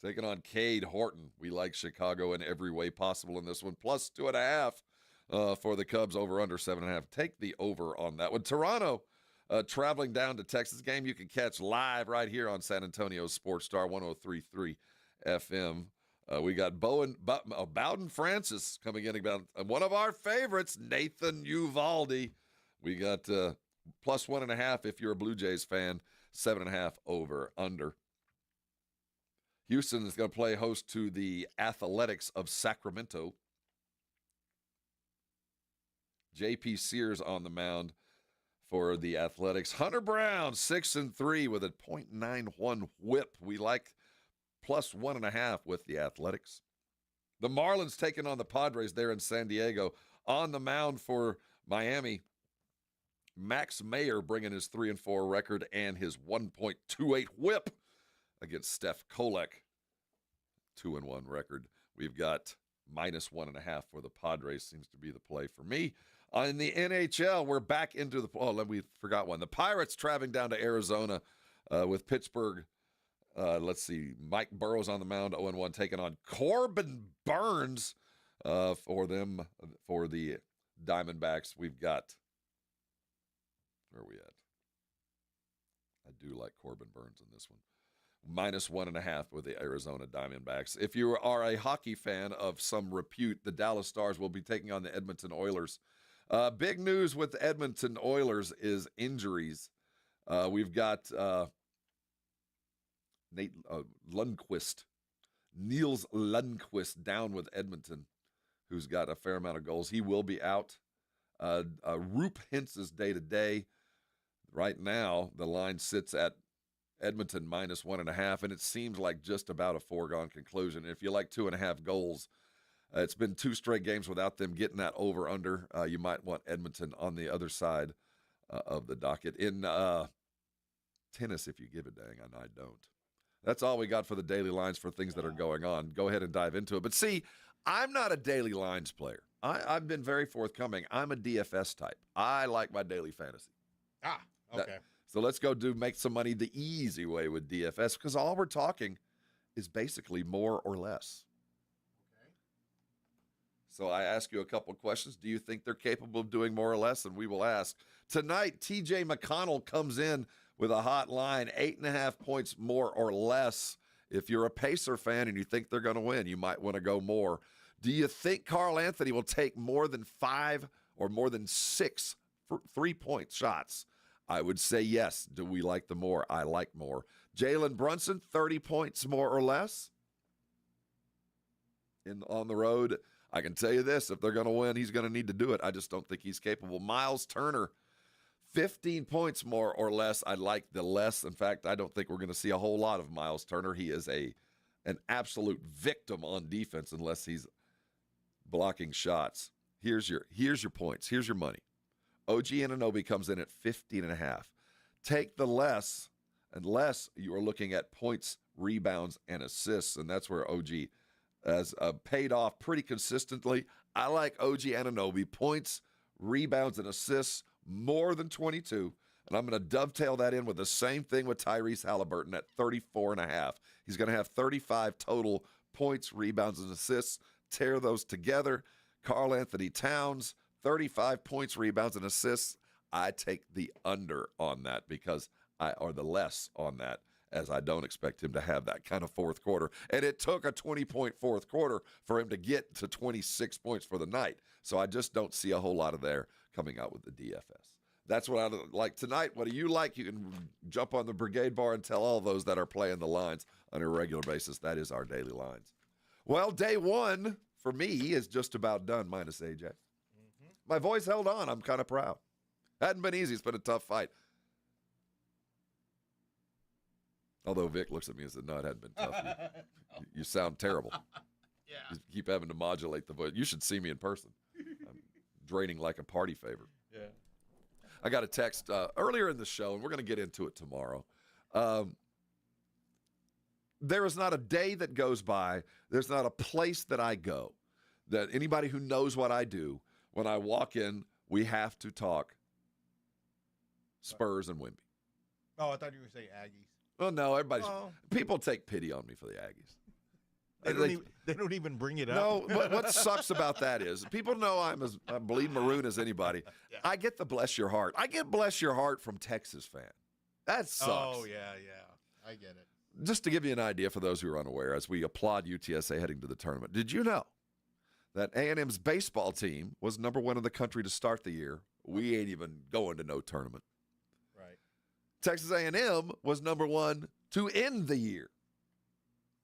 Taking on Cade Horton. We like Chicago in every way possible in this one. Plus 2.5 for the Cubs, over under 7.5. Take the over on that one. Toronto traveling down to Texas. Game you can catch live right here on San Antonio Sports Star 103.3 FM. We got Bowden Francis coming in about one of our favorites, Nathan Uvalde. We got plus 1.5 if you're a Blue Jays fan, 7.5 over under. Houston is going to play host to the Athletics of Sacramento. J.P. Sears on the mound for the Athletics. Hunter Brown, 6-3 with a .91 whip. We like plus 1.5 with the Athletics. The Marlins taking on the Padres there in San Diego. On the mound for Miami, Max Mayer bringing his 3-4 record and his 1.28 whip against Steph Kolek. 2-1 record. We've got minus 1.5 for the Padres. Seems to be the play for me. In the NHL, we're back into the... Oh, we forgot one. The Pirates traveling down to Arizona with Pittsburgh. Let's see. Mike Burrows on the mound, 0-1, taking on Corbin Burns for the Diamondbacks. We've got... Where are we at? I do like Corbin Burns in this one. Minus 1.5 with the Arizona Diamondbacks. If you are a hockey fan of some repute, the Dallas Stars will be taking on the Edmonton Oilers. Big news with the Edmonton Oilers is injuries. We've got Niels Lundqvist down with Edmonton, who's got a fair amount of goals. He will be out. Roop Hintz is day-to-day. Right now, the line sits at Edmonton minus 1.5, and it seems like just about a foregone conclusion. If you like 2.5 goals, it's been 2 straight games without them getting that over-under. You might want Edmonton on the other side of the docket. In tennis, if you give a dang, and I don't. That's all we got for the daily lines for things that are going on. Go ahead and dive into it. But see, I'm not a daily lines player. I've been very forthcoming. I'm a DFS type. I like my daily fantasy. Ah, okay. So let's go make some money the easy way with DFS, because all we're talking is basically more or less. Okay. So I ask you a couple of questions. Do you think they're capable of doing more or less? And we will ask. Tonight, TJ McConnell comes in with a hot line, 8.5 points more or less. If you're a Pacer fan and you think they're going to win, you might want to go more. Do you think Carl Anthony will take more than 5 or more than 6 3-point shots? I would say yes. Do we like the more? I like more. Jalen Brunson, 30 points more or less on the road. I can tell you this, if they're going to win, he's going to need to do it. I just don't think he's capable. Miles Turner, 15 points more or less. I like the less. In fact, I don't think we're going to see a whole lot of Miles Turner. He is an absolute victim on defense unless he's blocking shots. Here's your points. Here's your money. OG Anunoby comes in at 15.5. Take the less, unless you are looking at points, rebounds, and assists, and that's where OG has paid off pretty consistently. I like OG Anunoby, points, rebounds, and assists more than 22, and I'm going to dovetail that in with the same thing with Tyrese Halliburton at 34.5. He's going to have 35 total points, rebounds, and assists. Tear those together. Karl Anthony Towns, 35 points, rebounds, and assists. I take the under on that or the less on that, as I don't expect him to have that kind of fourth quarter. And it took a 20-point fourth quarter for him to get to 26 points for the night. So I just don't see a whole lot of there coming out with the DFS. That's what I like tonight. What do you like? You can jump on the Brigade Bar and tell all those that are playing the lines on a regular basis. That is our daily lines. Well, day one for me is just about done, minus AJ. My voice held on. I'm kind of proud. Hadn't been easy. It's been a tough fight. Although Vic looks at me and said, no, it hadn't been tough. You sound terrible. Yeah. You keep having to modulate the voice. You should see me in person. I'm draining like a party favor. Yeah. I got a text earlier in the show, and we're going to get into it tomorrow. There is not a day that goes by, there's not a place that I go, that anybody who knows what I do, when I walk in, we have to talk Spurs and Wemby. Oh, I thought you were going to say Aggies. Well, no, people take pity on me for the Aggies. They don't even bring it up. No, what sucks about that is people know I bleed maroon as anybody. Yeah. I get the bless your heart. I get bless your heart from Texas fan. That sucks. Oh, yeah. I get it. Just to give you an idea for those who are unaware, as we applaud UTSA heading to the tournament, did you know that A&M's baseball team was number 1 in the country to start the year? We ain't even going to no tournament. Right. Texas A&M was number 1 to end the year.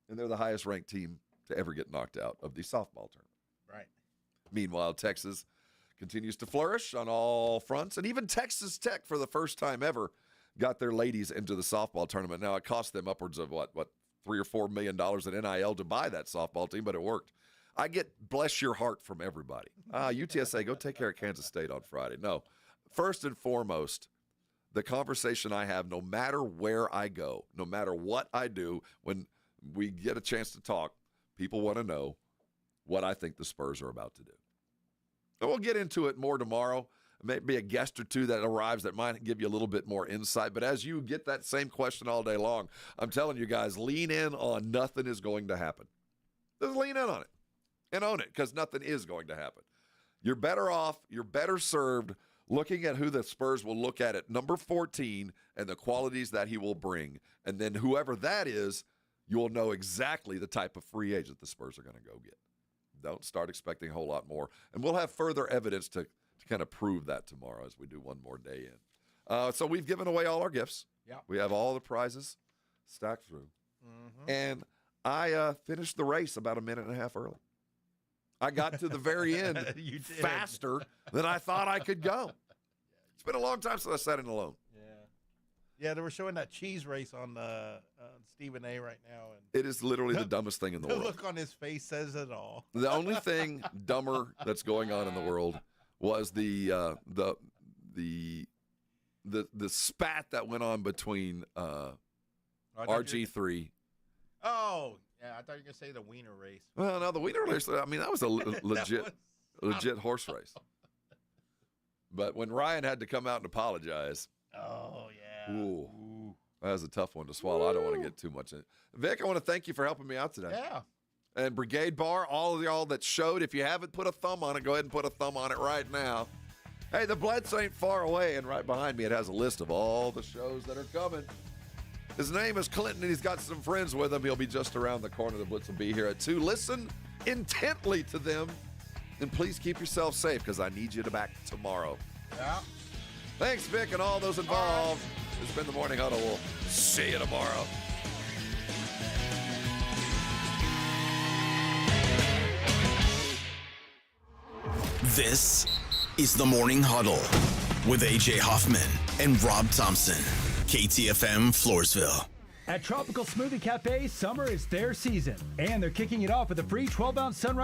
And they're the highest ranked team to ever get knocked out of the softball tournament. Right. Meanwhile, Texas continues to flourish on all fronts. And even Texas Tech, for the first time ever, got their ladies into the softball tournament. Now, it cost them upwards of, $3 or $4 million in NIL to buy that softball team, but it worked. I get bless your heart from everybody. UTSA, go take care of Kansas State on Friday. No, first and foremost, the conversation I have, no matter where I go, no matter what I do, when we get a chance to talk, people want to know what I think the Spurs are about to do. And we'll get into it more tomorrow. Maybe a guest or two that arrives that might give you a little bit more insight. But as you get that same question all day long, I'm telling you guys, lean in on nothing is going to happen. Just lean in on it and own it, because nothing is going to happen. You're better off, you're better served looking at who the Spurs will look at number 14 and the qualities that he will bring. And then whoever that is, you'll know exactly the type of free agent the Spurs are going to go get. Don't start expecting a whole lot more. And we'll have further evidence to kind of prove that tomorrow as we do one more day in. So we've given away all our gifts. Yep. We have all the prizes stacked through. Mm-hmm. And I finished the race about a minute and a half early. I got to the very end faster than I thought I could go. It's been a long time since I sat in alone. Yeah, they were showing that cheese race on Stephen A. right now. And it is literally the dumbest thing in the world. The look on his face says it all. The only thing dumber that's going on in the world was the spat that went on between RG3. Oh, yeah, I thought you were going to say the wiener race. Well, no, the wiener race, I mean, that was a legit horse race. But when Ryan had to come out and apologize. Oh, yeah. Ooh. That was a tough one to swallow. I don't want to get too much in it. Vic, I want to thank you for helping me out today. Yeah. And Brigade Bar, all of y'all that showed, if you haven't put a thumb on it, go ahead and put a thumb on it right now. Hey, the Blitz ain't far away, and right behind me it has a list of all the shows that are coming. His name is Clinton, and he's got some friends with him. He'll be just around the corner. The Blitz will be here at 2. Listen intently to them, and please keep yourself safe, because I need you to back tomorrow. Yeah. Thanks, Vic, and all those involved. It's been the Morning Huddle. We'll see you tomorrow. This is the Morning Huddle with A.J. Hoffman and Rob Thompson. KTFM Floresville. At Tropical Smoothie Cafe, summer is their season, and they're kicking it off with a free 12-ounce Sunrise